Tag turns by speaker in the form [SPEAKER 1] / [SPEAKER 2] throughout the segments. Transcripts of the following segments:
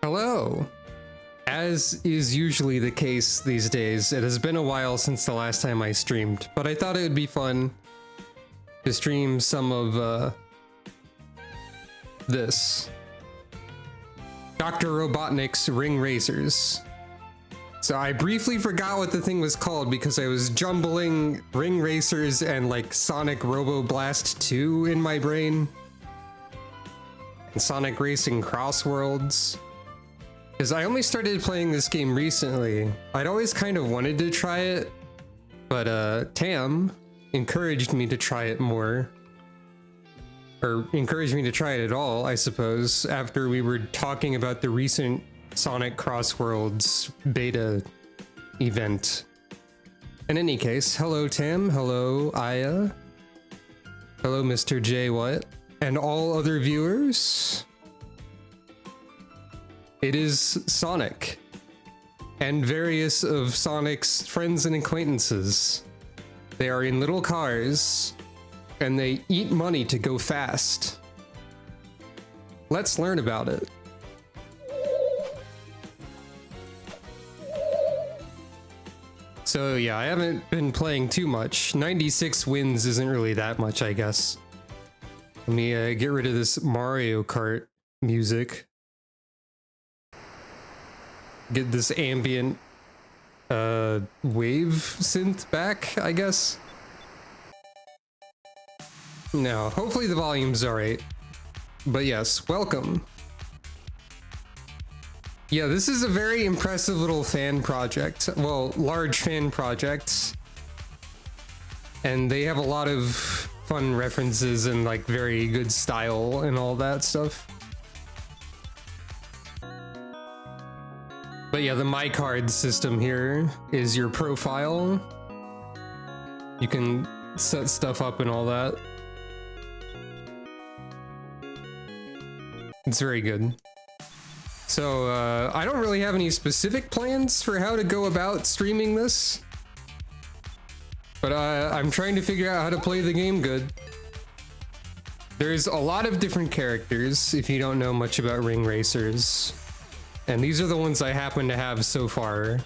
[SPEAKER 1] Hello. As is usually the case these days, it has been a while since the last time I streamed, but I thought it would be fun to stream some of this. Dr. Robotnik's Ring Racers. So I briefly forgot what the thing was called because I was jumbling Ring Racers and like Sonic Robo Blast 2 in my brain. And Sonic Racing Cross Worlds. Because I only started playing this game recently. I'd always kind of wanted to try it, but Tam encouraged me to try it more. Or encouraged me to try it at all, I suppose, after we were talking about the recent Sonic Cross Worlds beta event. In any case, hello Tam, hello Aya, hello Mr. J What, and all other viewers. It is Sonic, and various of Sonic's friends and acquaintances. They are in little cars, and they eat money to go fast. Let's learn about it. So yeah, I haven't been playing too much. 96 wins isn't really that much, I guess. Let me get rid of this Mario Kart music. Get this ambient wave synth back, I guess. Now, hopefully the volume's alright. But yes, welcome. Yeah, this is a very impressive little fan project. Well, large fan project. And they have a lot of fun references and like very good style and all that stuff. But yeah, the My Card system here is your profile. You can set stuff up and all that. It's very good. So, I don't really have any specific plans for how to go about streaming this. But I'm trying to figure out how to play the game good. There's a lot of different characters, if you don't know much about Ring Racers. And these are the ones I happen to have so far.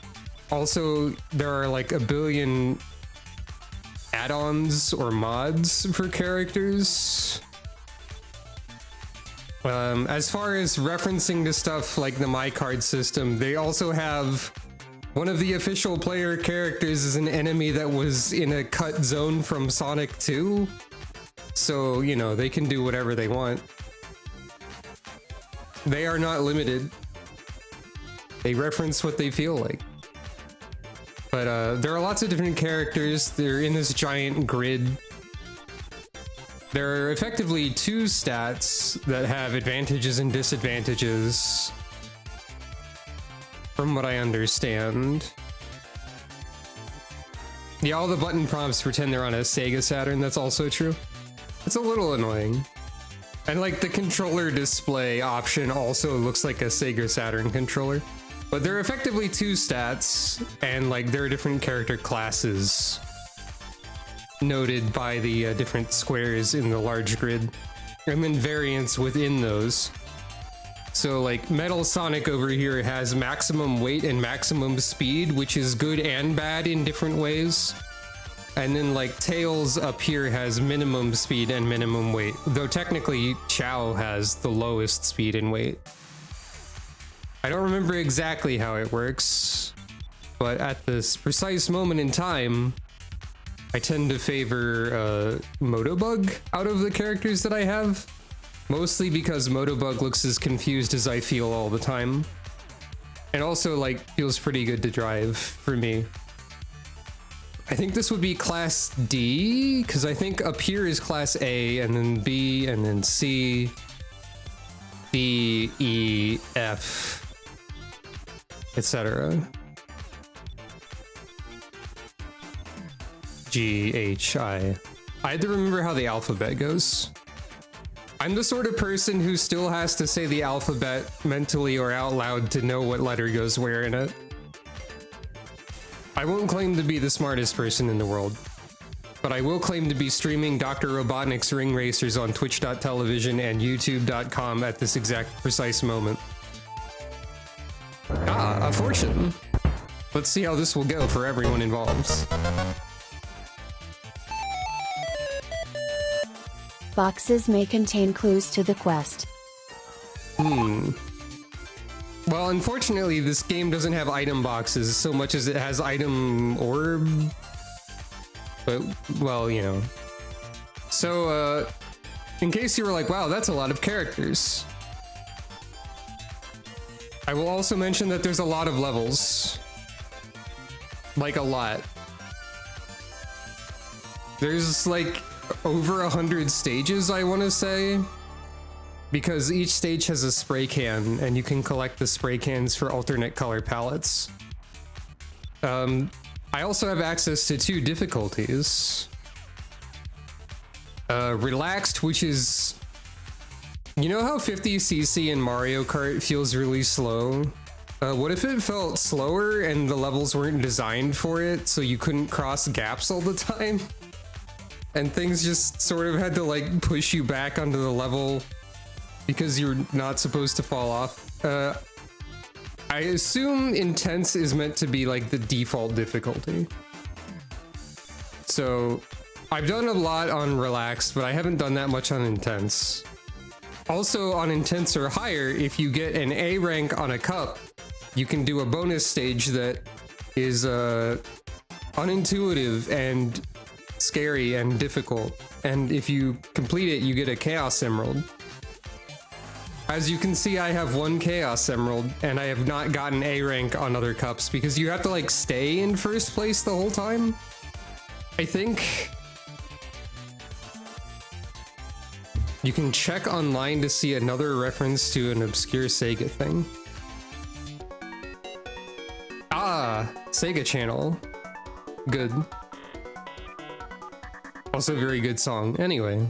[SPEAKER 1] Also, there are like a billion add-ons or mods for characters. As far as referencing to stuff like the My Card system, they also have one of the official player characters is an enemy that was in a cut zone from Sonic 2. So, you know, they can do whatever they want. They are not limited. They reference what they feel like. But there are lots of different characters. They're in this giant grid. There are effectively two stats that have advantages and disadvantages, from what I understand. Yeah, all the button prompts pretend they're on a Sega Saturn. That's also true. It's a little annoying. And like the controller display option also looks like a Sega Saturn controller. But there are effectively two stats, and like there are different character classes noted by the different squares in the large grid, and then variants within those. So like Metal Sonic over here has maximum weight and maximum speed, which is good and bad in different ways. And then like Tails up here has minimum speed and minimum weight, though technically Chao has the lowest speed and weight. I don't remember exactly how it works, but at this precise moment in time, I tend to favor Motobug out of the characters that I have, mostly because Motobug looks as confused as I feel all the time, and also like feels pretty good to drive for me. I think this would be class D, because I think up here is class A, and then B, and then C, D, E, F, etc. G, H, I. I had to remember how the alphabet goes. I'm the sort of person who still has to say the alphabet mentally or out loud to know what letter goes where in it. I won't claim to be the smartest person in the world, but I will claim to be streaming Dr. Robotnik's Ring Racers on twitch.tv and youtube.com at this exact precise moment. fortune. Let's see how this will go for everyone involved.
[SPEAKER 2] Boxes may contain clues to the quest.
[SPEAKER 1] Well, unfortunately, this game doesn't have item boxes so much as it has item orb. But, well, you know. So, in case you were like, wow, that's a lot of characters. I will also mention that there's a lot of levels. Like, a lot. There's, like, over 100 stages, I want to say. Because each stage has a spray can, and you can collect the spray cans for alternate color palettes. I also have access to 2 difficulties. Relaxed, which is... You know how 50cc in Mario Kart feels really slow? What if it felt slower and the levels weren't designed for it, so you couldn't cross gaps all the time? And things just sort of had to, like, push you back onto the level because you're not supposed to fall off. I assume intense is meant to be like the default difficulty. So I've done a lot on relaxed, but I haven't done that much on intense. Also on intense or higher, if you get an A rank on a cup, you can do a bonus stage that is unintuitive and scary and difficult. And if you complete it, you get a Chaos Emerald. As you can see, I have 1 Chaos Emerald, and I have not gotten A rank on other cups because you have to like stay in first place the whole time, I think. You can check online to see another reference to an obscure Sega thing. Ah, Sega Channel. Good. Also very good song. Anyway,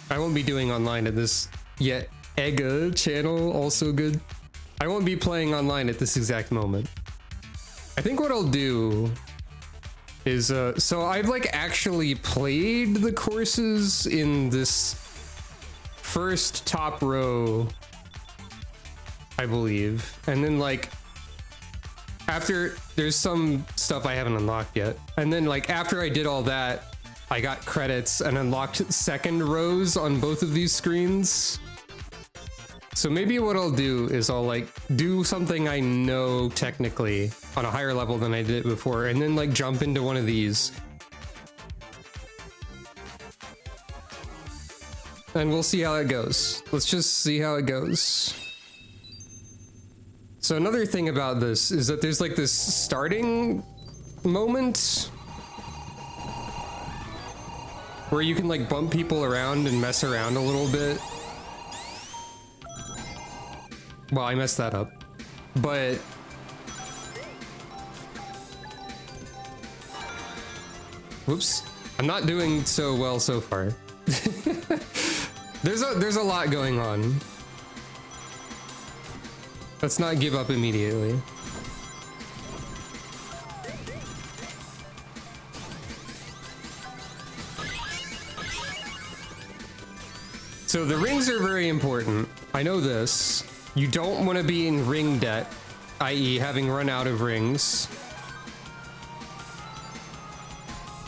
[SPEAKER 1] I won't be doing online at this yet. Ega Channel, also good. I won't be playing online at this exact moment. I think what I'll do is, so I've like actually played the courses in this first top row, I believe. And then like, after, there's some stuff I haven't unlocked yet. And then like, after I did all that, I got credits and unlocked second rows on both of these screens. So maybe what I'll do is I'll like do something I know technically on a higher level than I did before, and then like jump into one of these. And we'll see how it goes. Let's just see how it goes. So another thing about this is that there's like this starting moment where you can like bump people around and mess around a little bit. Well, I messed that up, but whoops, I'm not doing so well so far. There's a lot going on. Let's not give up immediately. So the rings are very important. I know this. You don't want to be in ring debt, i.e. having run out of rings.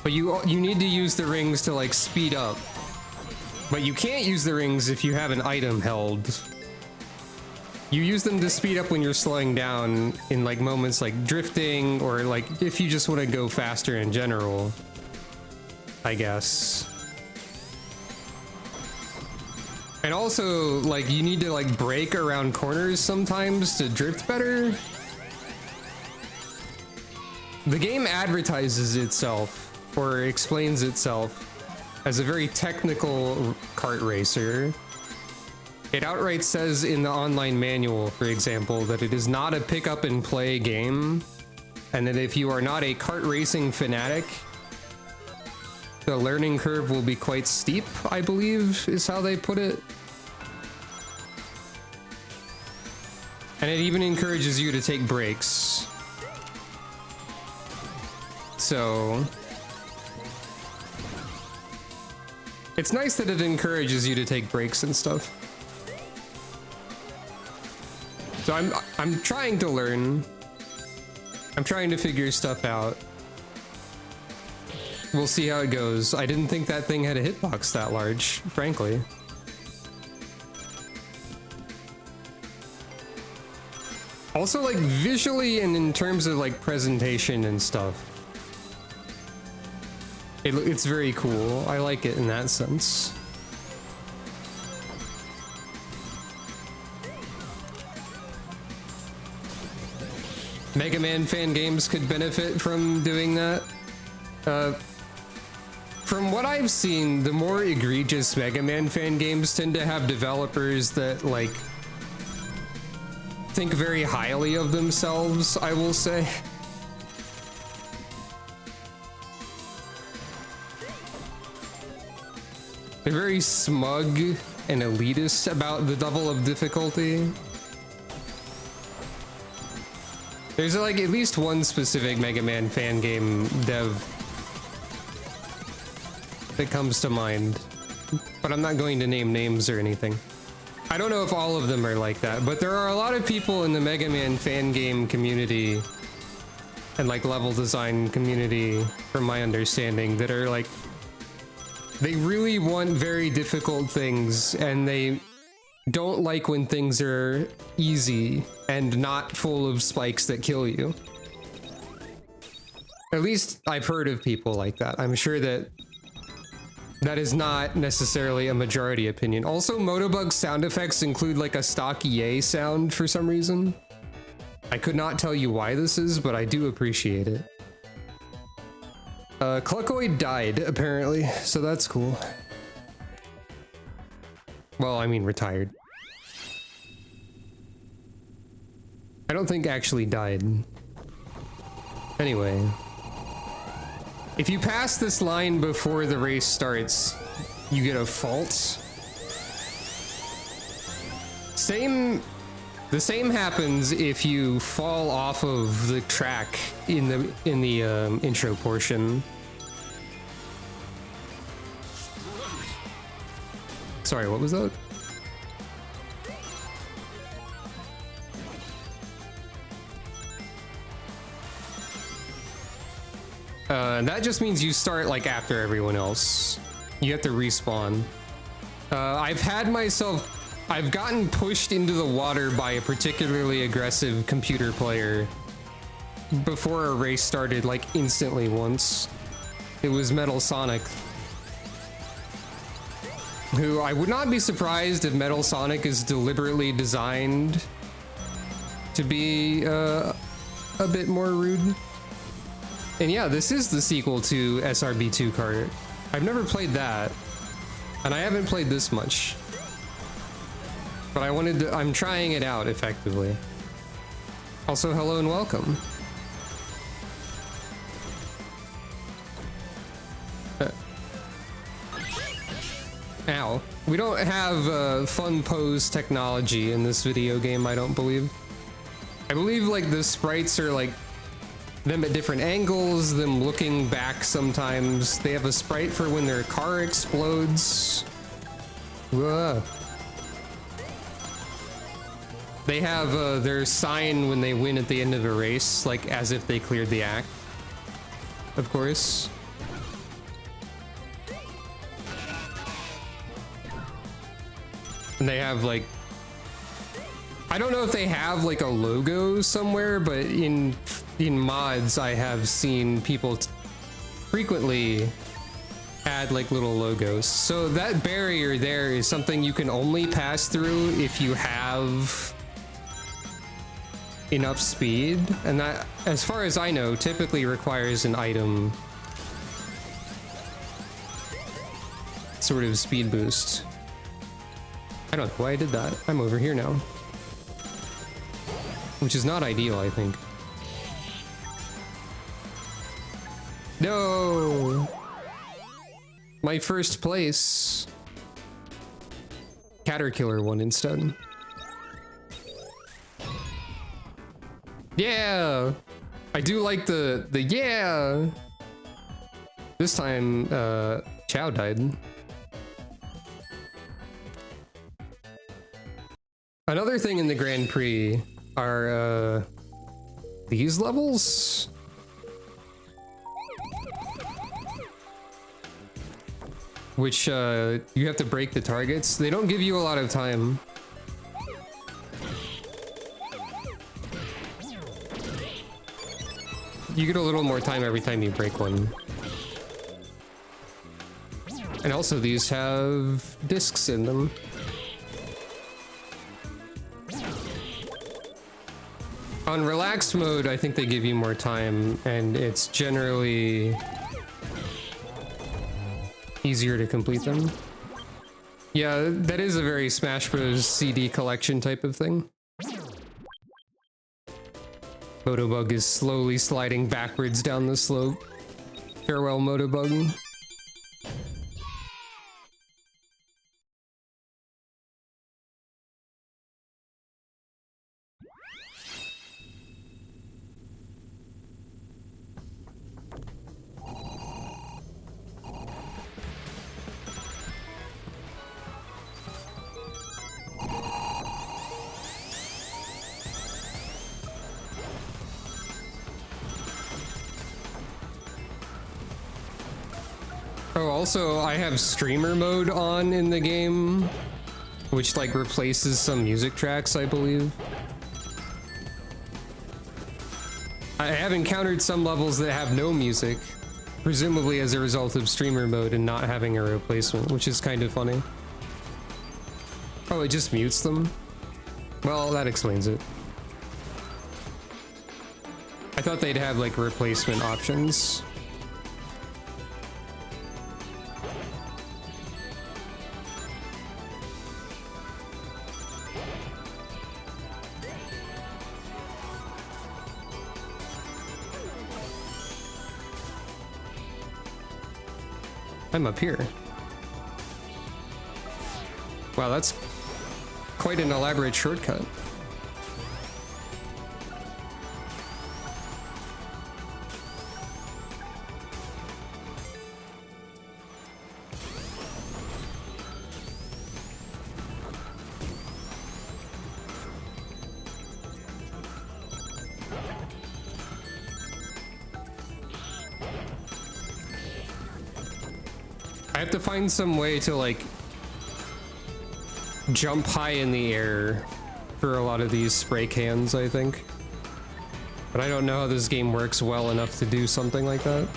[SPEAKER 1] But you need to use the rings to like speed up. But you can't use the rings if you have an item held. You use them to speed up when you're slowing down in like moments like drifting, or like if you just want to go faster in general, I guess. And also, like, you need to, like, brake around corners sometimes to drift better. The game advertises itself, or explains itself, as a very technical kart racer. It outright says in the online manual, for example, that it is not a pick-up-and-play game, and that if you are not a kart racing fanatic, the learning curve will be quite steep, I believe, is how they put it. And it even encourages you to take breaks. So it's nice that it encourages you to take breaks and stuff. So I'm trying to learn. I'm trying to figure stuff out. We'll see how it goes. I didn't think that thing had a hitbox that large, frankly. Also, like, visually and in terms of, like, presentation and stuff, it's very cool. I like it in that sense. Mega Man fan games could benefit from doing that. From what I've seen, the more egregious Mega Man fan games tend to have developers that, like, think very highly of themselves, I will say. They're very smug and elitist about the level of difficulty. There's like at least one specific Mega Man fan game dev that comes to mind, but I'm not going to name names or anything. I don't know if all of them are like that, but there are a lot of people in the Mega Man fan game community and like level design community, from my understanding, that are like, they really want very difficult things and they don't like when things are easy and not full of spikes that kill you. At least I've heard of people like that. I'm sure that that is not necessarily a majority opinion. Also, Motobug's sound effects include like a stock EA sound for some reason. I could not tell you why this is, but I do appreciate it. Cluckoid died, apparently, so that's cool. Well, I mean retired. I don't think actually died. Anyway. If you pass this line before the race starts, you get a fault. The same happens if you fall off of the track in the intro portion. Sorry, what was that? That just means you start like after everyone else. You have to respawn. I've gotten pushed into the water by a particularly aggressive computer player before a race started, like instantly once. It was Metal Sonic. Who I would not be surprised if Metal Sonic is deliberately designed to be a bit more rude. And yeah, this is the sequel to SRB2 Kart. I've never played that, and I haven't played this much. But I'm trying it out effectively. Also, hello and welcome. Ow. We don't have fun pose technology in this video game, I don't believe. I believe like the sprites are like them at different angles, them looking back sometimes. They have a sprite for when their car explodes. Whoa. They have their sign when they win at the end of a race, like as if they cleared the act. Of course. And they have like, I don't know if they have like a logo somewhere, but in mods I have seen people frequently add like little logos. So that barrier there is something you can only pass through if you have enough speed, and that, as far as I know, typically requires an item sort of speed boost. I don't know why I did that. I'm over here now. Which is not ideal, I think. No! My first place. Caterkiller won instead. Yeah! I do like the yeah! This time, Chow died. Another thing in the Grand Prix are these levels. Which you have to break the targets. They don't give you a lot of time. You get a little more time every time you break one. And also these have discs in them. On relaxed mode, I think they give you more time, and it's generally easier to complete them. Yeah, that is a very Smash Bros. CD collection type of thing. Motobug is slowly sliding backwards down the slope. Farewell, Motobug. Oh, also, I have streamer mode on in the game, which like replaces some music tracks, I believe. I have encountered some levels that have no music, presumably as a result of streamer mode and not having a replacement, which is kind of funny. Oh, it just mutes them? Well, that explains it. I thought they'd have like replacement options. I'm up here. Wow, that's quite an elaborate shortcut. I have to find some way to like jump high in the air for a lot of these spray cans, I think. But I don't know how this game works well enough to do something like that.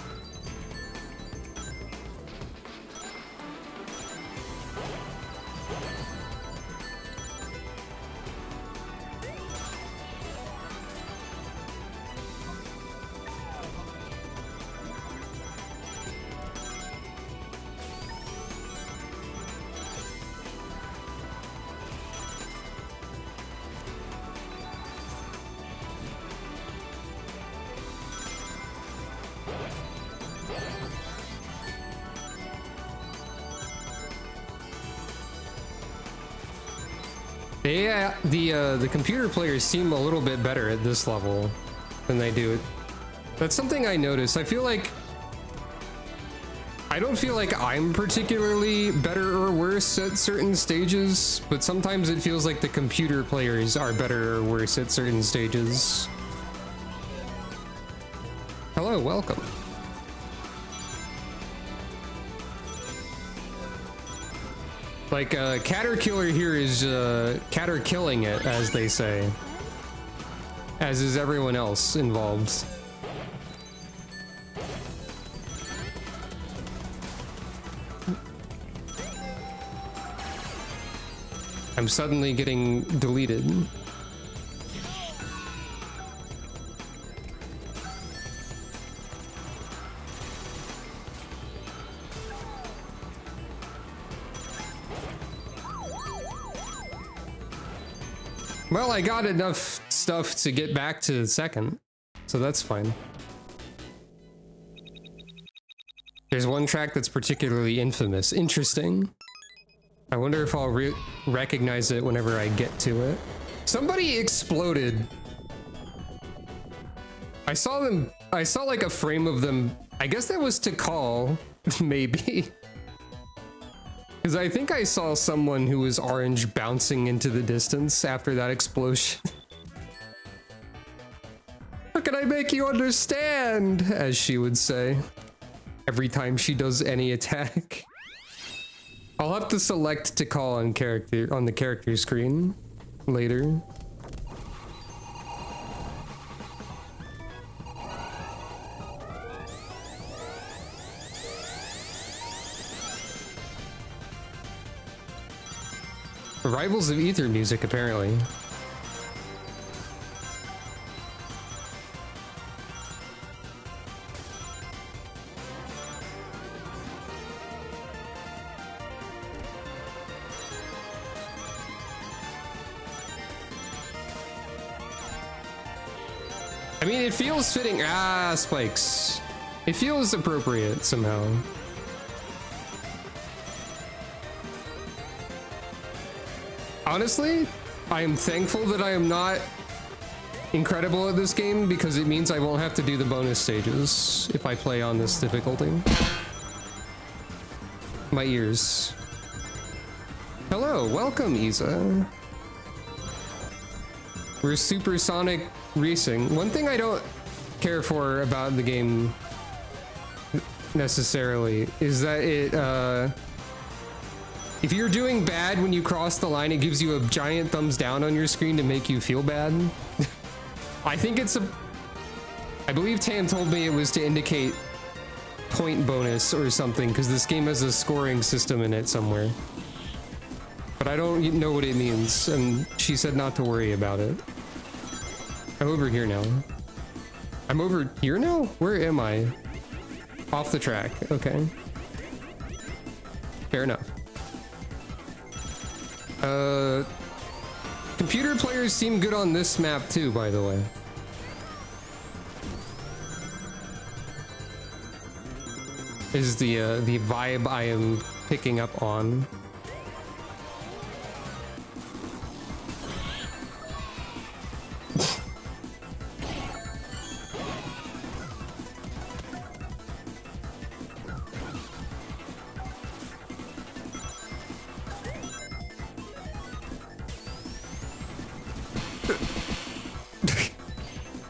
[SPEAKER 1] Yeah, the computer players seem a little bit better at this level than they do. That's something I noticed. I don't feel like I'm particularly better or worse at certain stages, but sometimes it feels like the computer players are better or worse at certain stages. Hello, welcome. Like, Caterkiller here is, Catter killing it, as they say. As is everyone else involved. I'm suddenly getting deleted. Well, I got enough stuff to get back to second, so that's fine. There's one track that's particularly infamous. Interesting. I wonder if I'll recognize it whenever I get to it. Somebody exploded. I saw like a frame of them. I guess that was Tikal, maybe. Because I think I saw someone who was orange bouncing into the distance after that explosion. Look can I make you understand? As she would say every time she does any attack. I'll have to select to call on character on the character screen later. Rivals of Ether music, apparently. I mean, it feels fitting. Ah, spikes. It feels appropriate somehow. Honestly, I am thankful that I am not incredible at this game because it means I won't have to do the bonus stages if I play on this difficulty. My ears. Hello, welcome, Isa. We're Supersonic Racing. One thing I don't care for about the game necessarily is that it, if you're doing bad when you cross the line, it gives you a giant thumbs down on your screen to make you feel bad. I think it's I believe Tam told me it was to indicate point bonus or something, because this game has a scoring system in it somewhere. But I don't know what it means, and she said not to worry about it. I'm over here now. I'm over here now? Where am I? Off the track. Okay. Fair enough. Computer players seem good on this map too, by the way. Is the vibe I am picking up on.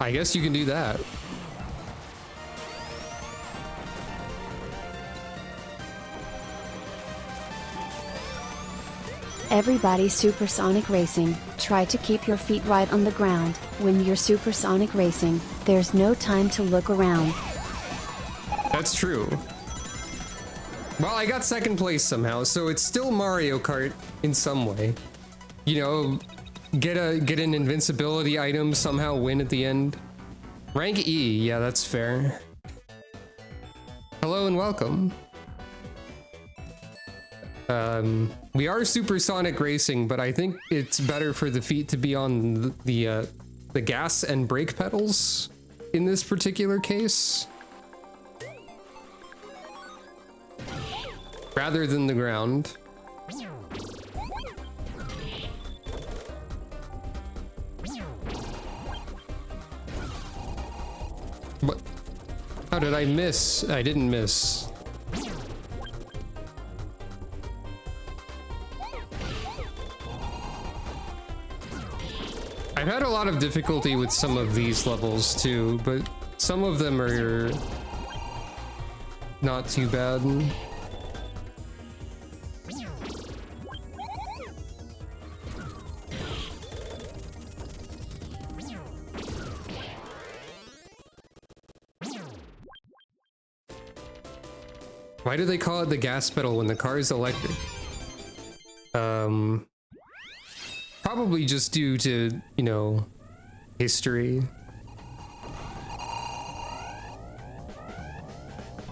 [SPEAKER 1] I guess you can do that.
[SPEAKER 2] Everybody supersonic racing, try to keep your feet right on the ground. When you're supersonic racing, there's no time to look around.
[SPEAKER 1] That's true. Well, I got second place somehow, so it's still Mario Kart in some way. You know, get an invincibility item, somehow win at the end. Rank E, yeah, that's fair. Hello and welcome. We are supersonic racing, but I think it's better for the feet to be on the gas and brake pedals in this particular case, rather than the ground. What? How did I miss? I didn't miss. I've had a lot of difficulty with some of these levels too, but some of them are not too bad. Why do they call it the gas pedal when the car is electric? Probably just due to, you know, history.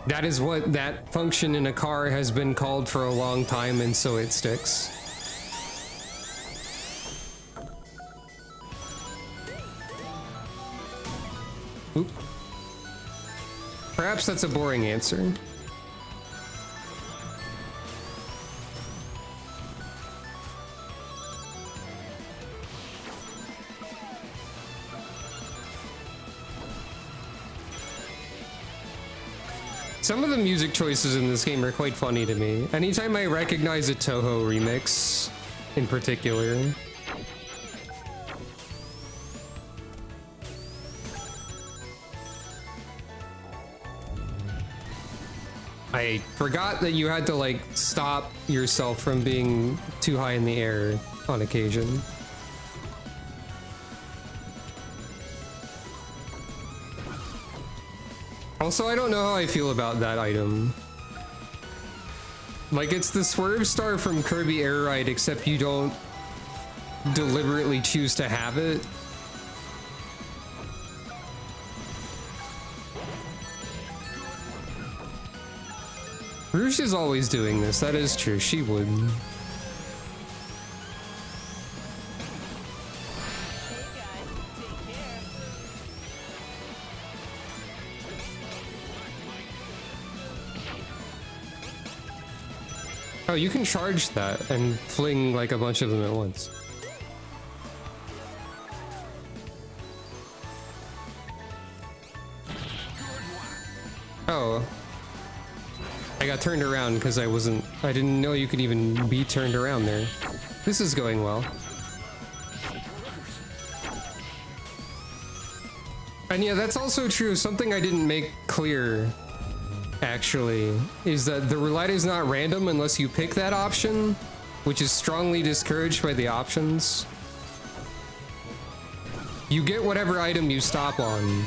[SPEAKER 1] That is what that function in a car has been called for a long time, and so it sticks. Oop. Perhaps that's a boring answer. Some of the music choices in this game are quite funny to me. Anytime I recognize a Toho remix, in particular. I forgot that you had to like stop yourself from being too high in the air on occasion. Also, I don't know how I feel about that item. Like, it's the Swerve Star from Kirby Air Ride, except you don't deliberately choose to have it. Rouge is always doing this, that is true, she would. Oh, you can charge that and fling like a bunch of them at once. Oh. I got turned around because I didn't know you could even be turned around there. This is going well. And yeah, that's also true. Something I didn't make clear, actually, is that the roulette is not random unless you pick that option, which is strongly discouraged by the options. You get whatever item you stop on.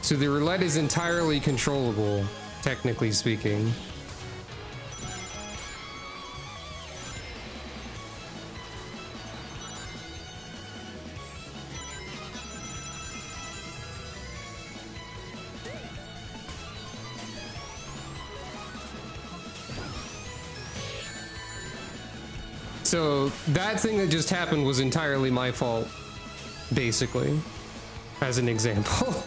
[SPEAKER 1] So the roulette is entirely controllable, technically speaking. So that thing that just happened was entirely my fault, basically, as an example.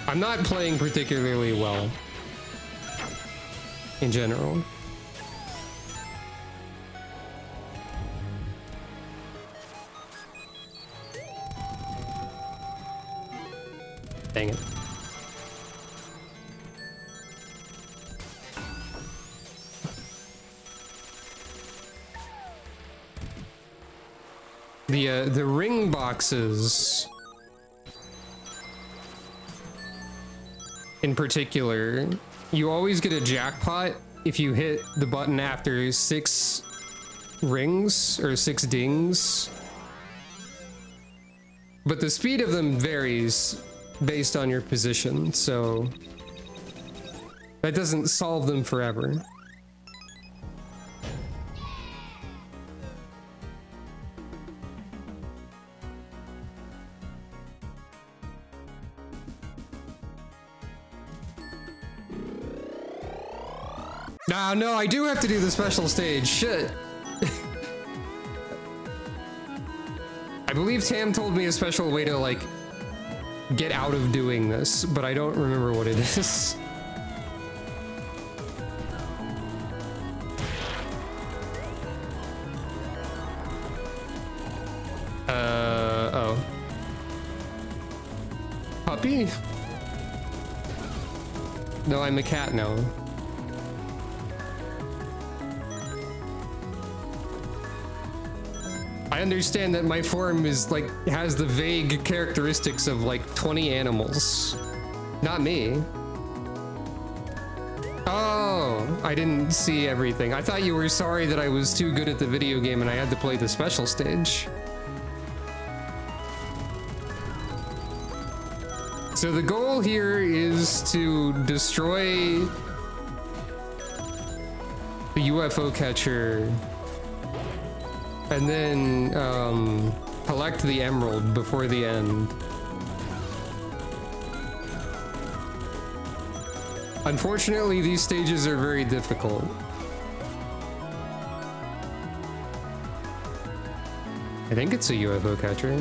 [SPEAKER 1] I'm not playing particularly well in general. Dang it. The ring boxes in particular, you always get a jackpot if you hit the button after 6 rings or 6 dings. But the speed of them varies based on your position, so that doesn't solve them forever. No, I do have to do the special stage. Shit. I believe Tam told me a special way to, like, get out of doing this, but I don't remember what it is. Oh. Puppy? No, I'm a cat now. I understand that my form is like has the vague characteristics of like 20 animals. Not me. Oh, I didn't see everything. I thought you were sorry that I was too good at the video game and I had to play the special stage. So the goal here is to destroy the UFO catcher and then collect the emerald before the end. Unfortunately, these stages are very difficult. I think it's a UFO catcher.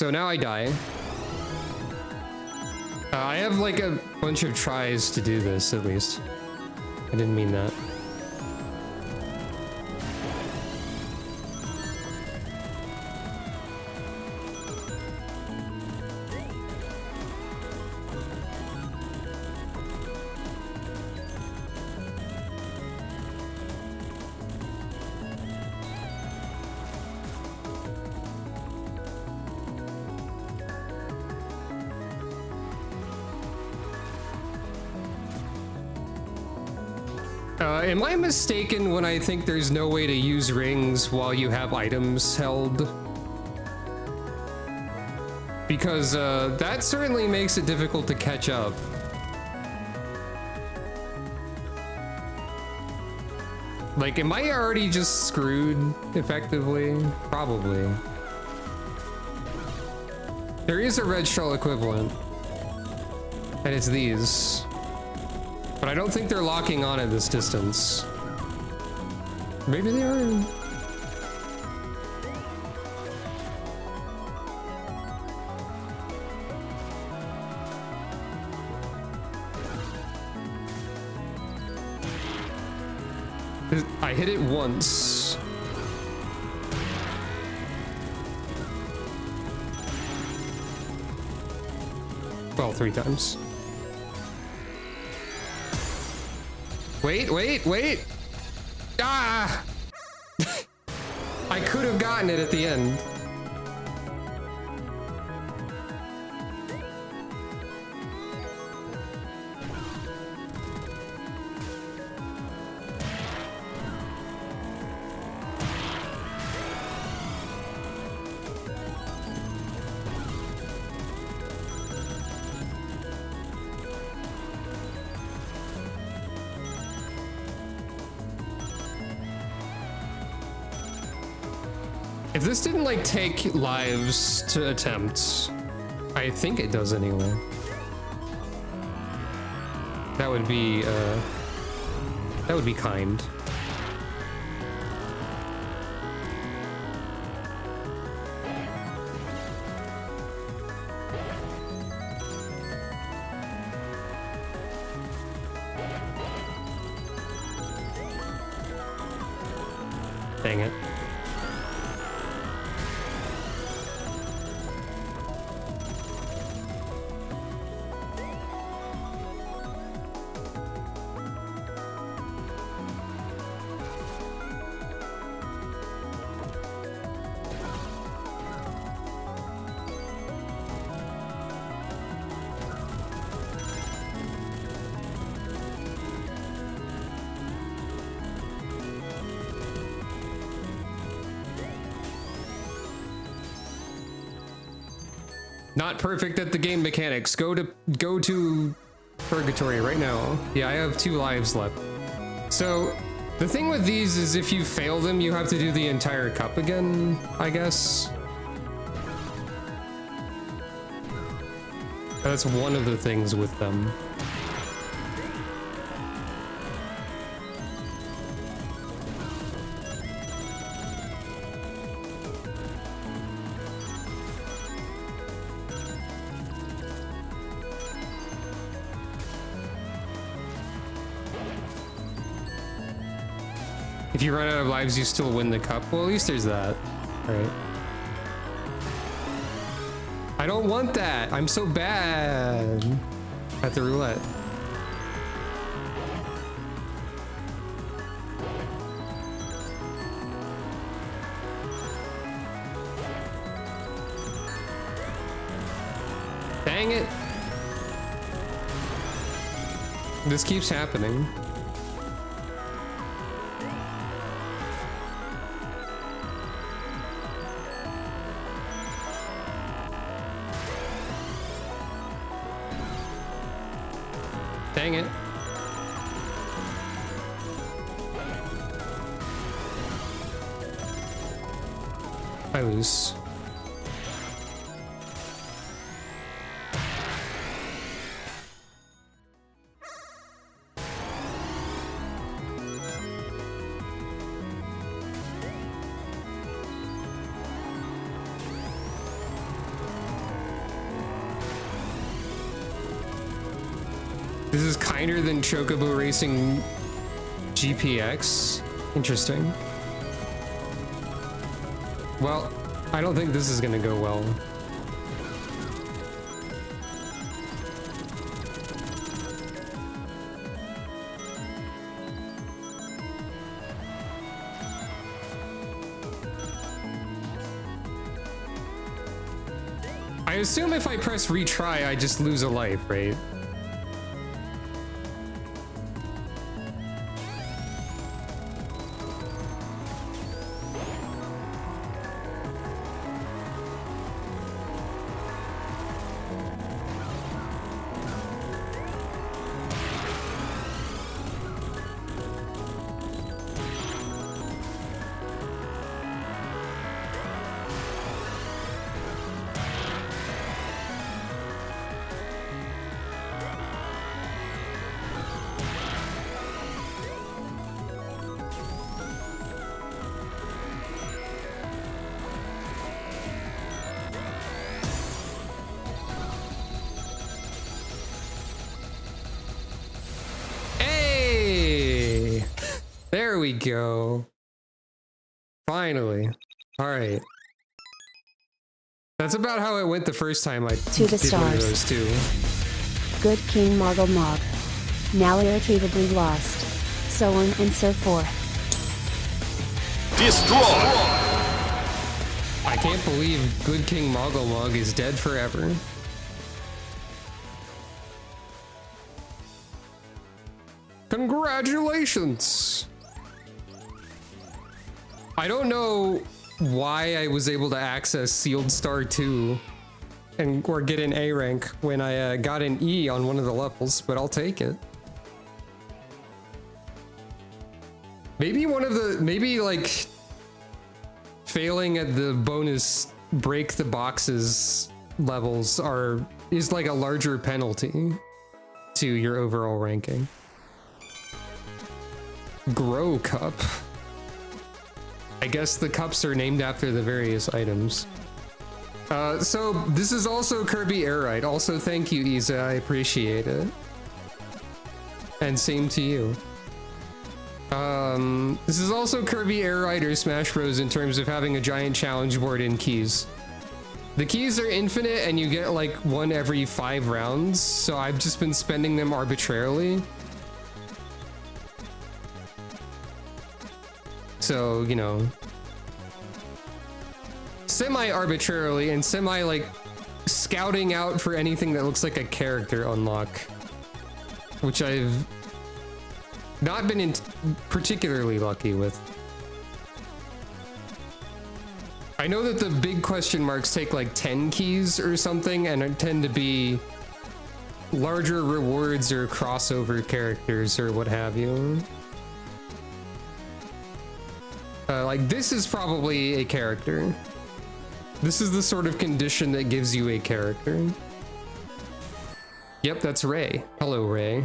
[SPEAKER 1] So now I die. I have like a bunch of tries to do this, at least. I didn't mean that. Am I mistaken when I think there's no way to use rings while you have items held? Because that certainly makes it difficult to catch up. Like, am I already just screwed effectively? Probably. There is a red shell equivalent, and it's these. But I don't think they're locking on at this distance. Maybe they are. I hit it once. Well, 3 times. Wait! Ah! I could have gotten it at the end. If this didn't like take lives to attempt, I think it does anyway. That would be kind. Dang it. Not perfect at the game mechanics. Go to Purgatory right now. Yeah, I have 2 lives left. So the thing with these is if you fail them, you have to do the entire cup again, I guess. That's one of the things with them. If you run out of lives, you still win the cup. Well, at least there's that, right? I don't want that. I'm so bad at the roulette. Dang it. This keeps happening. Dang it. I lose. This is kinder than Chocobo Racing GPX. Interesting. Well, I don't think this is gonna go well. I assume if I press retry, I just lose a life, right? There we go. Finally. All right. That's about how it went the first time I
[SPEAKER 2] To the
[SPEAKER 1] did one of
[SPEAKER 2] stars.
[SPEAKER 1] those two.
[SPEAKER 2] Good King Margle Mog. Now irretrievably lost. So on and so forth.
[SPEAKER 3] Destroy!
[SPEAKER 1] I can't believe Good King Mogglemog is dead forever. Congratulations! I don't know why I was able to access Sealed Star 2 and or get an A rank when I got an E on one of the levels, but I'll take it. Maybe maybe like failing at the bonus break the boxes levels is like a larger penalty to your overall ranking. Grow Cup. I guess the cups are named after the various items. So this is also Kirby Air Ride. Also, thank you, Isa. I appreciate it. And same to you. This is also Kirby Air Ride or Smash Bros. In terms of having a giant challenge board and keys. The keys are infinite and you get like one every 5 rounds. So I've just been spending them arbitrarily. So, you know, semi-arbitrarily and like scouting out for anything that looks like a character unlock, which I've not been particularly lucky with. I know that the big question marks take like 10 keys or something and tend to be larger rewards or crossover characters or what have you. Like this is probably a character. This is the sort of condition that gives you a character. Yep, that's Ray. Hello, Ray.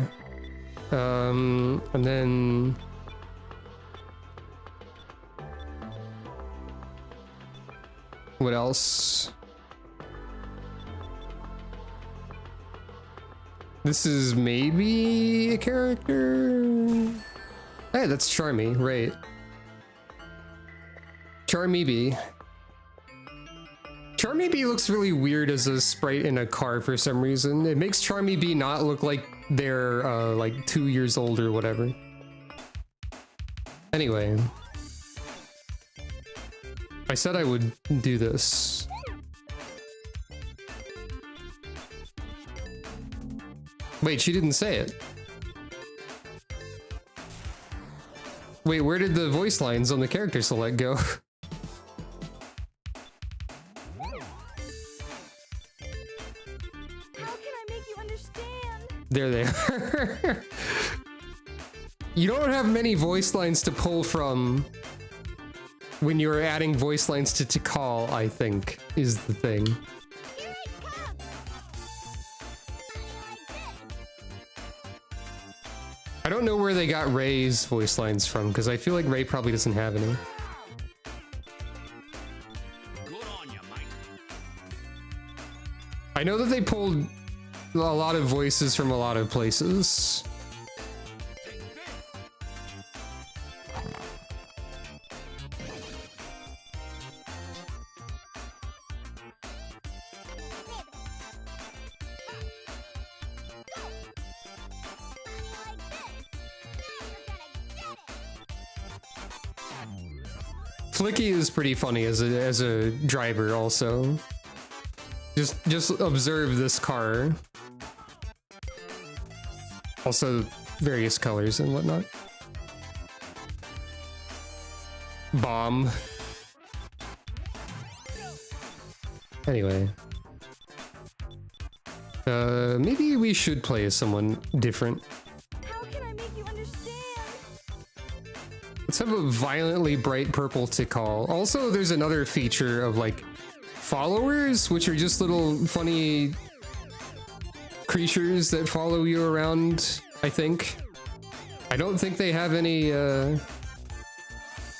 [SPEAKER 1] And then what else? This is maybe a character. Hey, that's Charmy, right? Charmybee. Charmybee looks really weird as a sprite in a car for some reason. It makes Charmybee not look like they're like 2 years old or whatever. Anyway. I said I would do this. Wait, she didn't say it. Wait, where did the voice lines on the character select go? There they are. You don't have many voice lines to pull from when you're adding voice lines to Tikal, I think, is the thing. I don't know where they got Ray's voice lines from, because I feel like Ray probably doesn't have any. I know that they pulled a lot of voices from a lot of places. Flicky is pretty funny as a driver also. Just observe this car. Also various colors and whatnot. Bomb. Anyway. Maybe we should play as someone different.
[SPEAKER 3] How can I make you understand?
[SPEAKER 1] Let's have a violently bright purple Tikal. Also, there's another feature of like followers, which are just little funny creatures that follow you around, I think. I don't think they have any,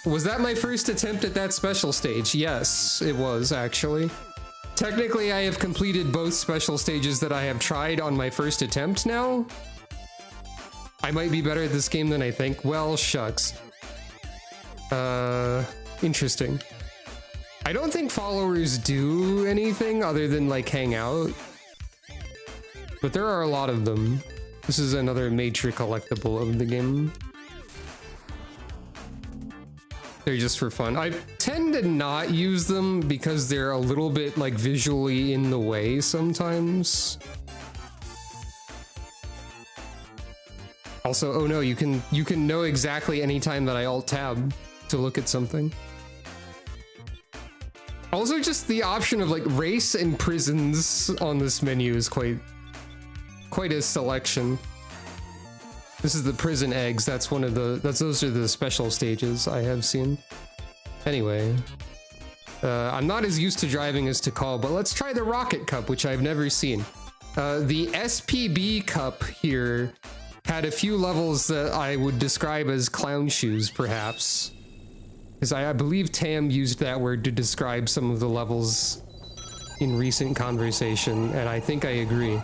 [SPEAKER 1] Was that my first attempt at that special stage? Yes, it was actually. Technically, I have completed both special stages that I have tried on my first attempt now. I might be better at this game than I think. Well, shucks. Interesting. I don't think followers do anything other than like hang out. But there are a lot of them. This is another major collectible of the game. They're just for fun. I tend to not use them because they're a little bit like visually in the way sometimes. Also, oh no, you can know exactly anytime that I alt tab to look at something. Also, just the option of like race and prisons on this menu is quite a selection. This is the prison eggs. That's one of the those are the special stages I have seen. Anyway, I'm not as used to driving as Tikal, but let's try the Rocket Cup, which I've never seen. The SPB Cup here had a few levels that I would describe as clown shoes, perhaps. Because I believe Tam used that word to describe some of the levels in recent conversation, and I think I agree.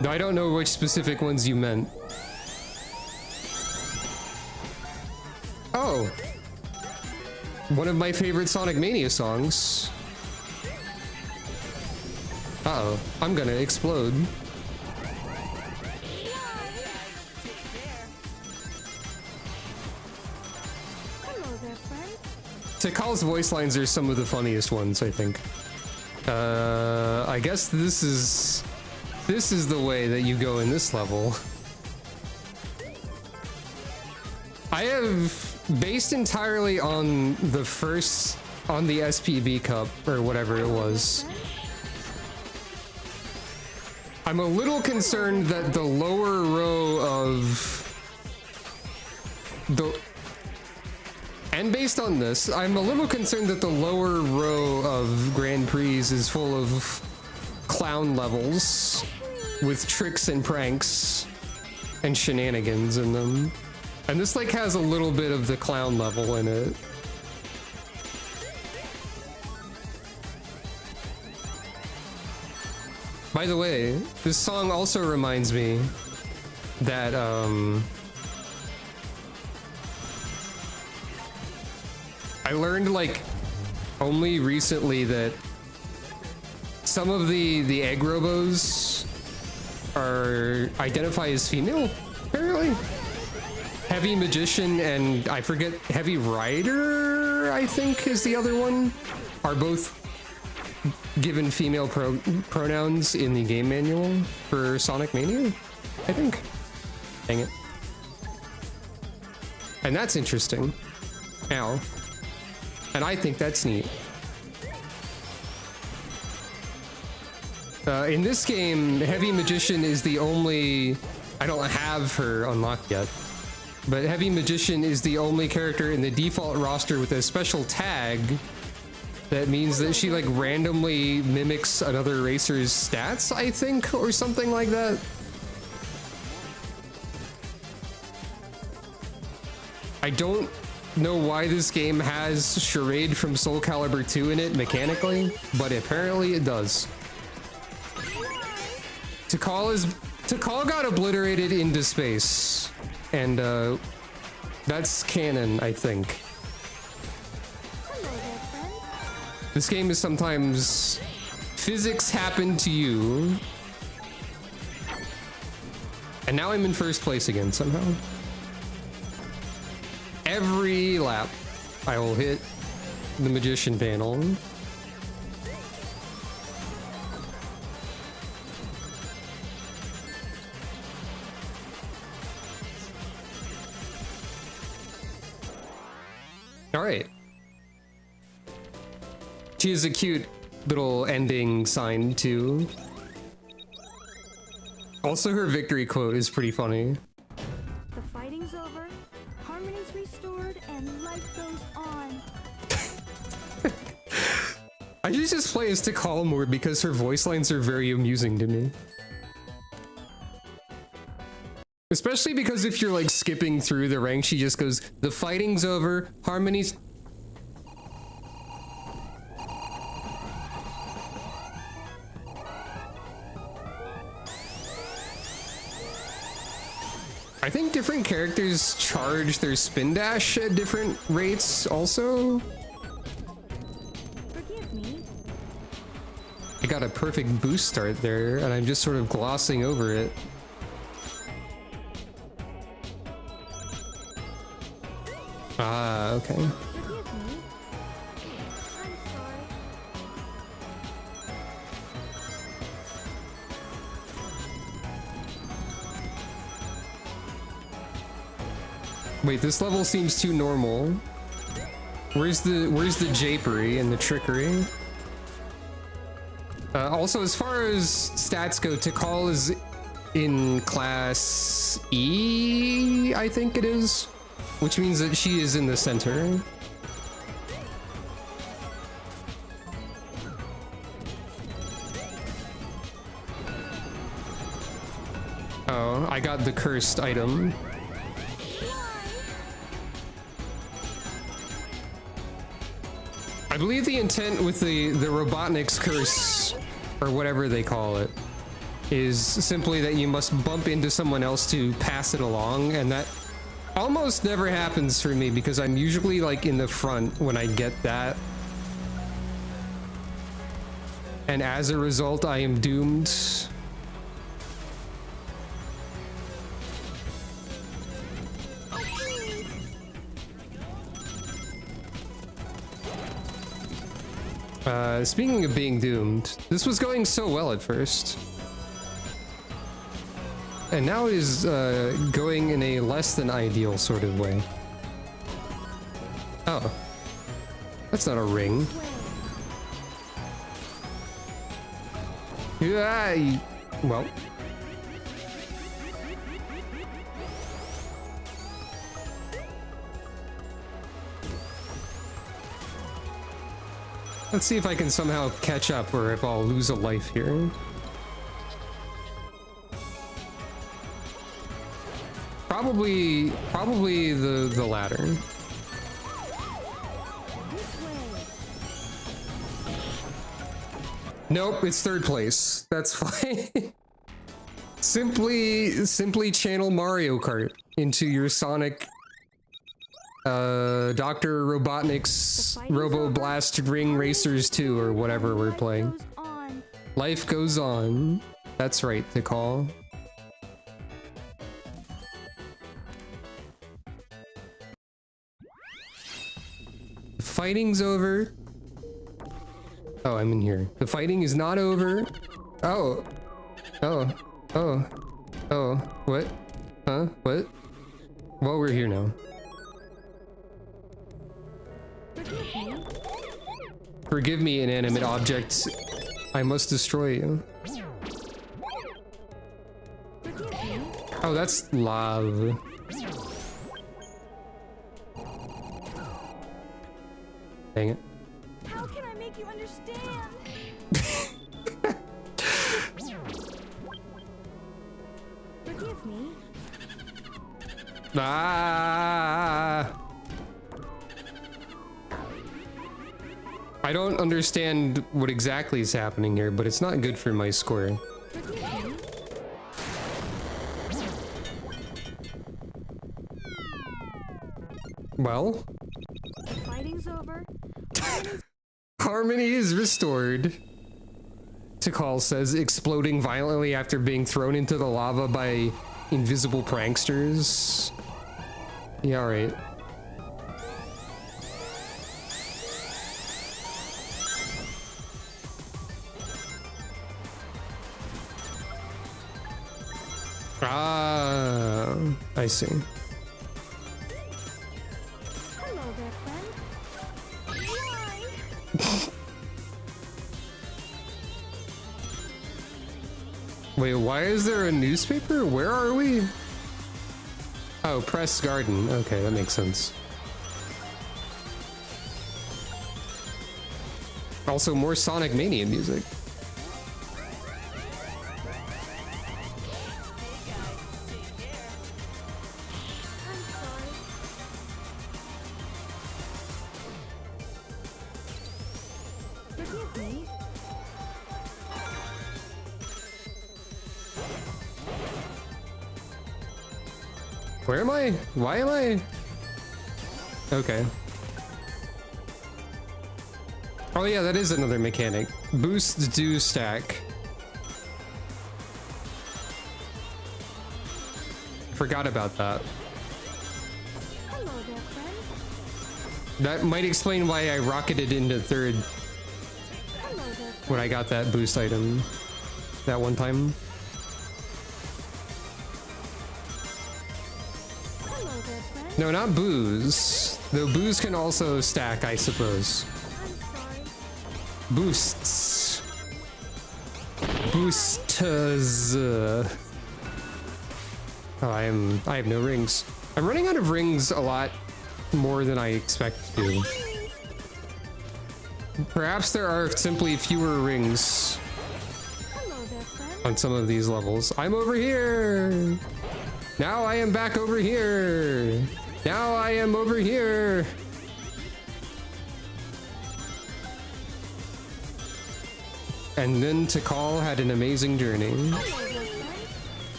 [SPEAKER 1] Though I don't know which specific ones you meant. Oh! One of my favorite Sonic Mania songs. Uh-oh, I'm gonna explode. Tikal's voice lines are some of the funniest ones, I think. I guess this is the way that you go in this level. I have based entirely on the SPB Cup, or whatever it was. I'm a little concerned that the lower row of and based on this, I'm a little concerned that the lower row of Grand Prix is full of clown levels with tricks and pranks and shenanigans in them. And this like has a little bit of the clown level in it. By the way, this song also reminds me that I learned like only recently that some of the egg robos are identify as female, apparently. Heavy Magician and I forget, Heavy Rider, I think is the other one, are both given female pronouns in the game manual for Sonic Mania, I think. Dang it. And that's interesting. Ow. And I think that's neat. In this game, Heavy Magician is the only... I don't have her unlocked yet. But Heavy Magician is the only character in the default roster with a special tag that means that she like randomly mimics another racer's stats, I think, or something like that. I don't know why this game has Charade from Soul Calibur 2 in it mechanically, but apparently it does. Tikal got obliterated into space, and that's canon, I think.
[SPEAKER 3] Hello there, friend.
[SPEAKER 1] This game is sometimes physics happen to you, and now I'm in first place again somehow. Every lap, I will hit the magician panel. All right. She has a cute little ending sign too. Also, her victory quote is pretty funny.
[SPEAKER 3] The fighting's over, harmony's restored, and life goes on.
[SPEAKER 1] I should just play as Tikal more because her voice lines are very amusing to me. Especially because if you're like skipping through the rank, she just goes, the fighting's over, harmony's... I think different characters charge their spin dash at different rates also.
[SPEAKER 3] Forgive me.
[SPEAKER 1] I got a perfect boost start there, and I'm just sort of glossing over it. Ah, okay.
[SPEAKER 3] Forgive me. I'm sorry.
[SPEAKER 1] Wait, this level seems too normal. Where's the japery and the trickery? Also, as far as stats go, Tikal is in class E, I think it is, which means that she is in the center. Oh, I got the cursed item. I believe the intent with the Robotnik's curse, or whatever they call it, is simply that you must bump into someone else to pass it along, and that almost never happens for me because I'm usually like in the front when I get that. And as a result, I am doomed. Speaking of being doomed, this was going so well at first. And now it is going in a less than ideal sort of way. Oh. That's not a ring. Yeah, well. Let's see if I can somehow catch up or if I'll lose a life here. Probably the latter. Nope, it's third place. That's fine. Simply channel Mario Kart into your Sonic Dr. Robotnik's Robo Blast Ring Racers 2 or whatever we're playing. Life goes on. That's right, Tikal. The fighting's over. Oh, I'm in here. The fighting is not over. Oh. Oh. Oh. Oh. What? Huh? What? Well, we're here now. Forgive me, inanimate objects. I must destroy you. Oh, that's love. Dang it.
[SPEAKER 3] How can I make you understand? Forgive me.
[SPEAKER 1] Ah! I don't understand what exactly is happening here, but it's not good for my score. Well,
[SPEAKER 3] Fighting's over.
[SPEAKER 1] harmony is restored. Tikal says, exploding violently after being thrown into the lava by invisible pranksters. Yeah, alright. Ah, I see.
[SPEAKER 3] Hello there, friend. Why?
[SPEAKER 1] Wait, why is there a newspaper? Where are we? Oh, Press Garden. Okay, that makes sense. Also, more Sonic Mania music.
[SPEAKER 3] I'm sorry. Forgive me.
[SPEAKER 1] Where am I? Why am I? Okay. Oh yeah, that is another mechanic. Boost, do, stack. Forgot about that.
[SPEAKER 3] Hello there, friend.
[SPEAKER 1] That might explain why I rocketed into third
[SPEAKER 3] Hello there, friend.
[SPEAKER 1] when I got that boost item that one time.
[SPEAKER 3] Hello there, friend.
[SPEAKER 1] No, not booze. Though booze can also stack, I suppose.
[SPEAKER 3] I'm sorry.
[SPEAKER 1] Boosts. Boosters. Oh, I have no rings. I'm running out of rings a lot more than I expect to. Perhaps there are simply fewer rings
[SPEAKER 3] Hello there, friend.
[SPEAKER 1] on some of these levels. I'm over here. Now I am back over here. Now I am over here. And then Tikal had an amazing journey.
[SPEAKER 3] Hello there, friend.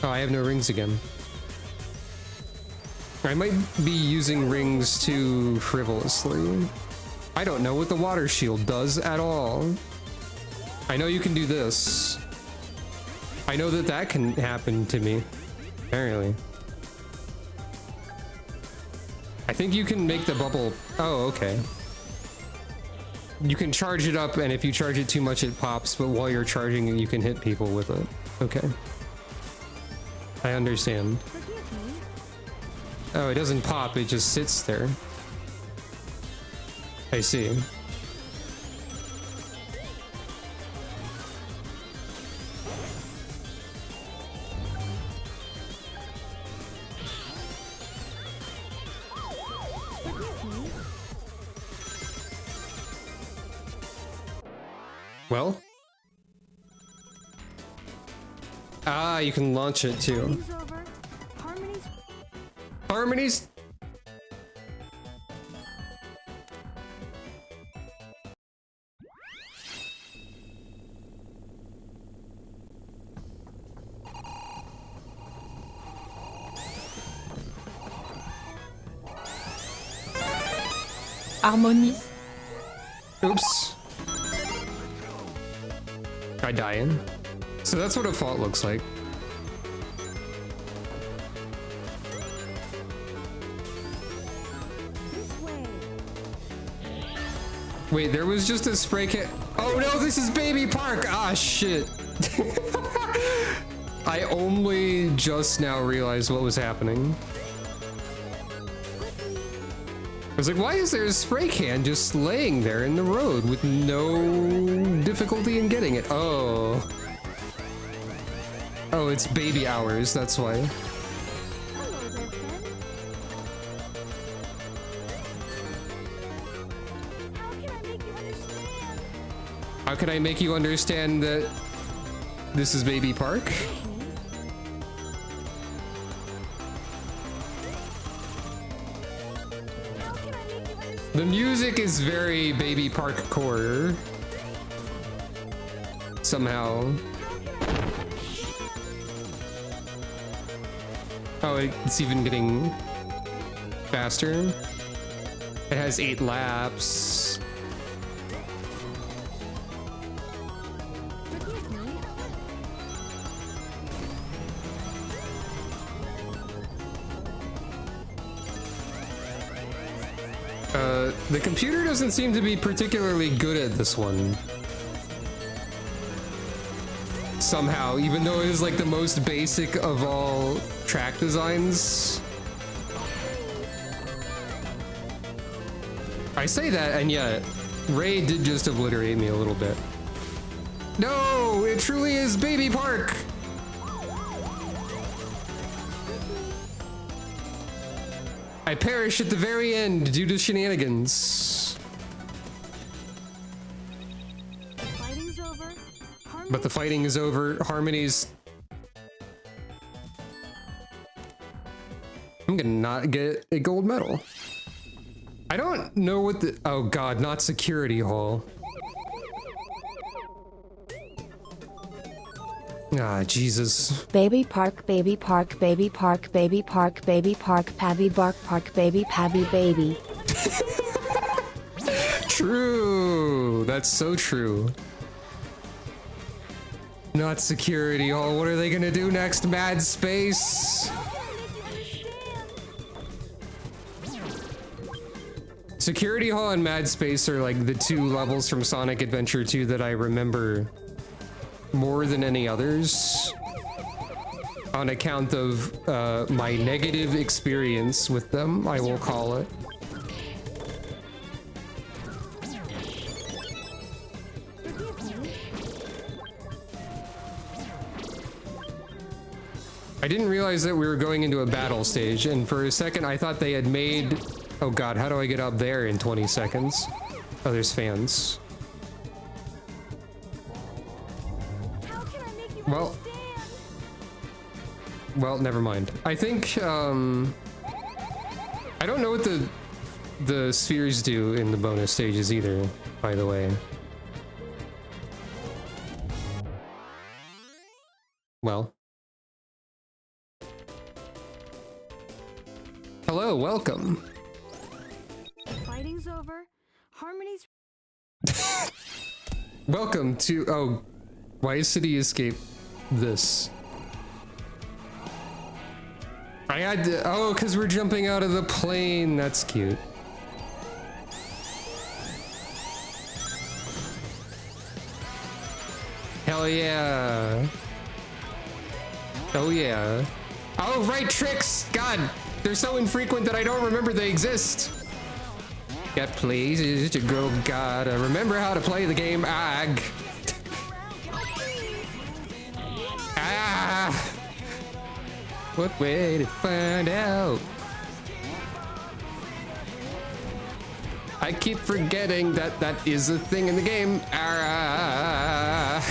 [SPEAKER 1] Oh, I have no rings again. I might be using rings too frivolously. I don't know what the water shield does at all. I know you can do this. I know that that can happen to me, apparently. I think you can make the bubble... Oh, okay. You can charge it up, and if you charge it too much, it pops, but while you're charging it, you can hit people with it. Okay. I understand.
[SPEAKER 3] Forgive me.
[SPEAKER 1] Oh, it doesn't pop, it just sits there. I see.
[SPEAKER 3] Forgive me.
[SPEAKER 1] Well? Ah, you can launch it too.
[SPEAKER 3] Fighting's over. Harmony's
[SPEAKER 1] Harmonies?
[SPEAKER 4] Harmonie.
[SPEAKER 1] Oops. I die in. So that's what a fault looks like.
[SPEAKER 3] this way.
[SPEAKER 1] Wait, there was just a spray can. Oh no, this is Baby Park! Ah, shit. I only just now realized what was happening. I was like, why is there a spray can just laying there in the road with no difficulty in getting it? Oh. Oh, it's baby hours, that's why.
[SPEAKER 3] Hello there, friend. How can I make you understand?
[SPEAKER 1] How can I make you understand that this is Baby Park?
[SPEAKER 3] How can I make you understand?
[SPEAKER 1] The music is very Baby Park core. Somehow. Oh, it's even getting faster. It has 8 laps.
[SPEAKER 3] Forgive me.
[SPEAKER 1] The computer doesn't seem to be particularly good at this one. Somehow, even though it is like the most basic of all track designs. I say that, and yet, Ray did just obliterate me a little bit. No, it truly is Baby Park! I perish at the very end due to shenanigans.
[SPEAKER 3] Fighting's over.
[SPEAKER 1] But the fighting is over. Harmony's... I'm gonna not get a gold medal. I don't know what the... Oh god, not Security Hall. Ah, Jesus.
[SPEAKER 2] Baby park, baby park, baby park, baby park, baby park, Pabby bark park, baby Pabby baby.
[SPEAKER 1] True. That's so true. Not Security Hall. What are they gonna do next? Mad Space? Security Hall and Mad Space are like the 2 levels from Sonic Adventure 2 that I remember more than any others on account of my negative experience with them, I will call it. I didn't realize that we were going into a battle stage, and for a second I thought they had made... Oh god, how do I get up there in 20 seconds? Oh, there's fans. Well, never mind. I think, I don't know what the spheres do in the bonus stages either, by the way. Well. Hello, welcome.
[SPEAKER 3] Fighting's over. Harmony's...
[SPEAKER 1] Welcome to... Oh, why is City Escape this? I had to... Oh, because we're jumping out of the plane. That's cute. Hell yeah. Oh yeah. Oh, right, tricks! God, they're so infrequent that I don't remember they exist. Get please, your girl gotta remember how to play the game. Ag. Ah! What way to find out? I keep forgetting that that is a thing in the game. Ah!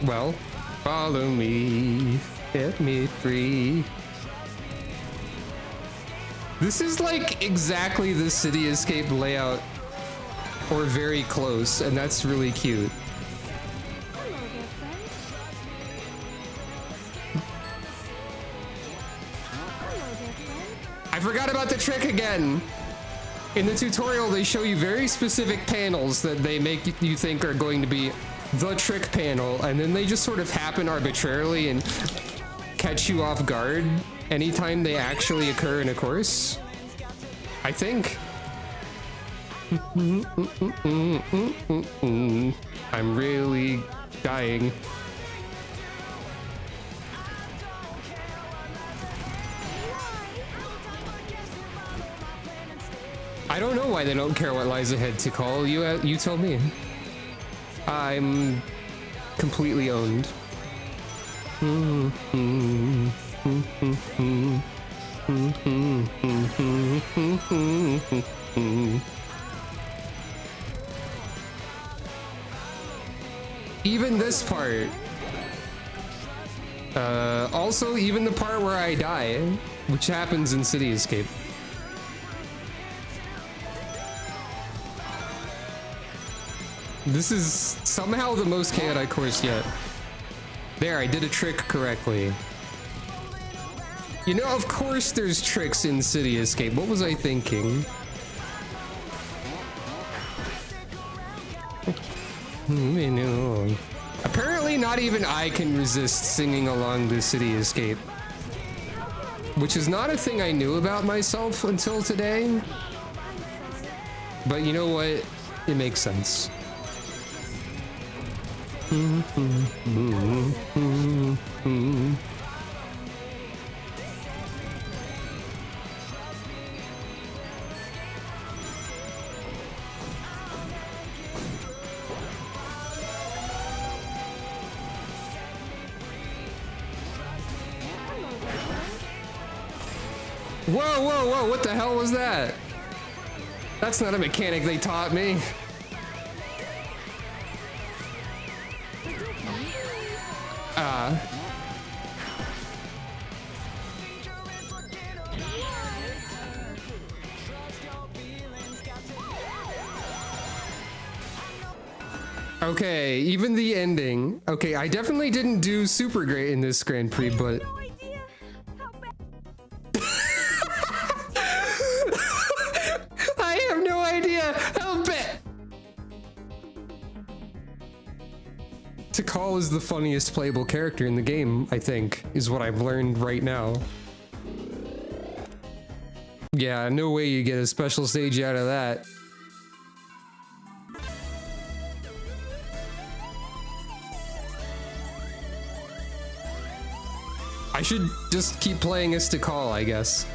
[SPEAKER 1] Well, follow me, set me free. This is like exactly the City Escape layout, or very close, and that's really cute. I forgot about the trick again. In the tutorial, they show you very specific panels that they make you think are going to be the trick panel, and then they just sort of happen arbitrarily and catch you off guard anytime they actually occur in a course. I think. I'm really dying. I don't know why they don't care what lies ahead to call. You tell me. I'm completely owned. Even this part. Also, even the part where I die, which happens in City Escape. This is somehow the most chaotic course yet. There, I did a trick correctly. You know, of course there's tricks in City Escape. What was I thinking? Apparently not even I can resist singing along the City Escape. Which is not a thing I knew about myself until today. But you know what? It makes sense. Whoa, whoa, whoa, what the hell was that? That's not a mechanic they taught me. Okay, even the ending. Okay, I definitely didn't do super great in this Grand Prix, but...
[SPEAKER 3] No idea how bad.
[SPEAKER 1] I have no idea how bad. Tikal is the funniest playable character in the game, I think, is what I've learned right now. Yeah, no way you get a special stage out of that. I should just keep playing as Tikal, I guess.
[SPEAKER 3] The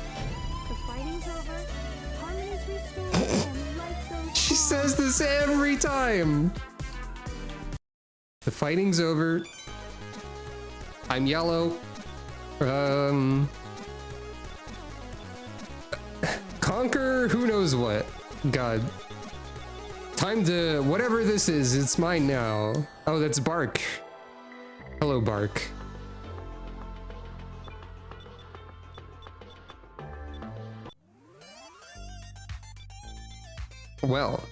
[SPEAKER 3] fighting's over. Harmony's restored and life goes
[SPEAKER 1] She says this every time. The fighting's over. I'm yellow. Conquer who knows what. God. Time to whatever this is, it's mine now. Oh, that's Bark. Hello, Bark. Well.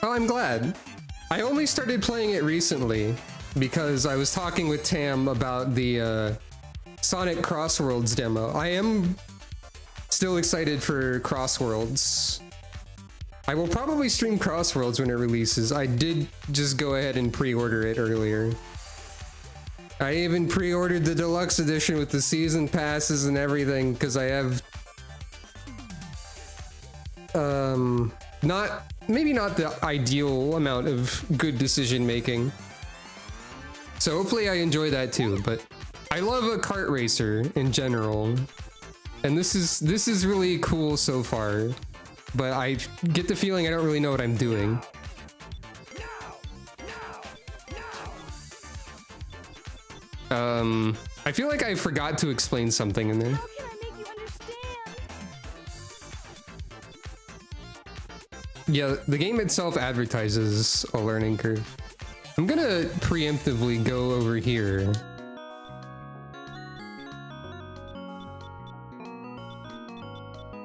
[SPEAKER 1] Oh, I'm glad. I only started playing it recently because I was talking with Tam about the Sonic Crossworlds demo. I am still excited for Crossworlds. I will probably stream Crossworlds when it releases. I did just go ahead and pre-order it earlier. I even pre-ordered the deluxe edition with the season passes and everything because I have maybe not the ideal amount of good decision making. So hopefully I enjoy that too, but I love a kart racer in general. And this is really cool so far, but I get the feeling I don't really know what I'm doing. I feel like I forgot to explain something in there.
[SPEAKER 3] How can I make you understand?
[SPEAKER 1] Yeah, the game itself advertises a learning curve. I'm gonna preemptively go over here.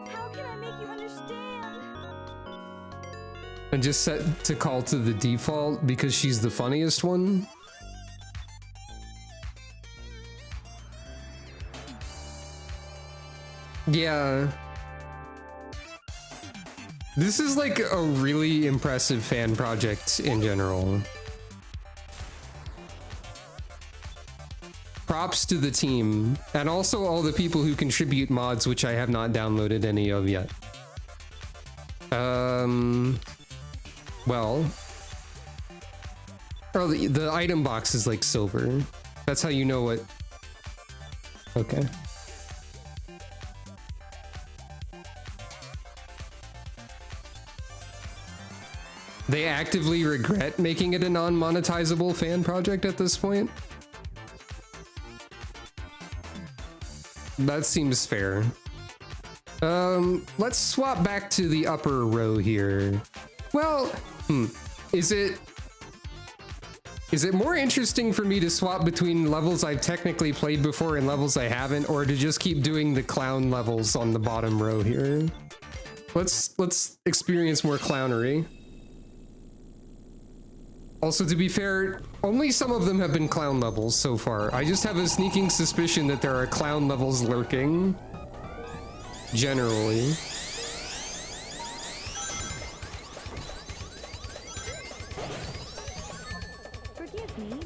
[SPEAKER 3] How can I make you understand?
[SPEAKER 1] And just set Tikal to the default because she's the funniest one. Yeah. This is like a really impressive fan project in general. Props to the team, and also all the people who contribute mods, which I have not downloaded any of yet. Well. Oh, the item box is like silver. That's how you know what... Okay. They actively regret making it a non-monetizable fan project at this point? That seems fair. Let's swap back to the upper row here. Well, is it more interesting for me to swap between levels I've technically played before and levels I haven't, or to just keep doing the clown levels on the bottom row here? Let's experience more clownery. Also, to be fair, only some of them have been clown levels so far. I just have a sneaking suspicion that there are clown levels lurking. Generally.
[SPEAKER 3] Forgive me.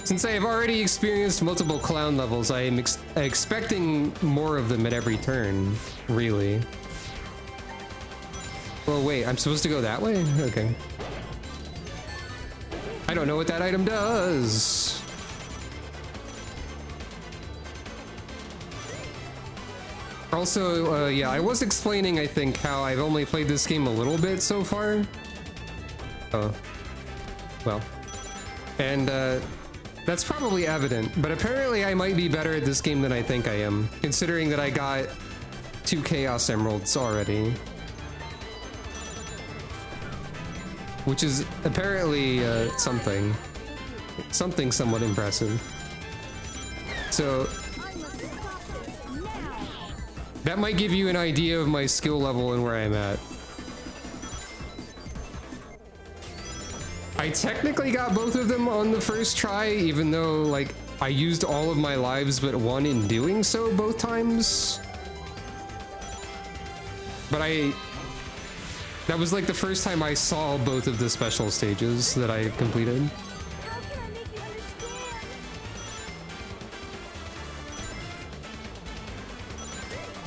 [SPEAKER 1] Since I have already experienced multiple clown levels, I am expecting more of them at every turn, really. Well, wait, I'm supposed to go that way? Okay. I don't know what that item does. Also, yeah, I was explaining, I think, how I've only played this game a little bit so far. Oh. Well. And, that's probably evident, but apparently I might be better at this game than I think I am, considering that I got 2 Chaos Emeralds already. Which is apparently something somewhat impressive. So that might give you an idea of my skill level and where I'm at. I technically got both of them on the first try, even though, like, I used all of my lives but one in doing so both times. But that was like the first time I saw both of the special stages that I completed.
[SPEAKER 3] How can I make you understand?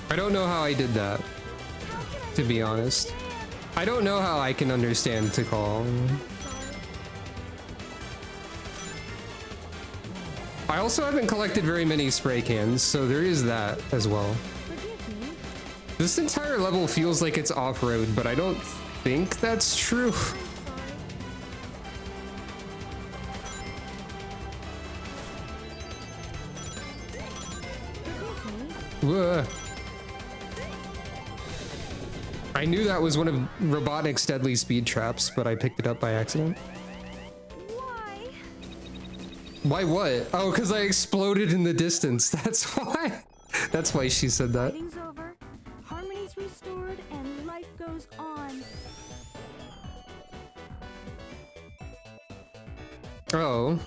[SPEAKER 1] I don't know how I did that,
[SPEAKER 3] How can I
[SPEAKER 1] to be honest. I don't know how I can understand Tikal. I also haven't collected very many spray cans, so there is that as well.
[SPEAKER 3] forgive me?
[SPEAKER 1] This entire level feels like it's off-road, but I don't think that's true. Ugh. I knew that was one of Robotnik's deadly speed traps, but I picked it up by accident.
[SPEAKER 3] Why?
[SPEAKER 1] Why what? Oh, because I exploded in the distance. That's why. That's why she said that.
[SPEAKER 3] Fighting's over, harmony's restored, and life goes on.
[SPEAKER 1] Oh.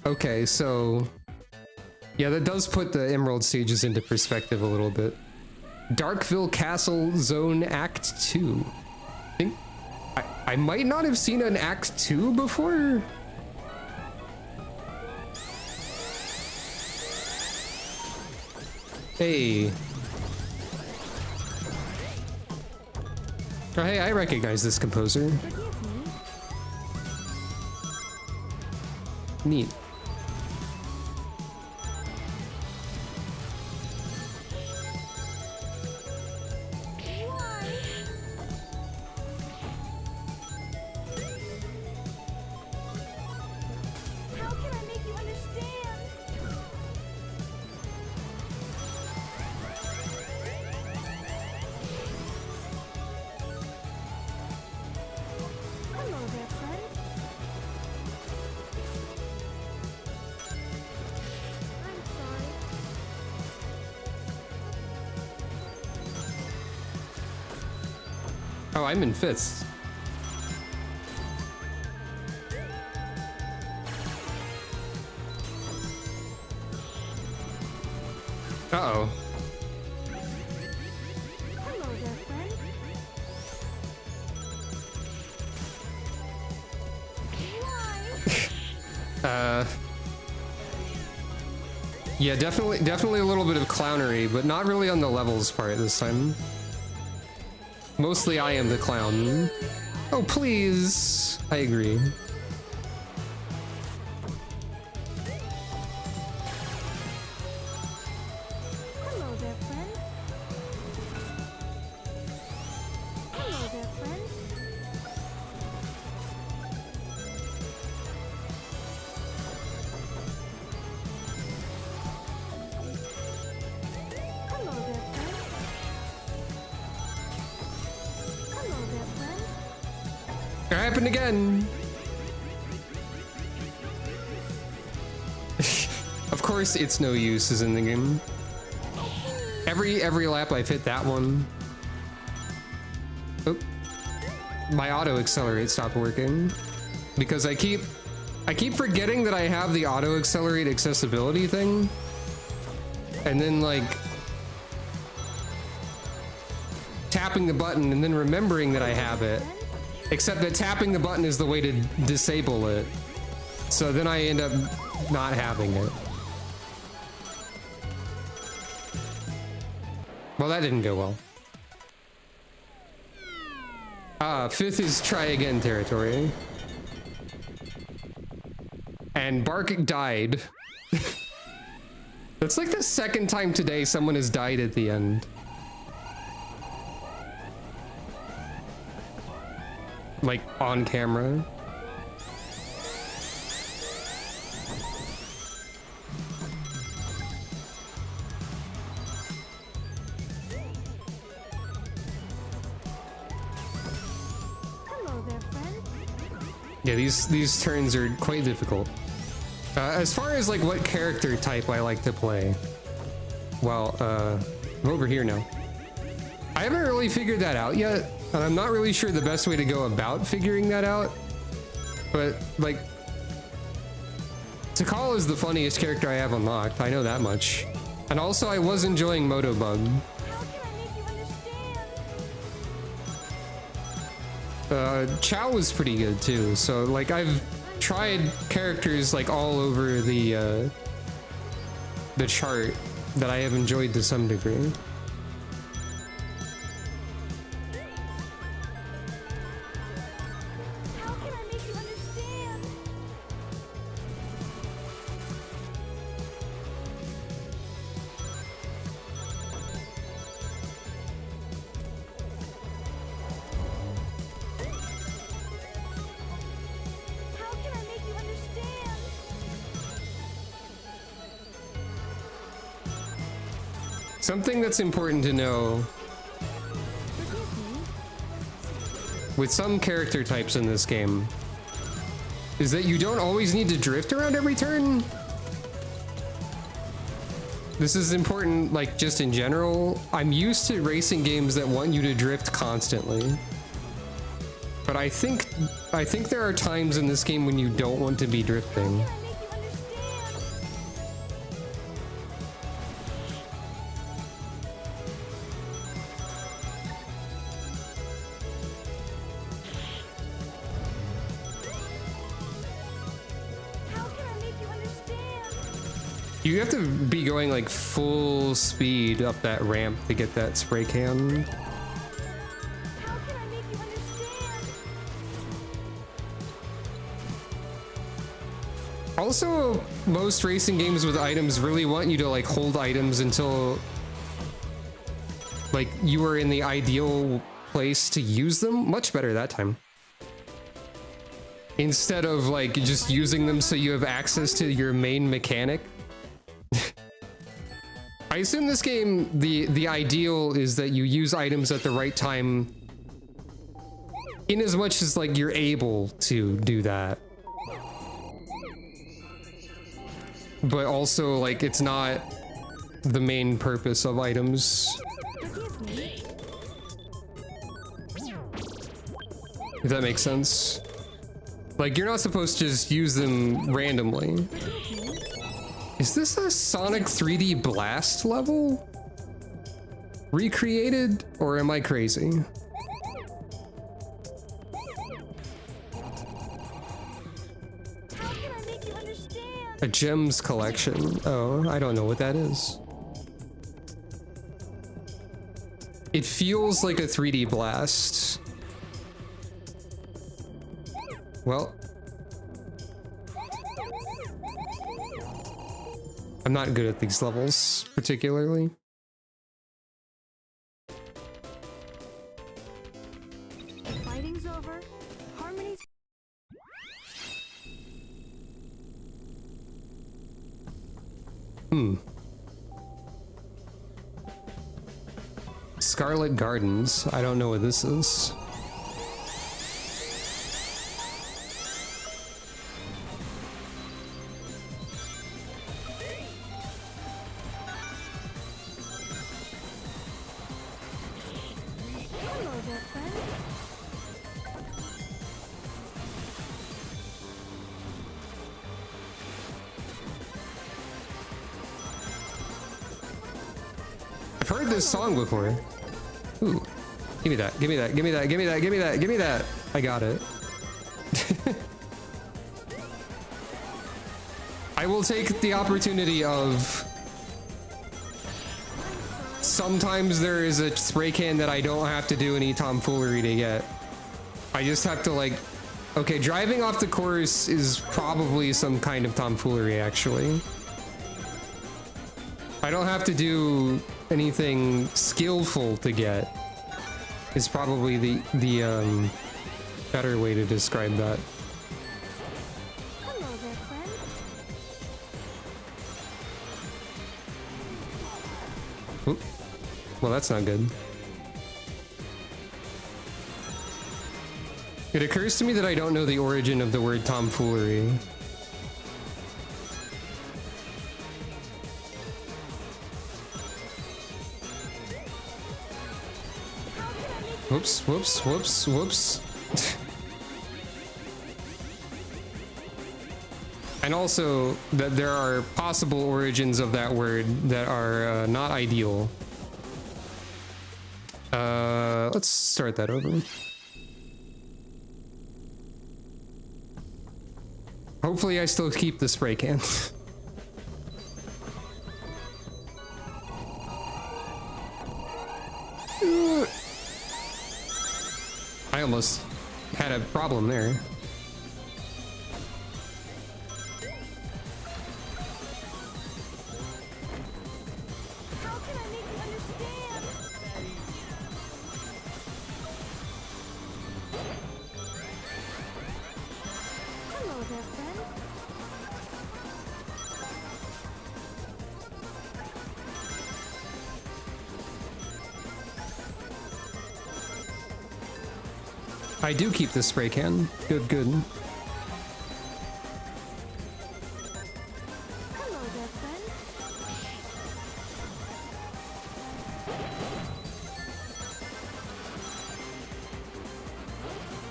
[SPEAKER 1] Okay, so... yeah, that does put the Emerald stages into perspective a little bit. Darkville Castle Zone Act 2. I might not have seen an Act 2 before? Hey. Oh, hey, I recognize this composer.
[SPEAKER 3] Forgive me?
[SPEAKER 1] Neat.
[SPEAKER 3] Why? How can I make you understand? Hello there, friend. I'm sorry.
[SPEAKER 1] Oh, I'm in 5th. Uh-oh.
[SPEAKER 3] Hello there, friend. Why?
[SPEAKER 1] Yeah, definitely a little bit of clownery, but not really on the levels part this time. Mostly I am the clown. Oh, please. I agree.
[SPEAKER 3] Hello there, friend. Hello there, friend. Hello there, friend. Hello there, friend.
[SPEAKER 1] It happened again. Of course, It's No Use is in the game. Every lap I've hit that one. Oh, my auto accelerate stopped working because I keep forgetting that I have the auto accelerate accessibility thing, and then like tapping the button and then remembering that I have it, except that tapping the button is the way to disable it. So then I end up not having it. Well, that didn't go well. Fifth is try again territory. And Bark died. That's like the second time today someone has died at the end. Like on camera.
[SPEAKER 3] Hello there, friend.
[SPEAKER 1] Yeah, these turns are quite difficult. As far as like what character type I like to play, well, I'm over here now. I haven't really figured that out yet, and I'm not really sure the best way to go about figuring that out. But like, Tikal is the funniest character I have unlocked. I know that much. And also, I was enjoying Motobug.
[SPEAKER 3] How can I make you understand?
[SPEAKER 1] Chow was pretty good too. So like I've tried characters like all over the chart that I have enjoyed to some degree.
[SPEAKER 3] How can I make you understand? How can I make you understand?
[SPEAKER 1] Something that's important to know
[SPEAKER 3] Forgive me.
[SPEAKER 1] with some character types in this game is that you don't always need to drift around every turn. This is important, like, just in general. I'm used to racing games that want you to drift constantly. But I think there are times in this game when you don't want to be drifting.
[SPEAKER 3] How can I make you understand? How can I make you understand?
[SPEAKER 1] You have to be going like full speed up that ramp to get that spray can.
[SPEAKER 3] How can I make you understand?
[SPEAKER 1] Also, most racing games with items really want you to like hold items until like you are in the ideal place to use them. Much better that time. Instead of like just using them so you have access to your main mechanic. I assume this game, the ideal is that you use items at the right time in as much as like you're able to do that. But also like it's not the main purpose of items,
[SPEAKER 3] Forgive me.
[SPEAKER 1] if that makes sense. Like you're not supposed to just use them randomly.
[SPEAKER 3] Forgive me.
[SPEAKER 1] Is this a Sonic 3D Blast level? Recreated? Or am I crazy?
[SPEAKER 3] How can I make you understand?
[SPEAKER 1] A gems collection. Oh, I don't know what that is. It feels like a 3D Blast. Well, I'm not good at these levels particularly.
[SPEAKER 3] Fighting's over. Harmony's
[SPEAKER 1] Scarlet Gardens. I don't know what this is. heard this song before. Ooh. Give me that, give me that, give me that, give me that, give me that, give me that. I got it. I will take the opportunity of... Sometimes there is a spray can that I don't have to do any tomfoolery to get. I just have to like... Okay, driving off the course is probably some kind of tomfoolery, actually. I don't have to do anything skillful to get. Is probably the better way to describe that.
[SPEAKER 3] Hello there, friend.
[SPEAKER 1] Oop. Well, that's not good. It occurs to me that I don't know the origin of the word tomfoolery. Whoops, whoops, whoops, whoops. And also that there are possible origins of that word that are not ideal. Let's start that over. Hopefully I still keep the spray can. I almost had a problem there.
[SPEAKER 3] How can I make you understand? Hello there, friend.
[SPEAKER 1] I do keep the spray can. Good, good.
[SPEAKER 3] Hello there, friend.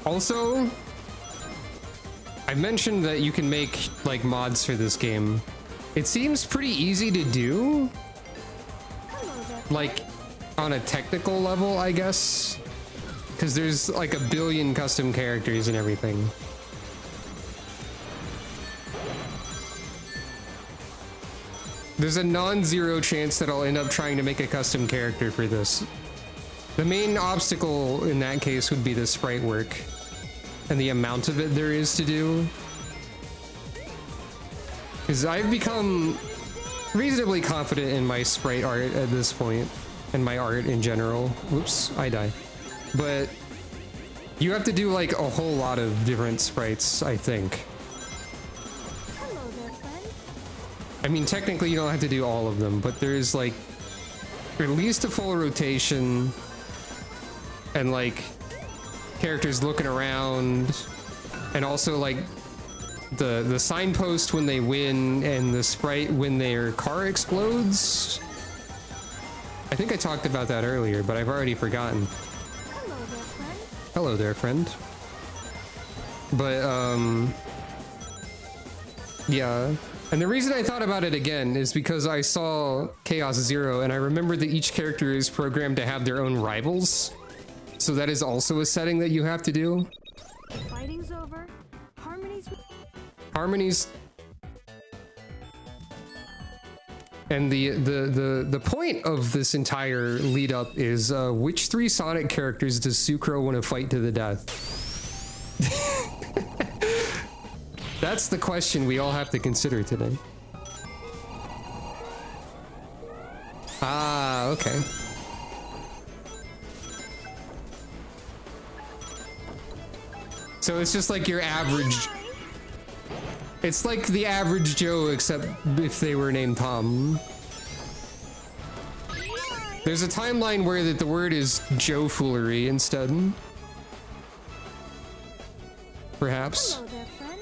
[SPEAKER 1] Also, I mentioned that you can make like mods for this game. It seems pretty easy to do,
[SPEAKER 3] Hello there.
[SPEAKER 1] like on a technical level, I guess. Because there's like a billion custom characters and everything. There's a non-zero chance that I'll end up trying to make a custom character for this. The main obstacle in that case would be the sprite work and the amount of it there is to do. Because I've become reasonably confident in my sprite art at this point, and my art in general. Whoops, I die. But you have to do like a whole lot of different sprites, I think.
[SPEAKER 3] Hello there, friend.
[SPEAKER 1] I mean, technically you don't have to do all of them, but there's like at least a full rotation and like characters looking around, and also like the signpost when they win and the sprite when their car explodes. I think I talked about that earlier, but I've already forgotten.
[SPEAKER 3] Hello there, friend.
[SPEAKER 1] Hello there, friend. But, yeah. And the reason I thought about it again is because I saw Chaos Zero and I remembered that each character is programmed to have their own rivals. So that is also a setting that you have to do.
[SPEAKER 3] Fighting's over.
[SPEAKER 1] Harmonies. And the point of this entire lead up is which three Sonic characters does Sucro want to fight to the death? That's the question we all have to consider today. Ah, okay. So it's just like your average. It's like the average Joe, except if they were named Tom. There's a timeline where the word is Joe foolery instead. Perhaps.
[SPEAKER 3] Hello there, friend.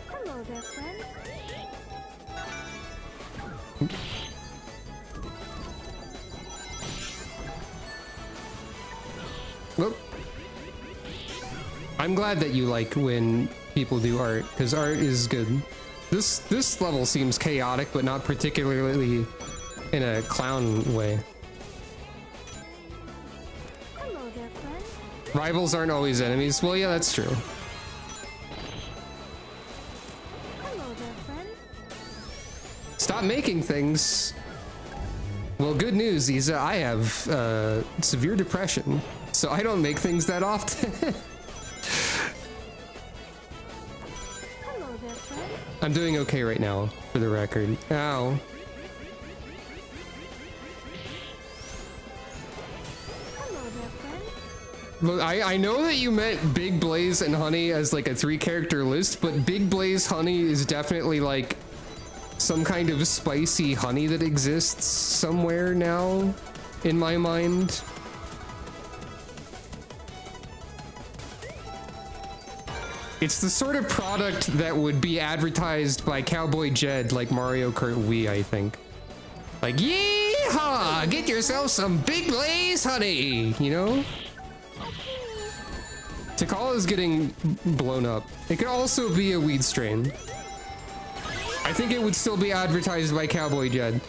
[SPEAKER 3] Hello there, friend.
[SPEAKER 1] Well, I'm glad that you like when people do art, because art is good. This level seems chaotic, but not particularly in a clown way.
[SPEAKER 3] Hello there, friend.
[SPEAKER 1] Rivals aren't always enemies. Well, yeah, that's true.
[SPEAKER 3] Hello there, friend.
[SPEAKER 1] Stop making things. Well, good news, Isa. I have severe depression, so I don't make things that often.
[SPEAKER 3] Hello there, friend.
[SPEAKER 1] I'm doing okay right now, for the record. Ow.
[SPEAKER 3] Hello there, friend.
[SPEAKER 1] Look, I know that you meant Big Blaze and Honey as like a 3-character list, but Big Blaze Honey is definitely like some kind of spicy honey that exists somewhere now in my mind. It's the sort of product that would be advertised by Cowboy Jed like Mario Kart Wii, I think. Like, yeehaw! Get yourself some Big Blaze Honey, you know? Tikal is getting blown up. It could also be a weed strain. I think it would still be advertised by Cowboy Jed.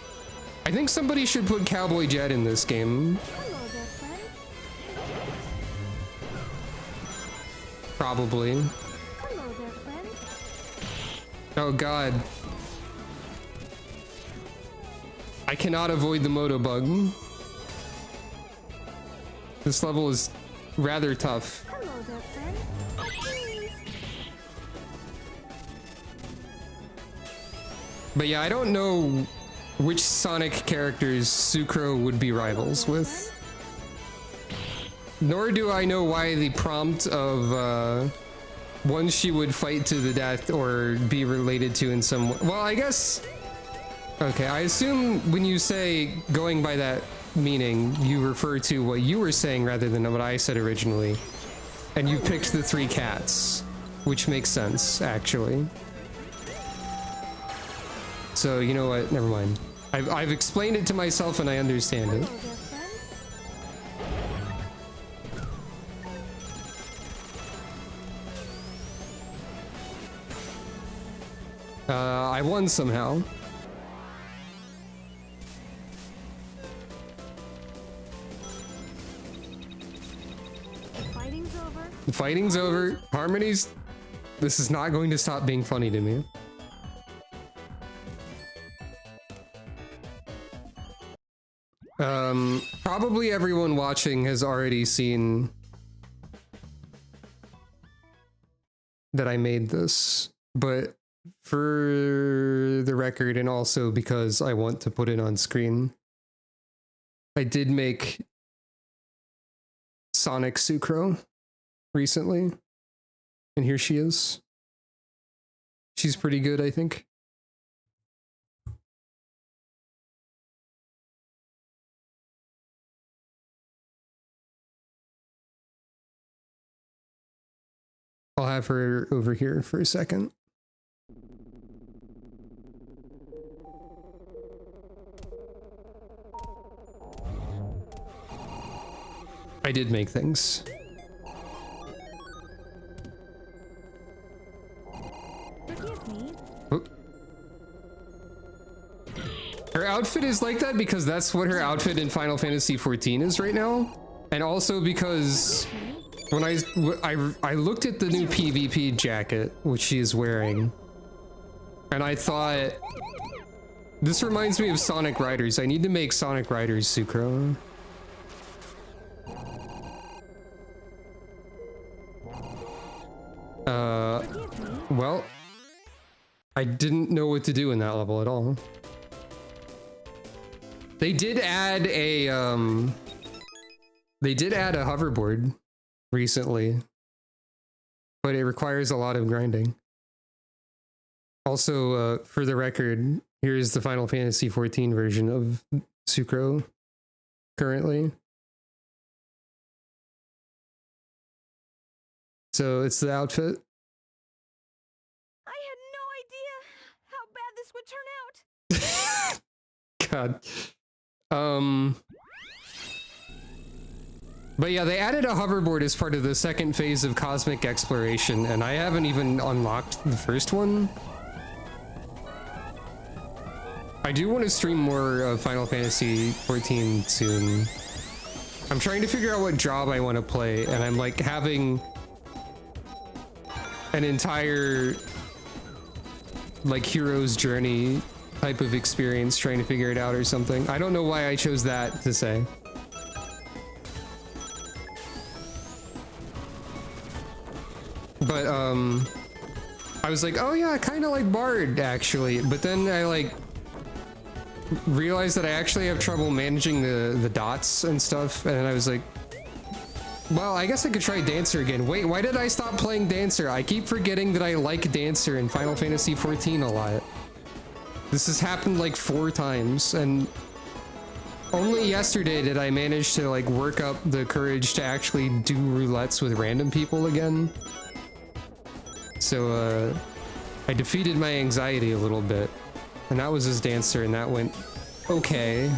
[SPEAKER 1] I think somebody should put Cowboy Jed in this game.
[SPEAKER 3] Hello there, friend.
[SPEAKER 1] Probably.
[SPEAKER 3] Hello there, friend.
[SPEAKER 1] Oh god. I cannot avoid the moto bug. This level is rather tough.
[SPEAKER 3] Hello there, friend.
[SPEAKER 1] But yeah, I don't know which Sonic characters Sucro would be rivals with. Nor do I know why the prompt of one she would fight to the death or be related to in some way. Well, I guess... Okay, I assume when you say going by that meaning, you refer to what you were saying rather than what I said originally. And you picked the 3 cats, which makes sense, actually. So, you know what? Never mind. I've explained it to myself and I understand it.
[SPEAKER 3] Hello there, friend.
[SPEAKER 1] I won somehow.
[SPEAKER 3] Fighting's over.
[SPEAKER 1] The fighting's over. Harmony's... This is not going to stop being funny to me. Probably everyone watching has already seen that I made this, but for the record, and also because I want to put it on screen, I did make Sonic Sucro recently, and here she is. She's pretty good, I think. I'll have her over here for a second. I did make things.
[SPEAKER 3] Forgive me.
[SPEAKER 1] Oh. Her outfit is like that because that's what her outfit in Final Fantasy XIV is right now. And also because when I looked at the new PvP jacket, which she is wearing, and I thought, this reminds me of Sonic Riders. I need to make Sonic Riders Sucro. Well, I didn't know what to do in that level at all. They did add a hoverboard recently, but it requires a lot of grinding. Also, for the record, here's the Final Fantasy XIV version of Sucro currently. So it's the outfit.
[SPEAKER 3] I had no idea how bad this would turn out.
[SPEAKER 1] God. But yeah, they added a hoverboard as part of the second phase of Cosmic Exploration, and I haven't even unlocked the first one. I do want to stream more Final Fantasy 14 soon. I'm trying to figure out what job I want to play, and I'm like having an entire like hero's journey type of experience trying to figure it out or something. I don't know why I chose that to say. But I was like, oh yeah, I kind of like Bard actually, but then I like realized that I actually have trouble managing the dots and stuff, and I was like, well, I guess I could try Dancer again. Wait, why did I stop playing Dancer? I keep forgetting that I like Dancer in Final Fantasy 14 a lot. This has happened like 4 times, and only yesterday did I manage to like work up the courage to actually do roulettes with random people again. So I defeated my anxiety a little bit, and that was his Dancer, and that went okay.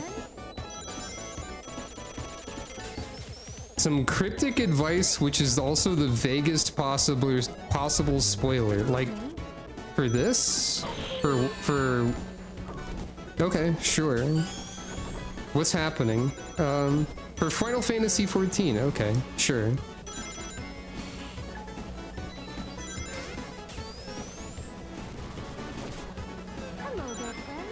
[SPEAKER 1] Some cryptic advice, which is also the vaguest possible spoiler. Like, for this? For... Okay, sure. What's happening? For Final Fantasy 14, okay, sure.
[SPEAKER 3] Hello there, friend.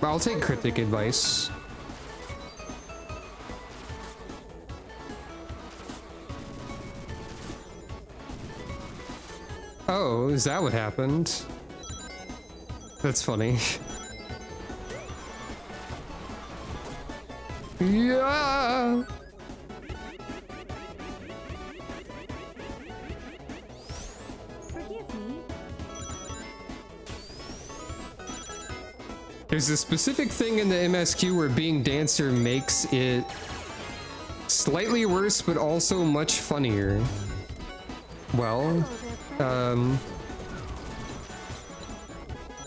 [SPEAKER 1] I'll take cryptic advice. Oh, is that what happened? That's funny. Yeah.
[SPEAKER 3] Forgive me.
[SPEAKER 1] There's a specific thing in the MSQ where being Dancer makes it slightly worse, but also much funnier. Well,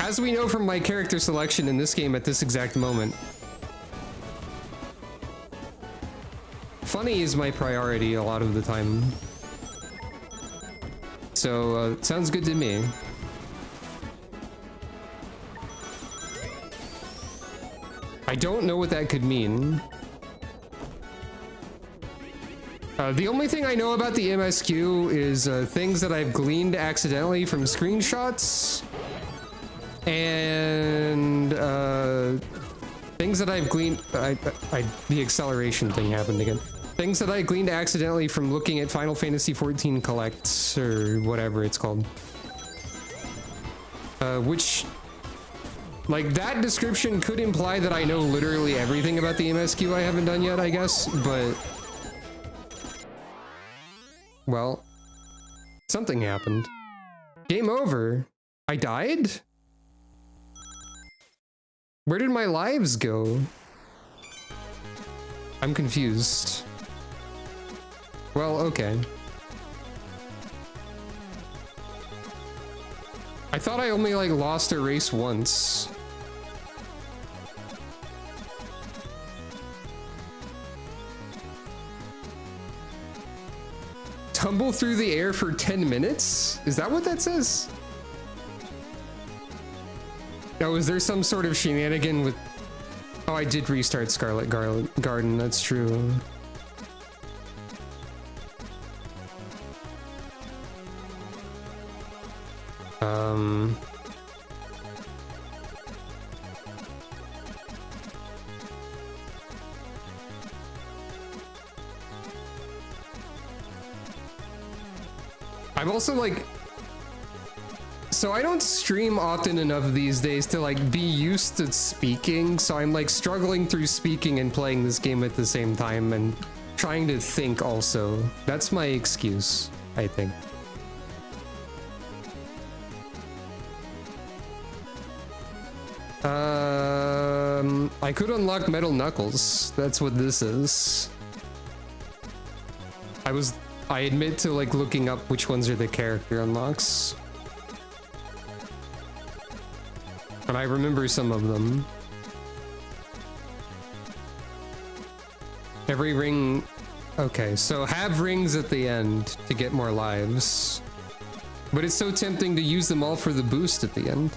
[SPEAKER 1] as we know from my character selection in this game at this exact moment, funny is my priority a lot of the time. So, sounds good to me. I don't know what that could mean. The only thing I know about the MSQ is things that I've gleaned accidentally from screenshots, and things that I've gleaned. The acceleration thing happened again. Things that I gleaned accidentally from looking at Final Fantasy 14 collects or whatever it's called. Which, like, that description could imply that I know literally everything about the MSQ I haven't done yet, I guess, but... Well, something happened. Game over. I died? Where did my lives go? I'm confused. Well, okay. I thought I only, like, lost a race once. Tumble through the air for 10 minutes? Is that what that says? Oh, is there some sort of shenanigan with... Oh, I did restart Scarlet Garden, that's true. I'm also like, so I don't stream often enough these days to like be used to speaking, so I'm like struggling through speaking and playing this game at the same time and trying to think also. That's my excuse, I think. I could unlock Metal Knuckles. That's what this is. I admit to like looking up which ones are the character unlocks. And I remember some of them. Every ring... Okay, so have rings at the end to get more lives. But it's so tempting to use them all for the boost at the end.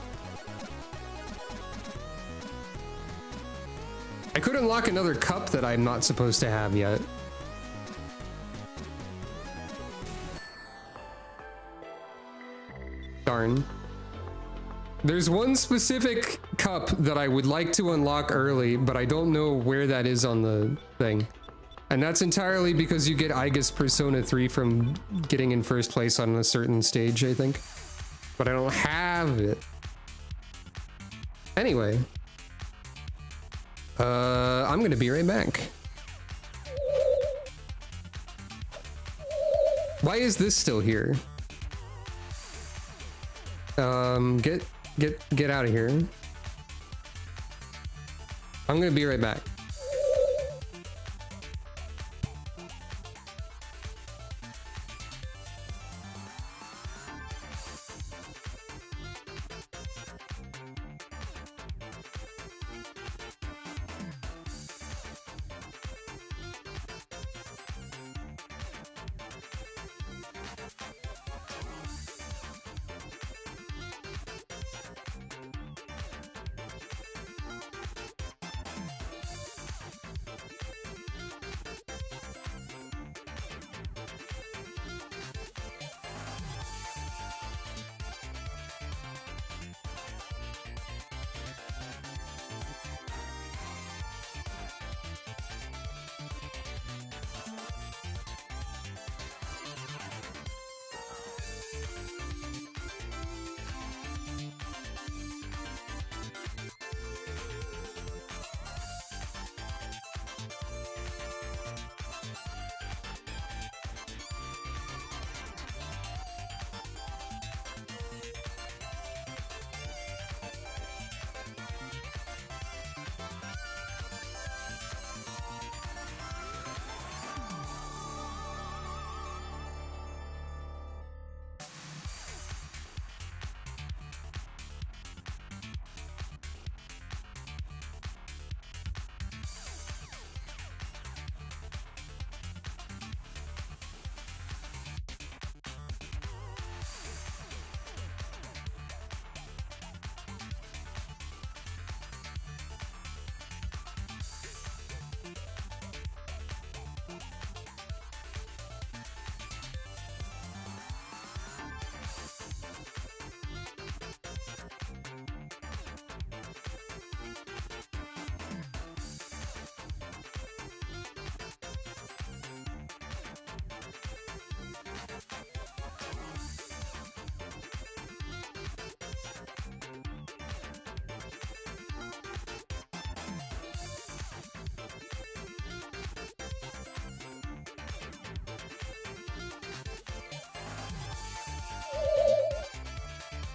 [SPEAKER 1] I could unlock another cup that I'm not supposed to have yet. Darn. There's one specific cup that I would like to unlock early, but I don't know where that is on the thing. And that's entirely because you get Aegis Persona 3 from getting in first place on a certain stage, I think. But I don't have it. Anyway. I'm gonna be right back. Why is this still here? Get out of here. I'm gonna be right back.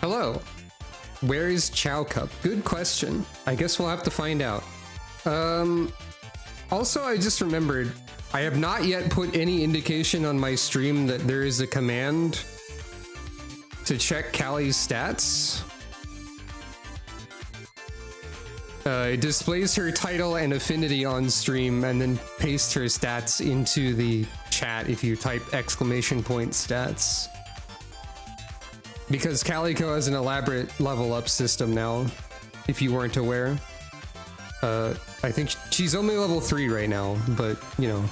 [SPEAKER 1] Hello. Where is Chow Cup? Good question. I guess we'll have to find out. Also, I just remembered, I have not yet put any indication on my stream that there is a command to check Callie's stats. It displays her title and affinity on stream and then pastes her stats into the chat if you type !stats. Because Calico has an elaborate level up system now, if you weren't aware. I think she's only level 3 right now, but you know.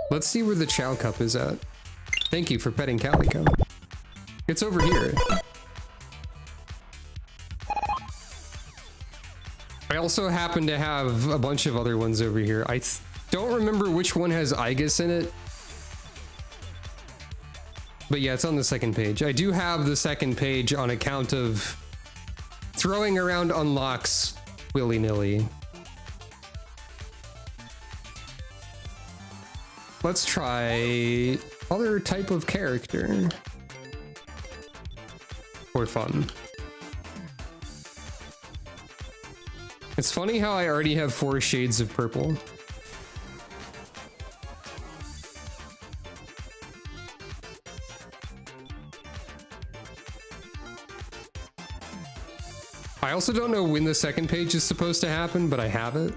[SPEAKER 1] Let's see where the Chow Cup is at. Thank you for petting Calico. It's over here. I also happen to have a bunch of other ones over here. I don't remember which one has Aegis in it. But yeah, it's on the second page. I do have the second page on account of throwing around unlocks willy-nilly. Let's try other type of character. For fun. It's funny how I already have 4 shades of purple. also don't know when the second page is supposed to happen, but I have it.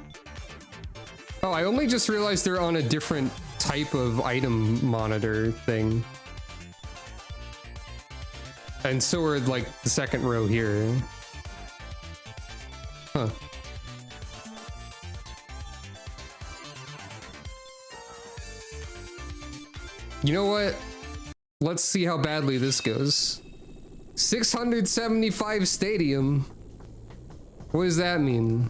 [SPEAKER 1] Oh, I only just realized they're on a different type of item monitor thing. And so are like the second row here. Huh. You know what? Let's see how badly this goes. 675 stadium. What does that mean?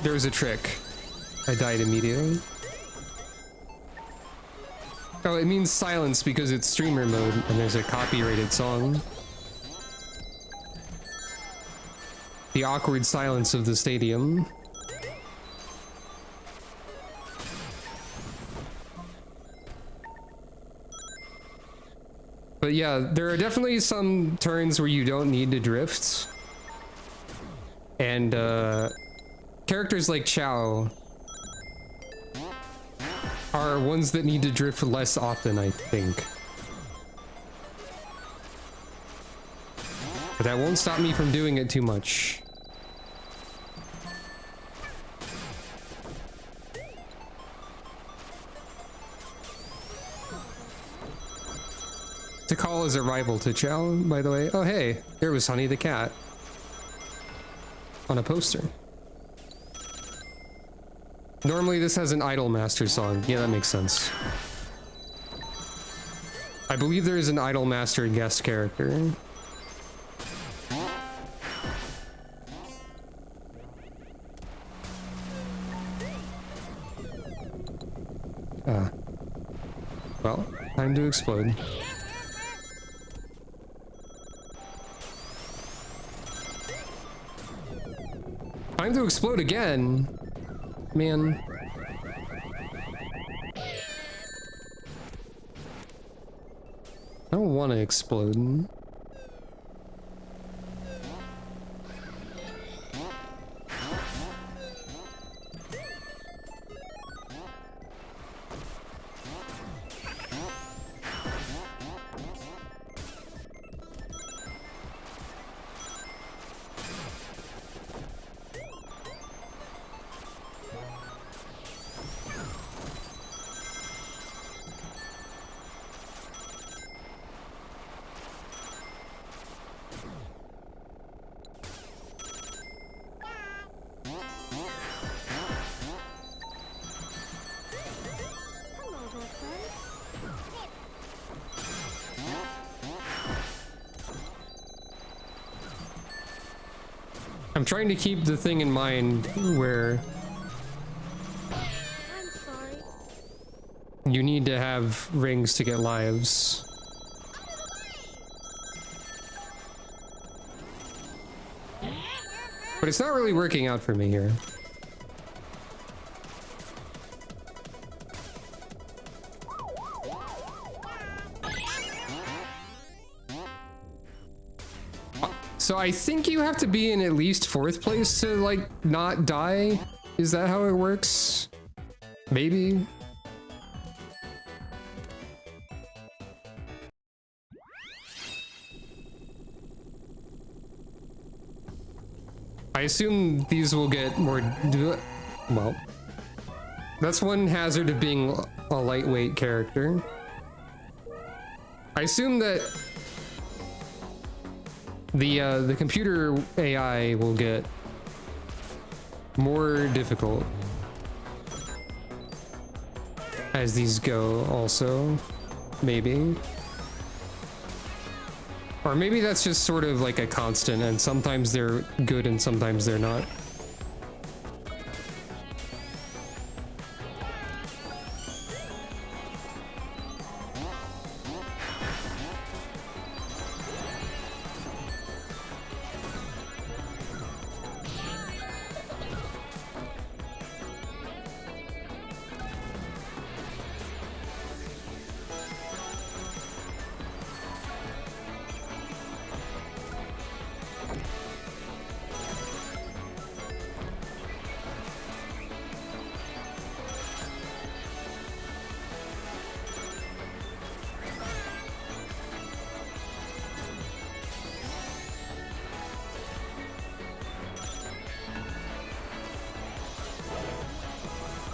[SPEAKER 1] There was a trick. I died immediately. Oh, it means silence because it's streamer mode and there's a copyrighted song. The awkward silence of the stadium. But yeah, there are definitely some turns where you don't need to drift. And characters like Chao are ones that need to drift less often, I think. But that won't stop me from doing it too much. Tikal is a rival to Chao, by the way. Oh hey, there was Honey the cat. On a poster. Normally this has an Idolmaster song. Yeah, that makes sense. I believe there is an Idolmaster guest character. Well, time to explode. Time to explode again. Man. I don't want to explode. I'm trying to keep the thing in mind where
[SPEAKER 3] I'm sorry.
[SPEAKER 1] you need to have rings to get lives. But it's not really working out for me here. So I think you have to be in at least 4th place to, like, not die? Is that how it works? Maybe? I assume these will get more... Well, that's one hazard of being a lightweight character. I assume that the computer AI will get more difficult as these go also, maybe. Or maybe that's just sort of like a constant and sometimes they're good and sometimes they're not.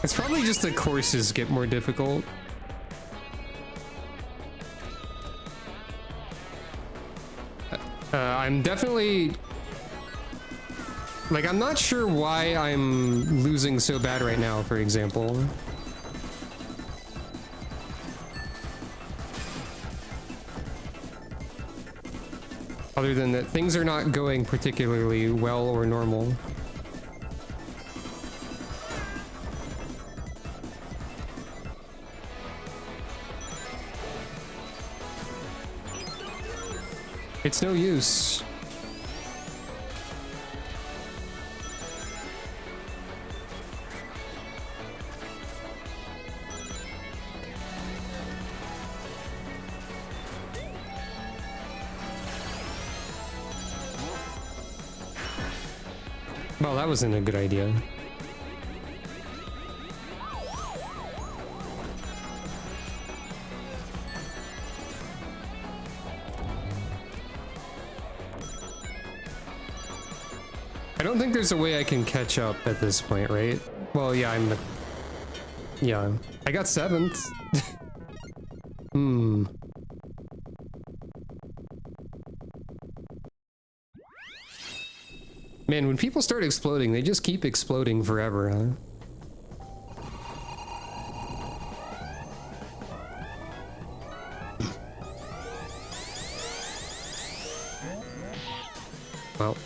[SPEAKER 1] It's probably just the courses get more difficult. I'm definitely... Like, I'm not sure why I'm losing so bad right now, for example. Other than that, things are not going particularly well or normal. It's no use. Well, that wasn't a good idea. I don't think there's a way I can catch up at this point, right? Well, yeah, yeah, I got 7th. Hmm. Man, when people start exploding, they just keep exploding forever, huh? Well.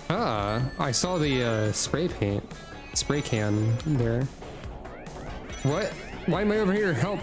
[SPEAKER 1] Ah, I saw the spray can there. What? Why am I over here? Help!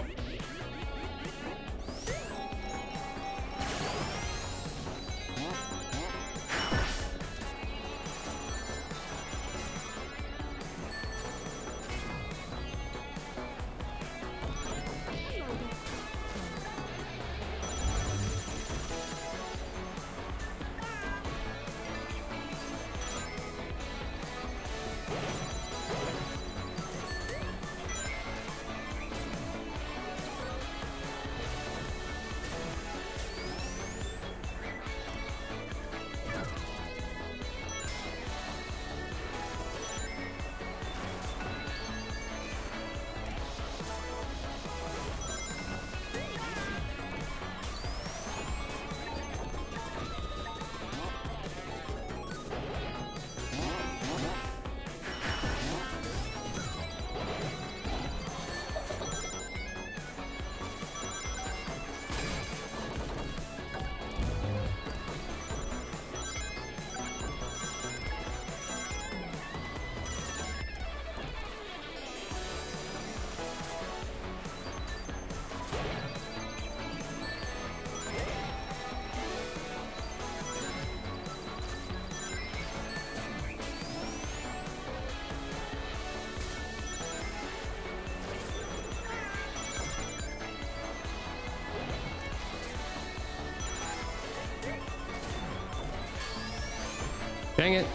[SPEAKER 1] Dang it.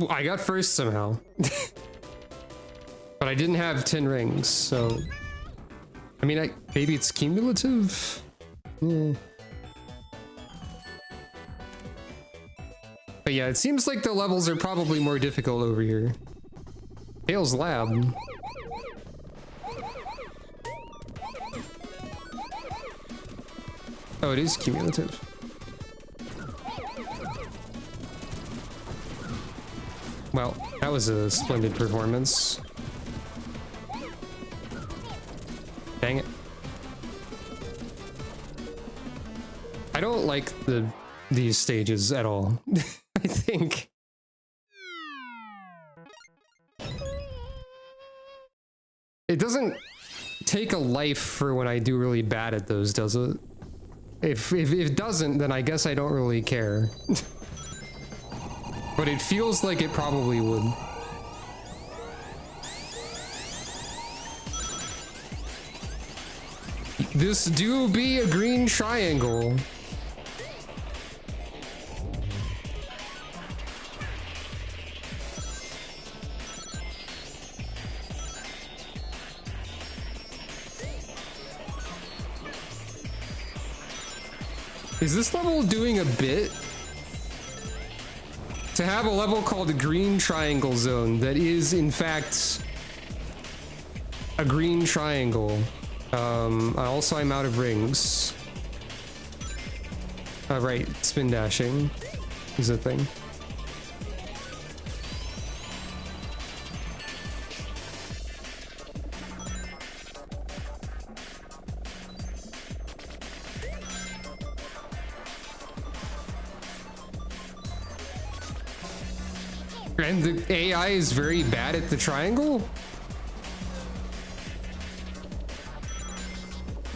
[SPEAKER 1] I got first somehow. But I didn't have 10 rings, so... I mean, maybe it's cumulative? Yeah. But yeah, it seems like the levels are probably more difficult over here. Tails Lab. Oh, it is cumulative. Well, that was a splendid performance. Dang it. I don't like these stages at all. I think. It doesn't take a life for when I do really bad at those, does it? If it doesn't, then I guess I don't really care. But it feels like it probably would. This do be a green triangle. Is this level doing a bit? To have a level called the Green Triangle Zone that is, in fact, a green triangle. I'm out of rings. Right, spin dashing is a thing. And the AI is very bad at the triangle?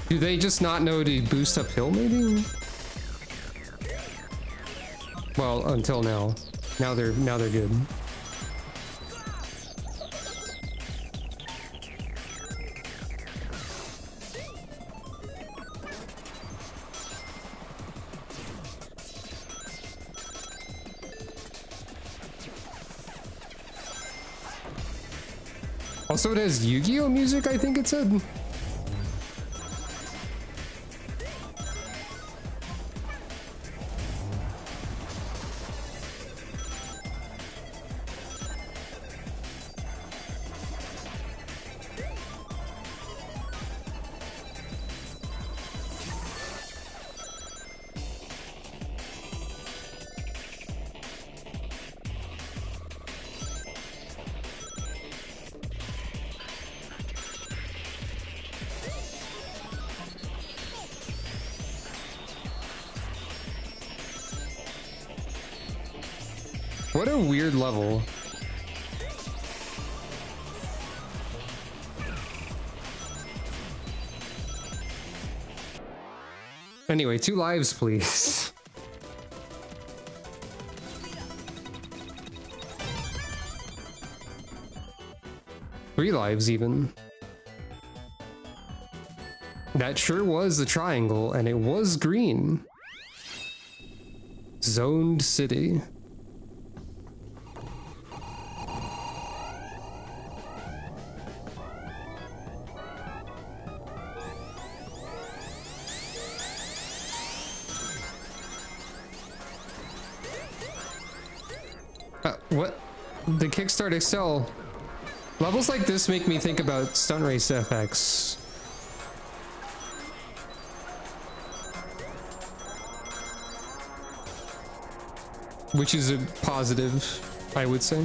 [SPEAKER 1] Do they just not know to boost uphill, maybe? Well, until now. Now they're good. Also, it has Yu-Gi-Oh music, I think it said. What a weird level. Anyway, 2 lives, please. Three lives, even. That sure was a triangle, and it was green. Zoned City. What? The Kickstart Excel. Levels like this make me think about Stunt Race FX. Which is a positive, I would say.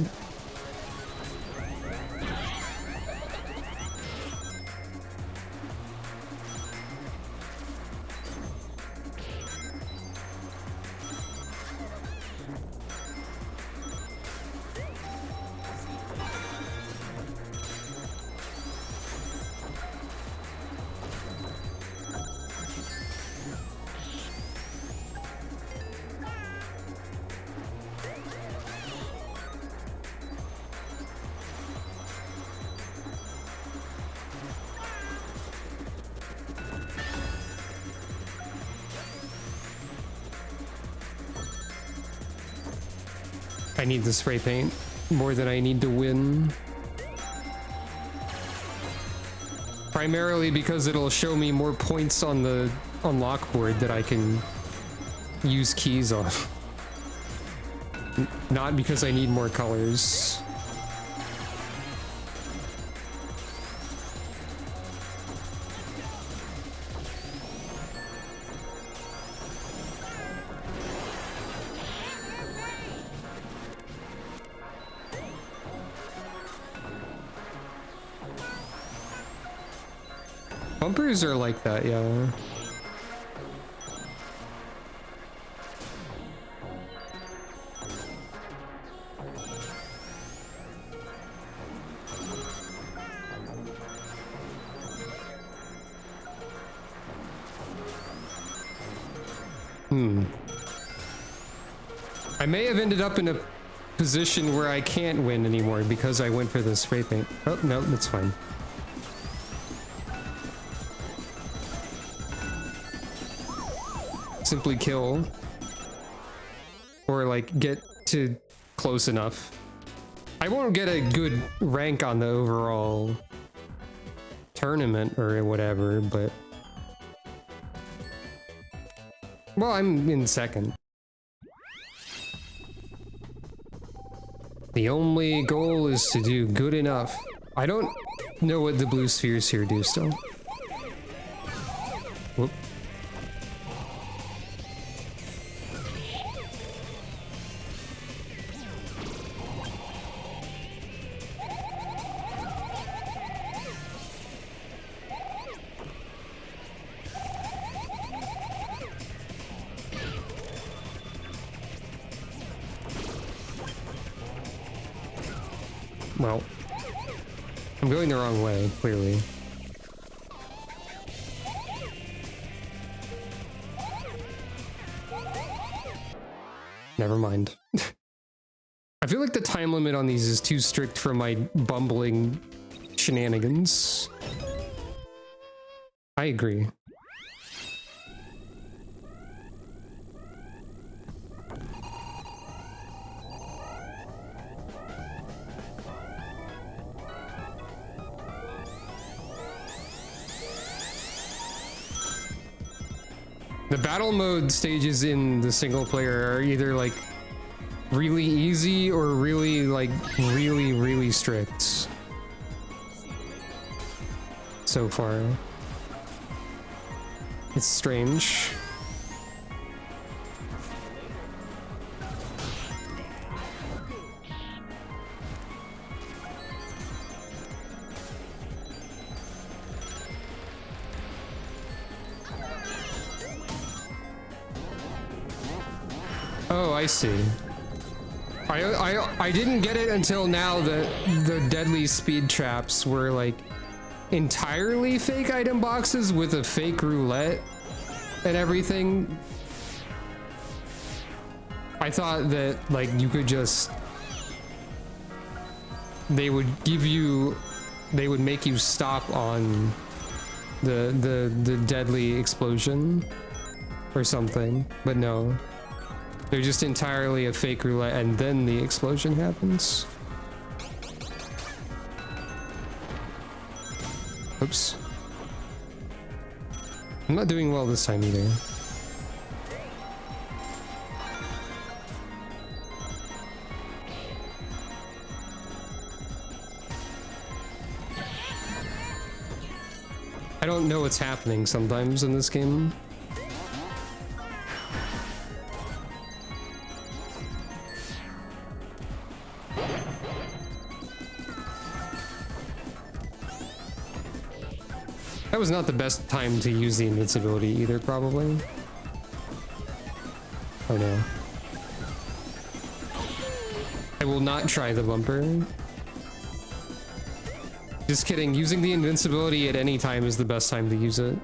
[SPEAKER 1] I need the spray paint more than I need to win. Primarily because it'll show me more points on the unlock board that I can use keys on. Not because I need more colors. Bumpers are like that, yeah. I may have ended up in a position where I can't win anymore because I went for the spray paint. Oh, no, that's fine. Simply kill. Or like get to close enough. I won't get a good rank on the overall tournament or whatever, but... Well, I'm in second. The only goal is to do good enough. I don't know what the blue spheres here do still. Whoop. Well, I'm going the wrong way, clearly. Never mind. I feel like the time limit on these is too strict for my bumbling shenanigans. I agree. The battle mode stages in the single player are either like really easy or really like really strict so far. It's strange. Oh, I see. I didn't get it until now that the deadly speed traps were like entirely fake item boxes with a fake roulette and everything. I thought that like you could just, they would make you stop on the deadly explosion or something, but no. They're just entirely a fake roulette and then the explosion happens. Oops. I'm not doing well this time either. I don't know what's happening sometimes in this game. That was not the best time to use the invincibility either, probably. Oh no. I will not try the bumper. Just kidding, using the invincibility at any time is the best time to use it.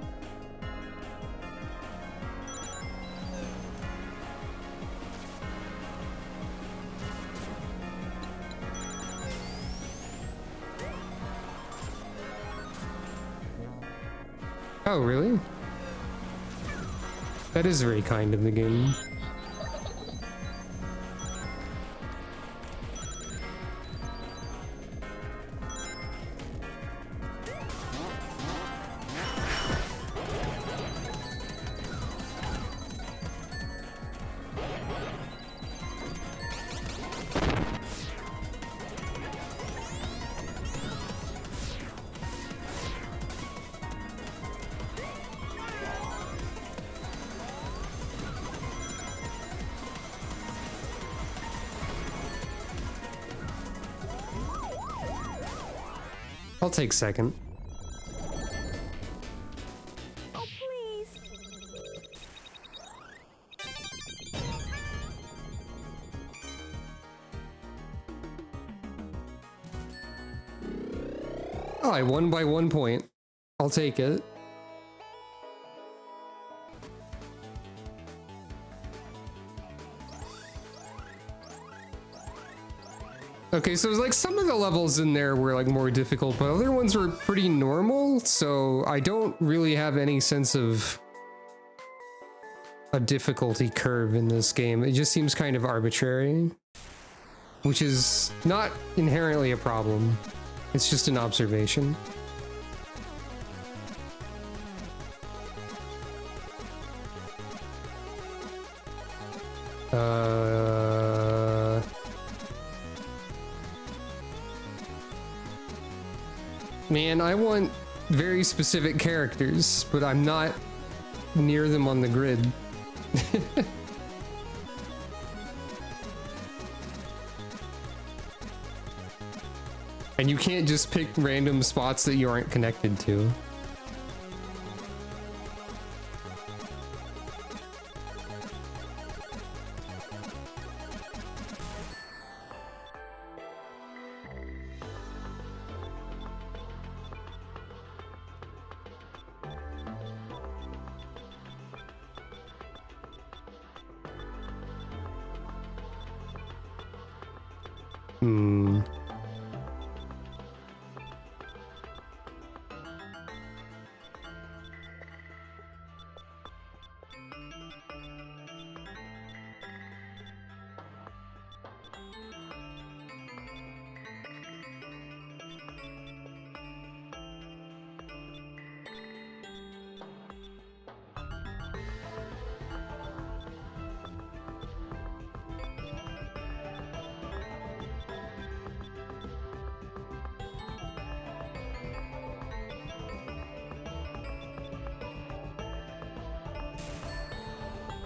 [SPEAKER 1] Oh, really? That is very kind of the game. I'll take second.
[SPEAKER 3] Oh, please.
[SPEAKER 1] Oh, I won by 1 point. I'll take it. Okay, so like some of the levels in there were like more difficult, but other ones were pretty normal, so I don't really have any sense of a difficulty curve in this game. It just seems kind of arbitrary, which is not inherently a problem. It's just an observation. Man, I want very specific characters, but I'm not near them on the grid. And you can't just pick random spots that you aren't connected to.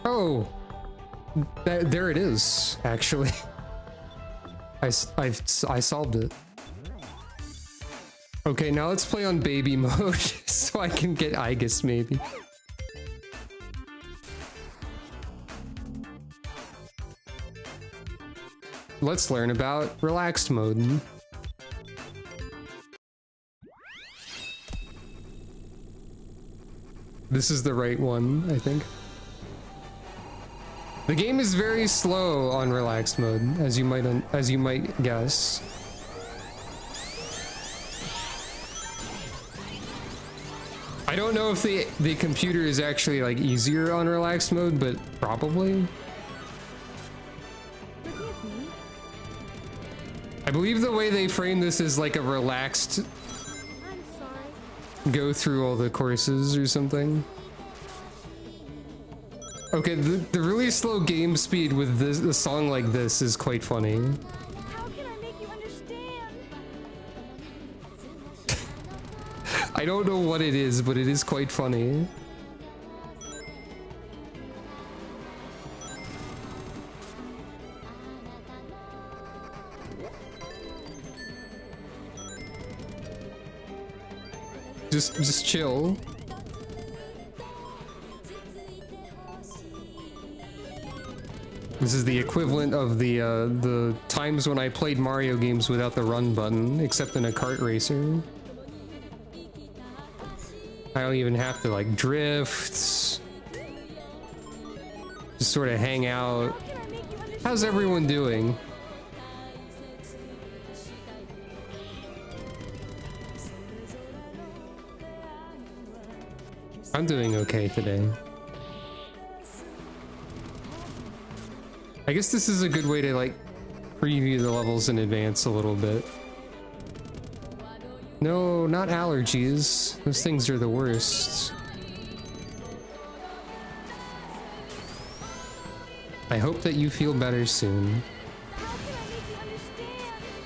[SPEAKER 1] Oh, there it is, actually. I solved it. Okay, now let's play on baby mode so I can get Aigis maybe. Let's learn about relaxed mode. This is the right one, I think. The game is very slow on relaxed mode, as you might guess. I don't know if the computer is actually like easier on relaxed mode, but probably. I believe the way they frame this is like a relaxed go through all the courses or something. Okay, the really slow game speed with a song like this is quite funny.
[SPEAKER 3] How can I make you understand?
[SPEAKER 1] I don't know what it is, but it is quite funny. Just chill. This is the equivalent of the times when I played Mario games without the run button, except in a kart racer. I don't even have to like drift. Just sort of hang out. How's everyone doing? I'm doing okay today. I guess this is a good way to like preview the levels in advance a little bit. No, not allergies. Those things are the worst. I hope that you feel better soon.
[SPEAKER 3] How can I make you understand?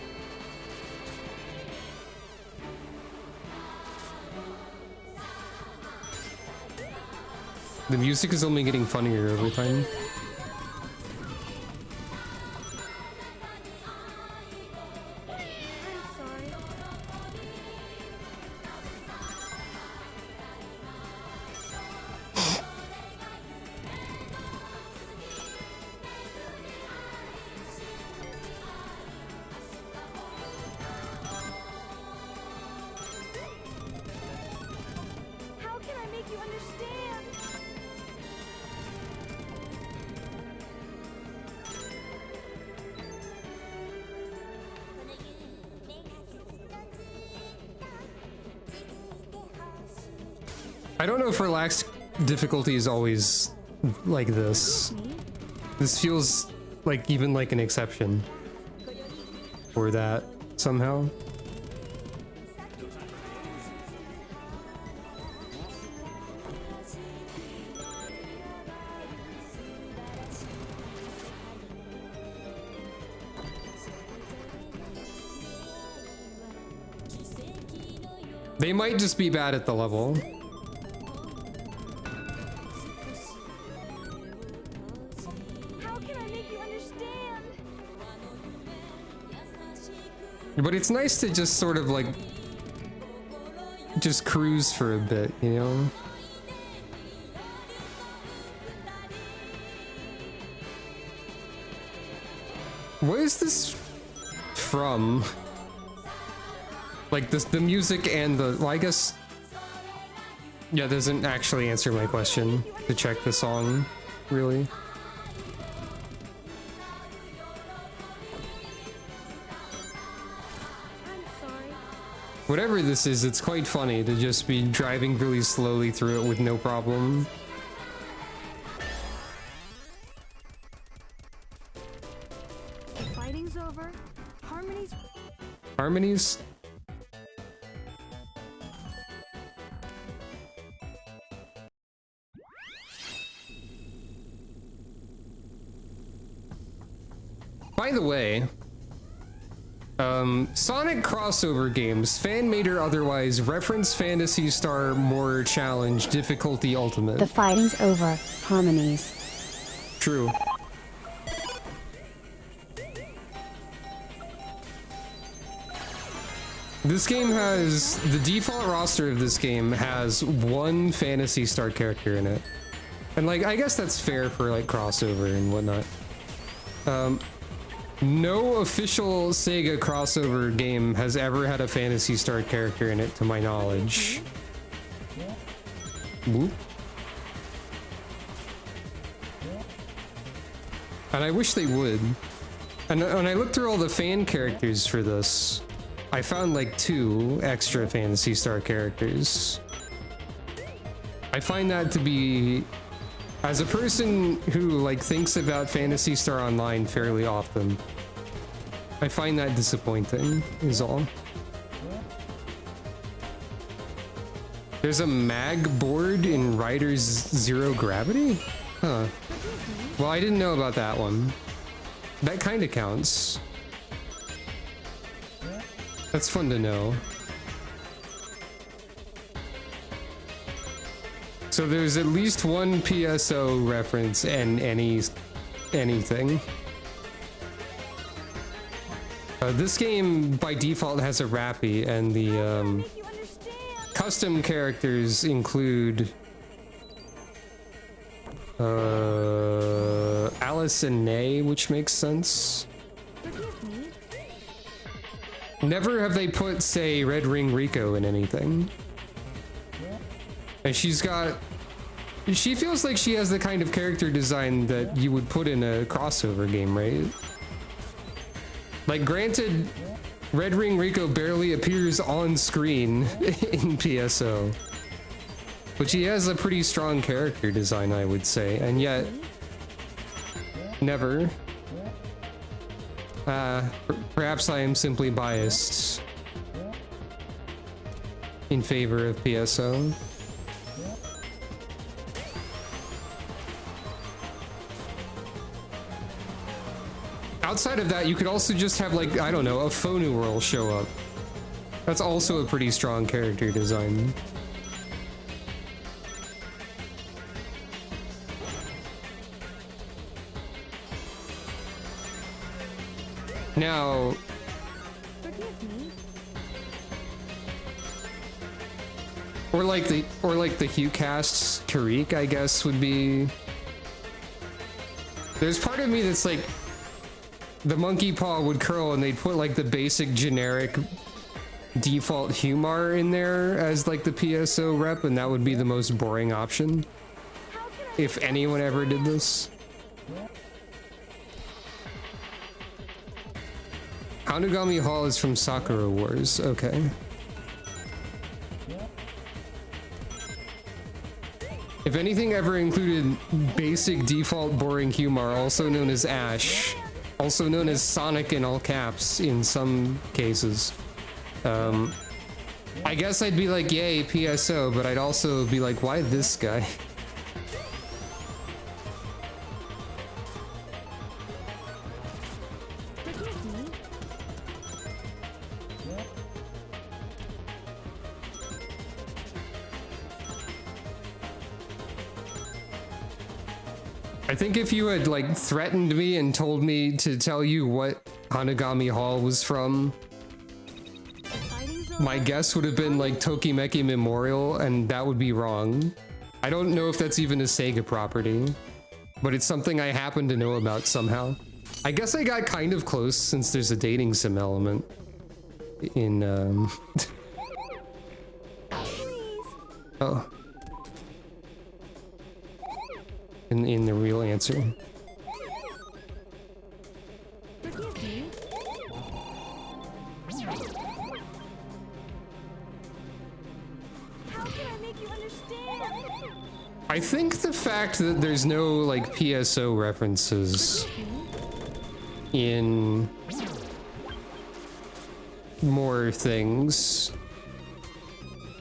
[SPEAKER 1] The music is only getting funnier over time.
[SPEAKER 3] I'm sorry. How can I make you understand?
[SPEAKER 1] I don't know if relaxed difficulty is always like this. This feels like even like an exception for that somehow. They might just be bad at the level.
[SPEAKER 3] How can I make you understand?
[SPEAKER 1] But it's nice to just sort of like just cruise for a bit, you know? What is this from? Like this, the music and the, well, I guess, yeah, doesn't actually answer my question to check the song, really.
[SPEAKER 3] I'm sorry.
[SPEAKER 1] Whatever this is, it's quite funny to just be driving really slowly through it with no problem.
[SPEAKER 3] The fighting's over. Harmony's
[SPEAKER 1] Harmonies? By the way, Sonic crossover games, fan-made or otherwise, reference Phantasy Star More Challenge Difficulty Ultimate.
[SPEAKER 2] The fighting's over. Harmonies.
[SPEAKER 1] True. This game has, the default roster of this game has one Phantasy Star character in it. And like, I guess that's fair for like crossover and whatnot. No official Sega crossover game has ever had a Phantasy Star character in it, to my knowledge. Whoop. And I wish they would. And when I looked through all the fan characters for this, I found like 2 extra Phantasy Star characters. I find that to be, as a person who like thinks about Phantasy Star Online fairly often, I find that disappointing, is all. There's a mag board in Riders Zero Gravity? Huh. Well, I didn't know about that one. That kind of counts. That's fun to know. So there's at least one PSO reference in anything. This game by default has a Rappy, and the
[SPEAKER 3] make you understand.
[SPEAKER 1] custom characters include Alice and Nay, which makes sense.
[SPEAKER 3] Forgive me.
[SPEAKER 1] Never have they put, say, Red Ring Rico in anything. And she feels like she has the kind of character design that you would put in a crossover game, right? Like, granted, Red Ring Rico barely appears on screen in PSO. But she has a pretty strong character design, I would say, and yet never. Perhaps I am simply biased in favor of PSO. Outside of that, you could also just have, like, I don't know, a Phonu show up. That's also a pretty strong character design. Now,
[SPEAKER 3] Forgive me.
[SPEAKER 1] or like the HuCast Tariq, I guess, would be. There's part of me that's like, the monkey paw would curl and they'd put like the basic generic default Humar in there as like the PSO rep, and that would be the most boring option if anyone ever did this. Hanugami Hall is from Sakura Wars, okay. If anything ever included basic default boring humor, also known as Ash, also known as Sonic in all caps in some cases, I guess I'd be like, yay, PSO, but I'd also be like, why this guy? I think if you had like threatened me and told me to tell you what Hanagami Hall was from, my guess would have been like Tokimeki Memorial, and that would be wrong. I don't know if that's even a Sega property, but it's something I happen to know about somehow. I guess I got kind of close since there's a dating sim element in oh. In the real answer.
[SPEAKER 3] How can I make you understand?
[SPEAKER 1] I think the fact that there's no like PSO references in more things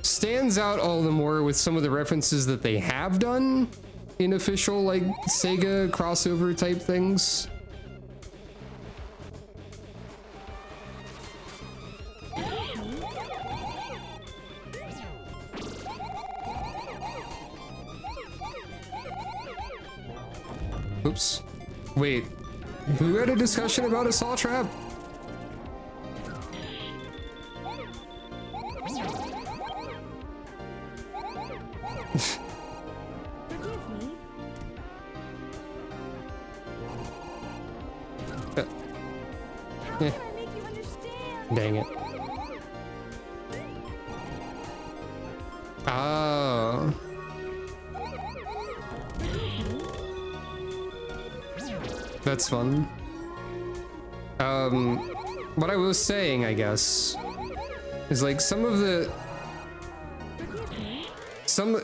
[SPEAKER 1] stands out all the more with some of the references that they have done in official like Sega crossover type things. Oops. Wait. Who had a discussion about a saw trap?
[SPEAKER 3] How can I make you understand?
[SPEAKER 1] Dang it. Oh. That's fun. What I was saying, I guess, is like some of the...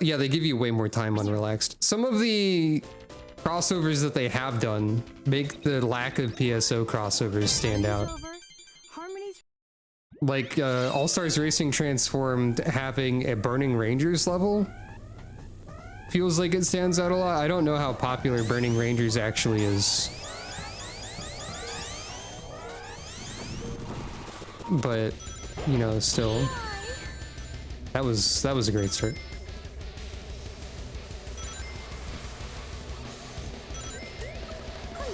[SPEAKER 1] yeah, they give you way more time on Relaxed. Some of the crossovers that they have done make the lack of PSO crossovers stand out.
[SPEAKER 3] Harmony's
[SPEAKER 1] Like, All-Stars Racing Transformed having a Burning Rangers level feels like it stands out a lot. I don't know how popular Burning Rangers actually is, but you know, still, that was a great start.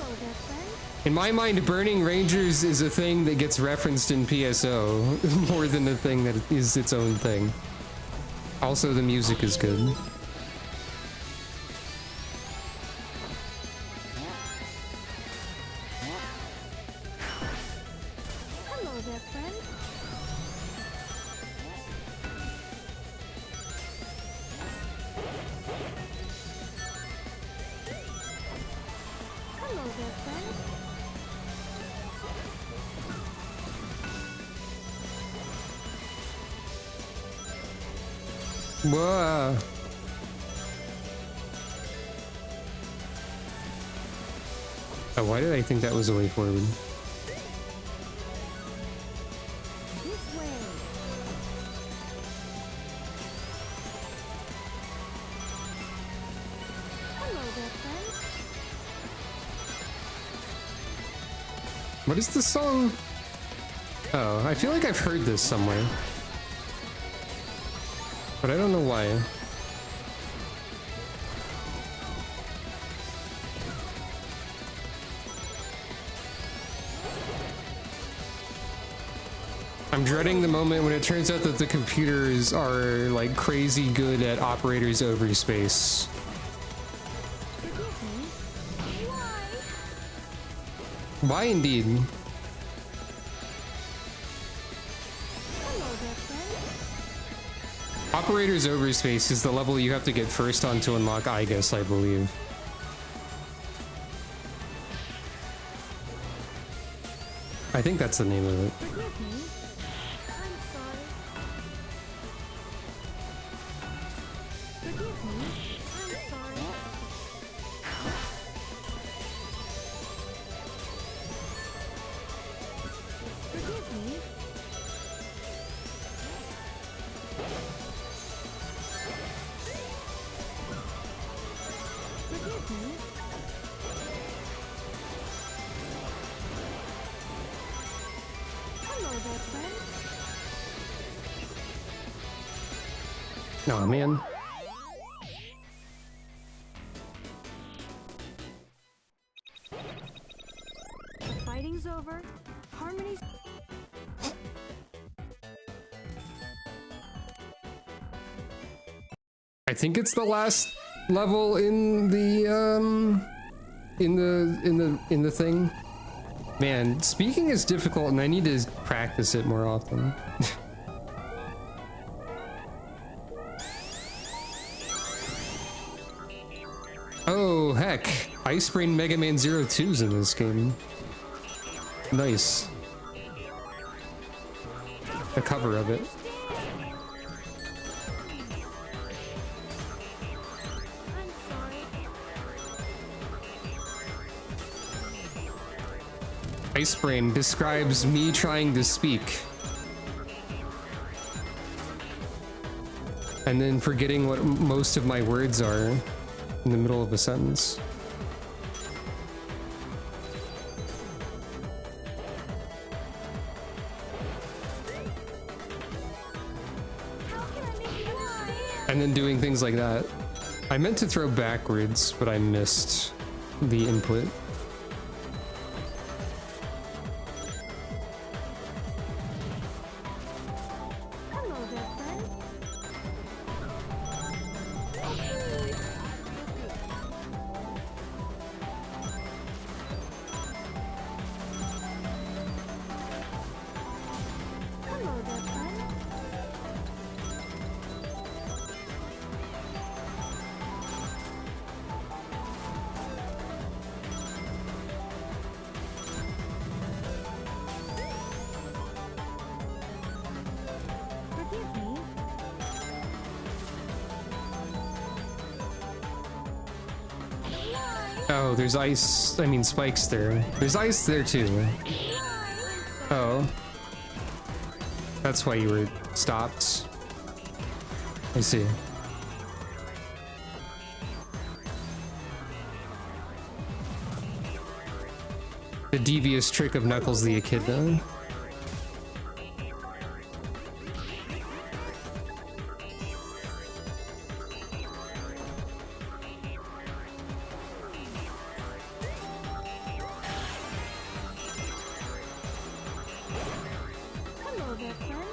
[SPEAKER 3] hello there, friend.
[SPEAKER 1] In my mind, Burning Rangers is a thing that gets referenced in PSO more than a thing that is its own thing. Also, the music is good.
[SPEAKER 3] Hello there, friend. Hello there, friend.
[SPEAKER 1] Whoa. Oh, why did I think that was a way forward?
[SPEAKER 3] This way. Hello there, friend.
[SPEAKER 1] What is this song? Oh, I feel like I've heard this somewhere, but I don't know why. I'm dreading the moment when it turns out that the computers are like crazy good at operators over space.
[SPEAKER 3] Forgive me. Why?
[SPEAKER 1] Why indeed?
[SPEAKER 3] Hello there, friend.
[SPEAKER 1] Operators over space is the level you have to get first on to unlock Igus, I believe. I think that's the name of it.
[SPEAKER 3] Forgive me. I'm sorry. Forgive me. I'm there, friend.
[SPEAKER 1] Oh man.
[SPEAKER 3] Fighting's over. Harmony's...
[SPEAKER 1] I think it's the last level in the in the thing. Man, speaking is difficult and I need to practice it more often. Oh heck, Icebrain Mega Man 02's in this game. Nice. A cover of it.
[SPEAKER 3] I'm sorry.
[SPEAKER 1] Icebrain describes me trying to speak and then forgetting what most of my words are in the middle of a sentence.
[SPEAKER 3] How can I make you understand?
[SPEAKER 1] And then doing things like that. I meant to throw backwards, but I missed the input.
[SPEAKER 3] Hello there, friend. Hello there, friend. Forgive me.
[SPEAKER 1] Oh, there's ice, I mean spikes there. There's ice there too. Oh. That's why you were stopped. I see. The devious trick of Knuckles the Echidna.
[SPEAKER 3] Hello there, friend.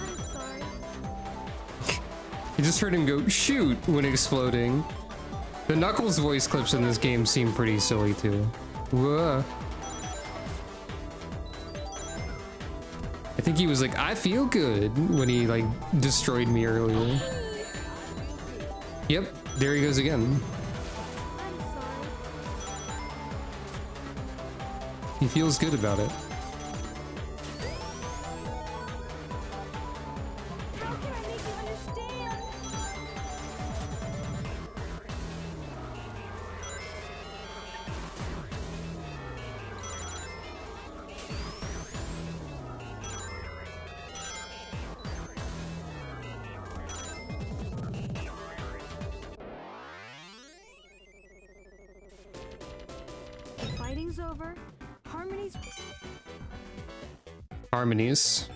[SPEAKER 3] I'm sorry.
[SPEAKER 1] You just heard him go shoot when exploding. The Knuckles voice clips in this game seem pretty silly too. Whoa. I think he was like, I feel good when he like destroyed me earlier. Yep, there he goes again.
[SPEAKER 3] I'm sorry.
[SPEAKER 1] He feels good about it.
[SPEAKER 3] How can I make you understand? Fighting's over. Harmony's...
[SPEAKER 1] Harmonies.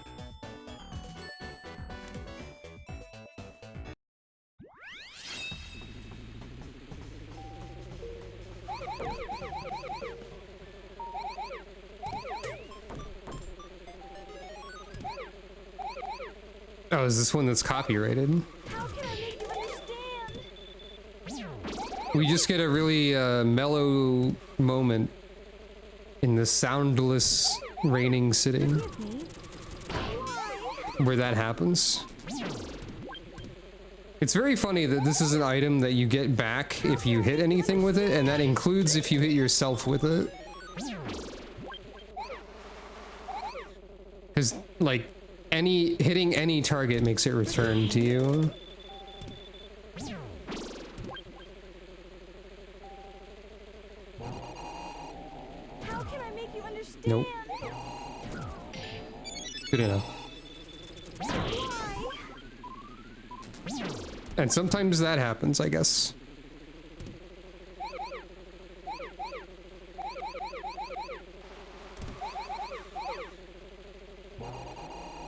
[SPEAKER 1] Oh, is this one that's copyrighted?
[SPEAKER 3] How can I make you understand?
[SPEAKER 1] We just get a really mellow moment in the soundless raining city
[SPEAKER 3] Forgive me.
[SPEAKER 1] where that happens. It's very funny that this is an item that you get back if you hit anything with it, and that includes if you hit yourself with it. Because, like, hitting any target makes it return to you.
[SPEAKER 3] How can I make you understand?
[SPEAKER 1] Nope. Good enough.
[SPEAKER 3] Why?
[SPEAKER 1] And sometimes that happens, I guess.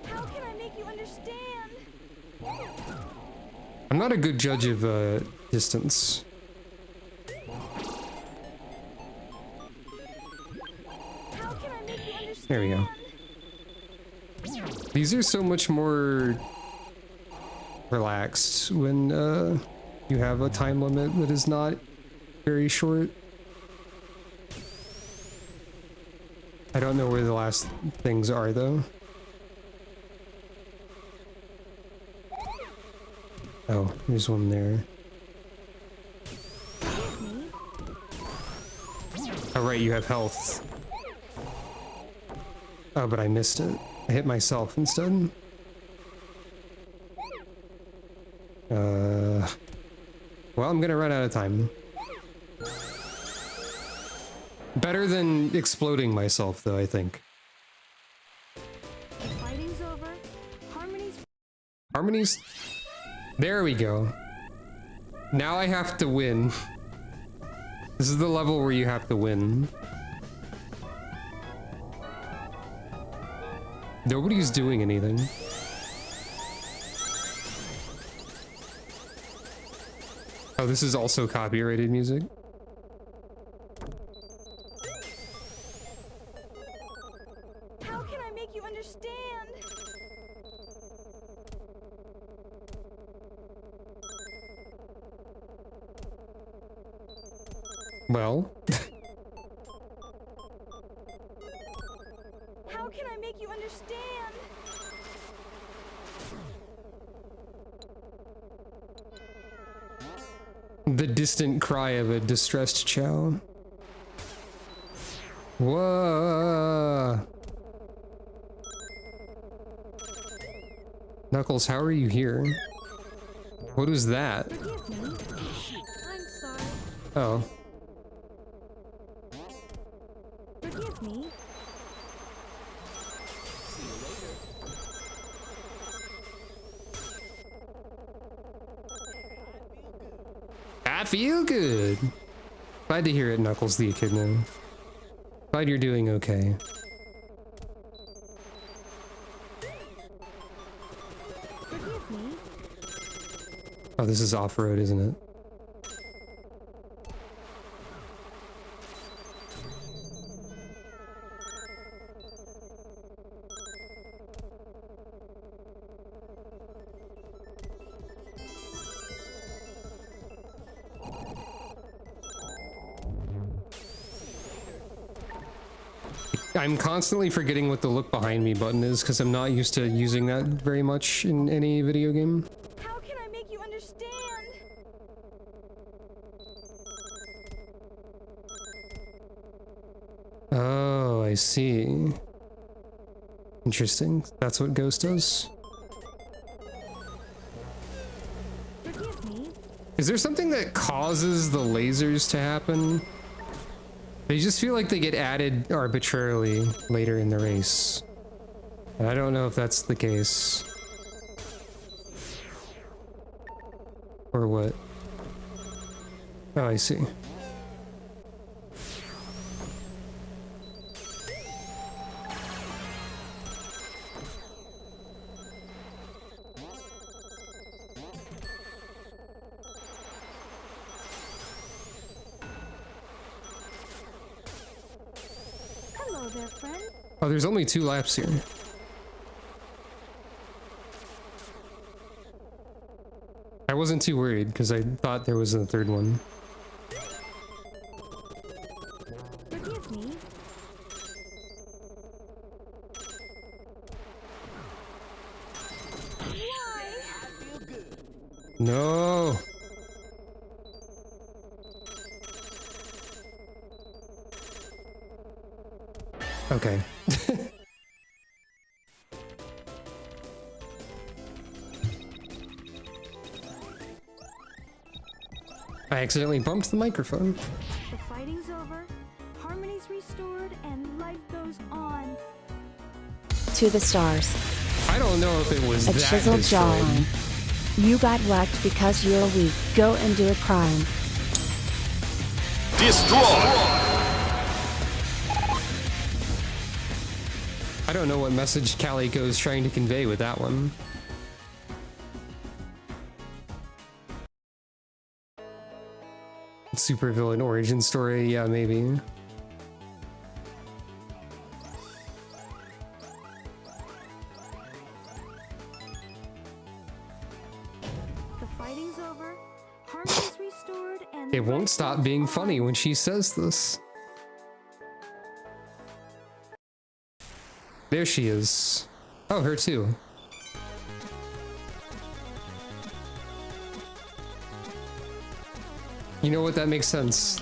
[SPEAKER 3] How can I make you understand?
[SPEAKER 1] I'm not a good judge of distance.
[SPEAKER 3] How can I make you understand?
[SPEAKER 1] There we go. These are so much more relaxed when you have a time limit that is not very short. I don't know where the last things are though. Oh, there's one there. Oh right, you have health. Oh, but I missed it. I hit myself instead. Well, I'm gonna run out of time. Better than exploding myself, though, I think.
[SPEAKER 3] Fighting's over.
[SPEAKER 1] Harmony's... There we go. Now I have to win. This is the level where you have to win. Nobody's doing anything. Oh, this is also copyrighted music.
[SPEAKER 3] How can I make you understand?
[SPEAKER 1] Well,
[SPEAKER 3] How can I make you understand?
[SPEAKER 1] the distant cry of a distressed Chow. Whoa. Knuckles, how are you here? What is that?
[SPEAKER 3] Forgive me. I'm sorry.
[SPEAKER 1] Oh.
[SPEAKER 3] Forgive me.
[SPEAKER 1] I feel good. Glad to hear it, Knuckles the Echidna. Glad you're doing okay.
[SPEAKER 3] Forgive me.
[SPEAKER 1] Oh, this is off-road, isn't it? I'm constantly forgetting what the look behind me button is because I'm not used to using that very much in any video game.
[SPEAKER 3] How can I make you understand?
[SPEAKER 1] Oh, I see. Interesting. That's what Ghost does.
[SPEAKER 3] Forgive me.
[SPEAKER 1] Is there something that causes the lasers to happen? They just feel like they get added arbitrarily later in the race. And I don't know if that's the case. Or what? Oh, I see.
[SPEAKER 3] Hello there, friend.
[SPEAKER 1] Oh, there's only 2 laps here. I wasn't too worried because I thought there was a 3rd one.
[SPEAKER 3] Forgive me. Why?
[SPEAKER 1] No. Okay. I accidentally bumped the microphone.
[SPEAKER 3] The fighting's over, harmony's restored, and life goes on.
[SPEAKER 2] To the stars.
[SPEAKER 1] I don't know if it was
[SPEAKER 2] A
[SPEAKER 1] that
[SPEAKER 2] chiseled
[SPEAKER 1] destroyed.
[SPEAKER 2] jawline. You got wrecked because you're weak. Go and do a crime.
[SPEAKER 4] Destroy!
[SPEAKER 1] I don't know what message Calico is trying to convey with that one. Supervillain origin story, yeah, maybe.
[SPEAKER 3] The fighting's over, harmony's restored, and
[SPEAKER 1] It won't
[SPEAKER 3] life
[SPEAKER 1] stop
[SPEAKER 3] goes
[SPEAKER 1] being
[SPEAKER 3] on.
[SPEAKER 1] funny when she says this. There she is. Oh, her too. You know what? That makes sense.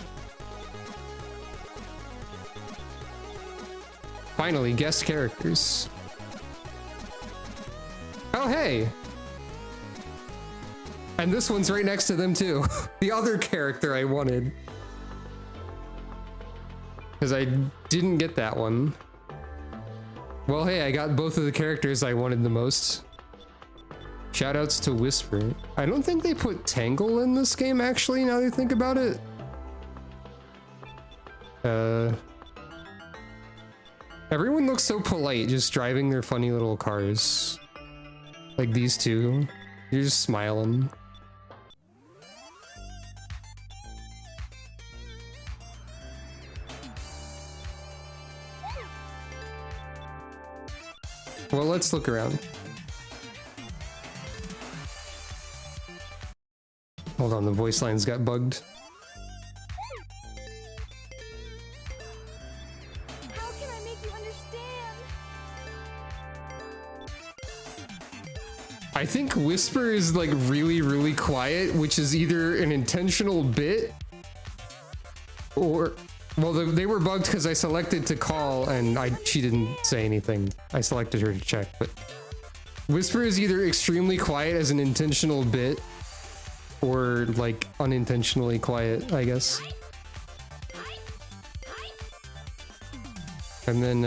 [SPEAKER 1] Finally, guest characters. Oh, hey! And this one's right next to them too. The other character I wanted. Because I didn't get that one. Well, hey, I got both of the characters I wanted the most. Shoutouts to Whisper. I don't think they put Tangle in this game, actually, now that I think about it. Everyone looks so polite, just driving their funny little cars. Like these two. You're just smiling. Well, let's look around. Hold on, the voice lines got bugged.
[SPEAKER 3] How can I make you understand?
[SPEAKER 1] I think Whisper is like really, really quiet, which is either an intentional bit or, well, they were bugged because I selected to call and she didn't say anything. I selected her to check, but Whisper is either extremely quiet as an intentional bit or like unintentionally quiet, I guess. And then,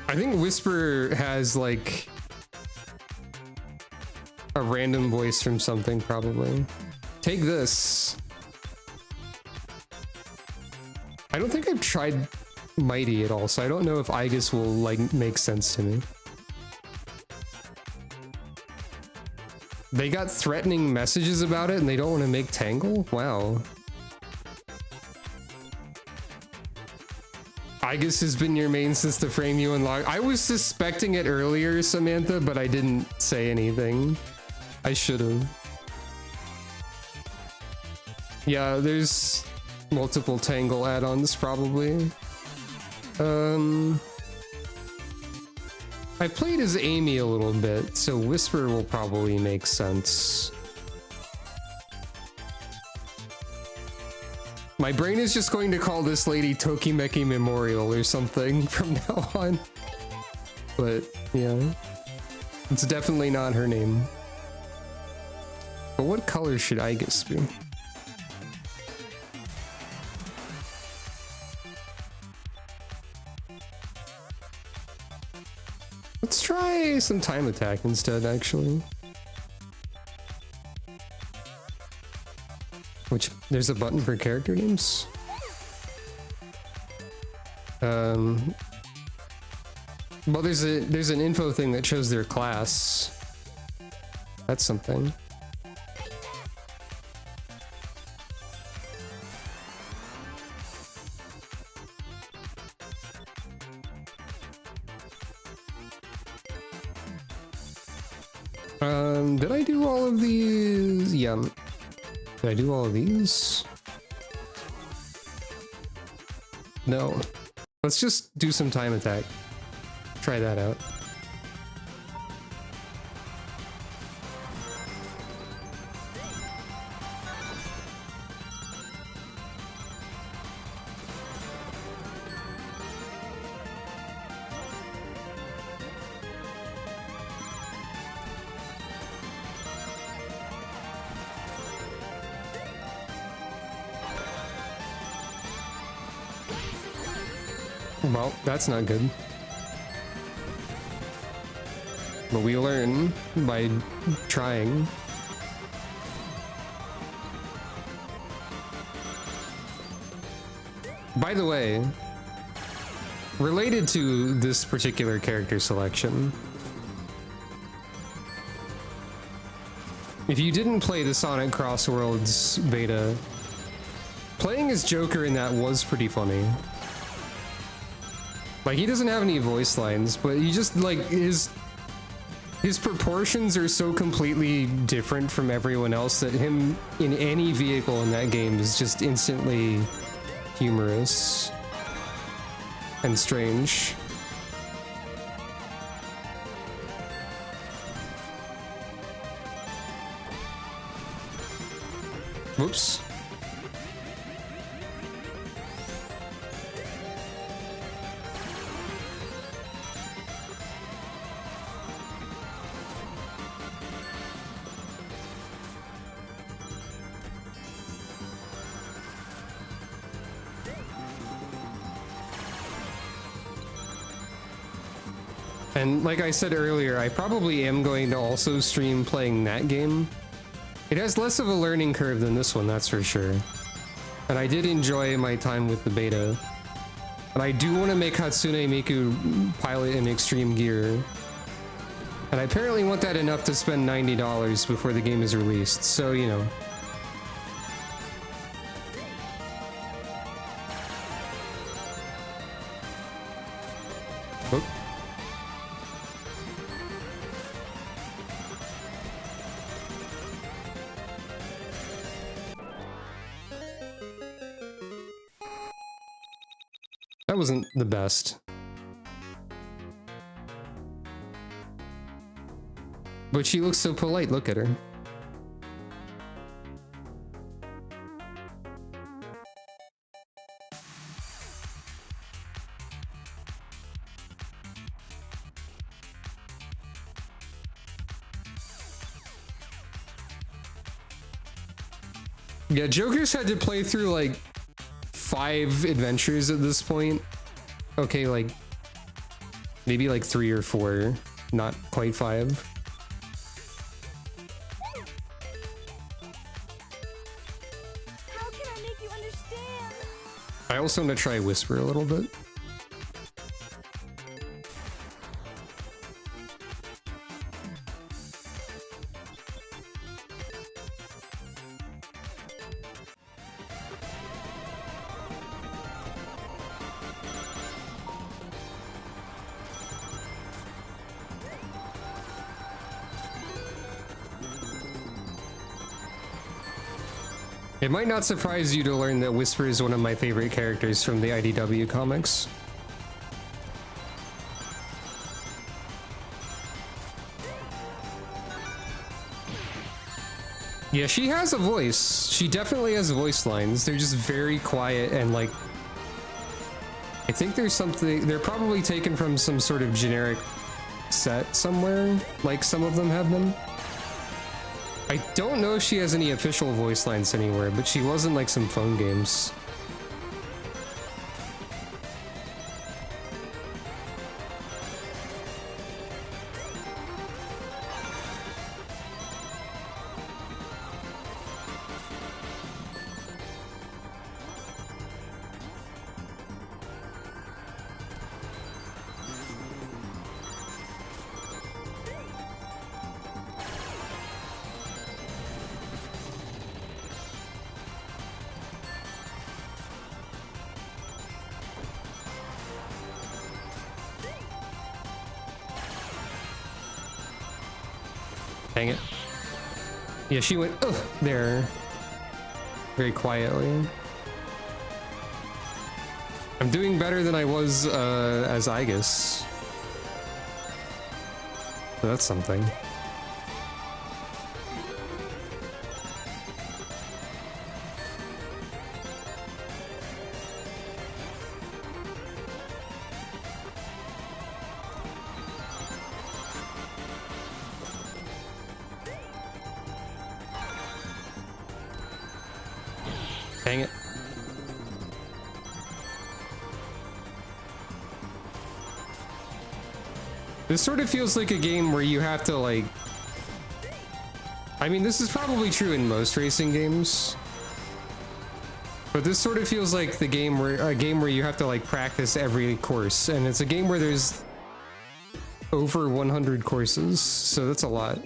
[SPEAKER 1] I think Whisper has like a random voice from something, probably. Take this. I don't think I've tried Mighty at all, so I don't know if Aegis will like make sense to me. They got threatening messages about it and they don't want to make Tangle? Wow. Aegis has been your main since the frame you unlocked. I was suspecting it earlier, Samantha, but I didn't say anything. I should have. Yeah, there's multiple Tangle add-ons probably. I played as Amy a little bit, so Whisper will probably make sense. My brain is just going to call this lady Tokimeki Memorial or something from now on. But, yeah. It's definitely not her name. But what color should Aegis be? Let's try some time attack instead, actually. Which, there's a button for character names. Well, there's an info thing that shows their class. That's something. Did I do all of these? Yeah. Did I do all of these? No. Let's just do some time attack. try that out. Well, that's not good. But we learn by trying. By the way, related to this particular character selection, if you didn't play the Sonic Cross Worlds beta, playing as Joker in that was pretty funny. Like, he doesn't have any voice lines, but he just, like, his proportions are so completely different from everyone else that him in any vehicle in that game is just instantly humorous and strange. Whoops. And like I said earlier, I probably am going to also stream playing that game. It has less of a learning curve than this one, that's for sure. And I did enjoy my time with the beta. And I do want to make Hatsune Miku pilot in extreme gear. And I apparently want that enough to spend $90 before the game is released, so you know. Oop. That wasn't the best. But she looks so polite, look at her. Yeah, Joker's had to play through like 5 adventures at this point. Okay, like maybe like 3 or 4, not quite 5.
[SPEAKER 3] How can I make you understand?
[SPEAKER 1] I also want to try Whisper a little bit. It might not surprise you to learn that Whisper is one of my favorite characters from the IDW comics. Yeah, she has a voice. She definitely has voice lines. They're just very quiet and like... I think there's something... They're probably taken from some sort of generic set somewhere, like some of them have them. I don't know if she has any official voice lines anywhere, but she was in like some phone games. Dang it. Yeah, she went, ugh, there. Very quietly. I'm doing better than I was as Aegis. That's something. Dang it. This sort of feels like a game where you have to like... I mean, this is probably true in most racing games. But this sort of feels like a game where you have to like practice every course, and it's a game where there's over 100 courses, so that's a lot.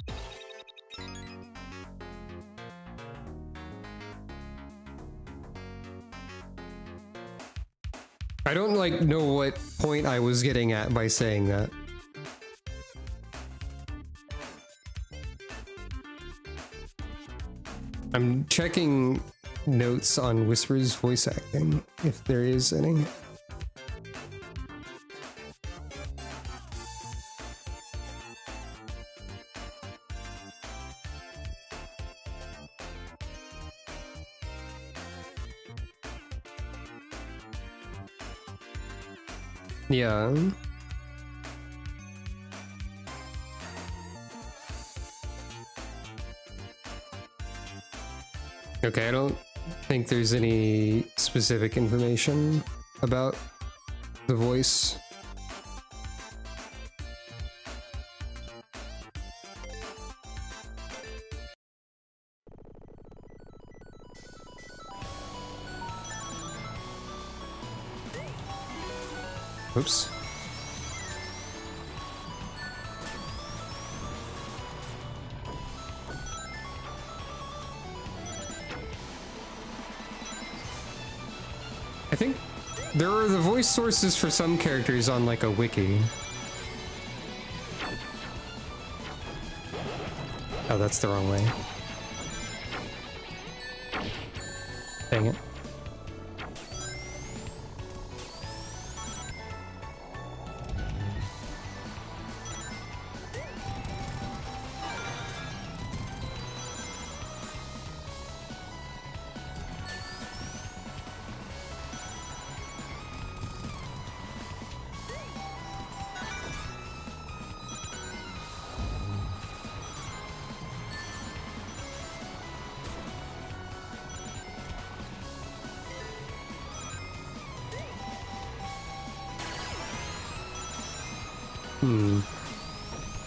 [SPEAKER 1] I don't like know what point I was getting at by saying that. I'm checking notes on Whisper's voice acting, if there is any. Yeah. Okay, I don't think there's any specific information about the voice. Oops. I think there are the voice sources for some characters on like a wiki. Oh, that's the wrong way. Dang it.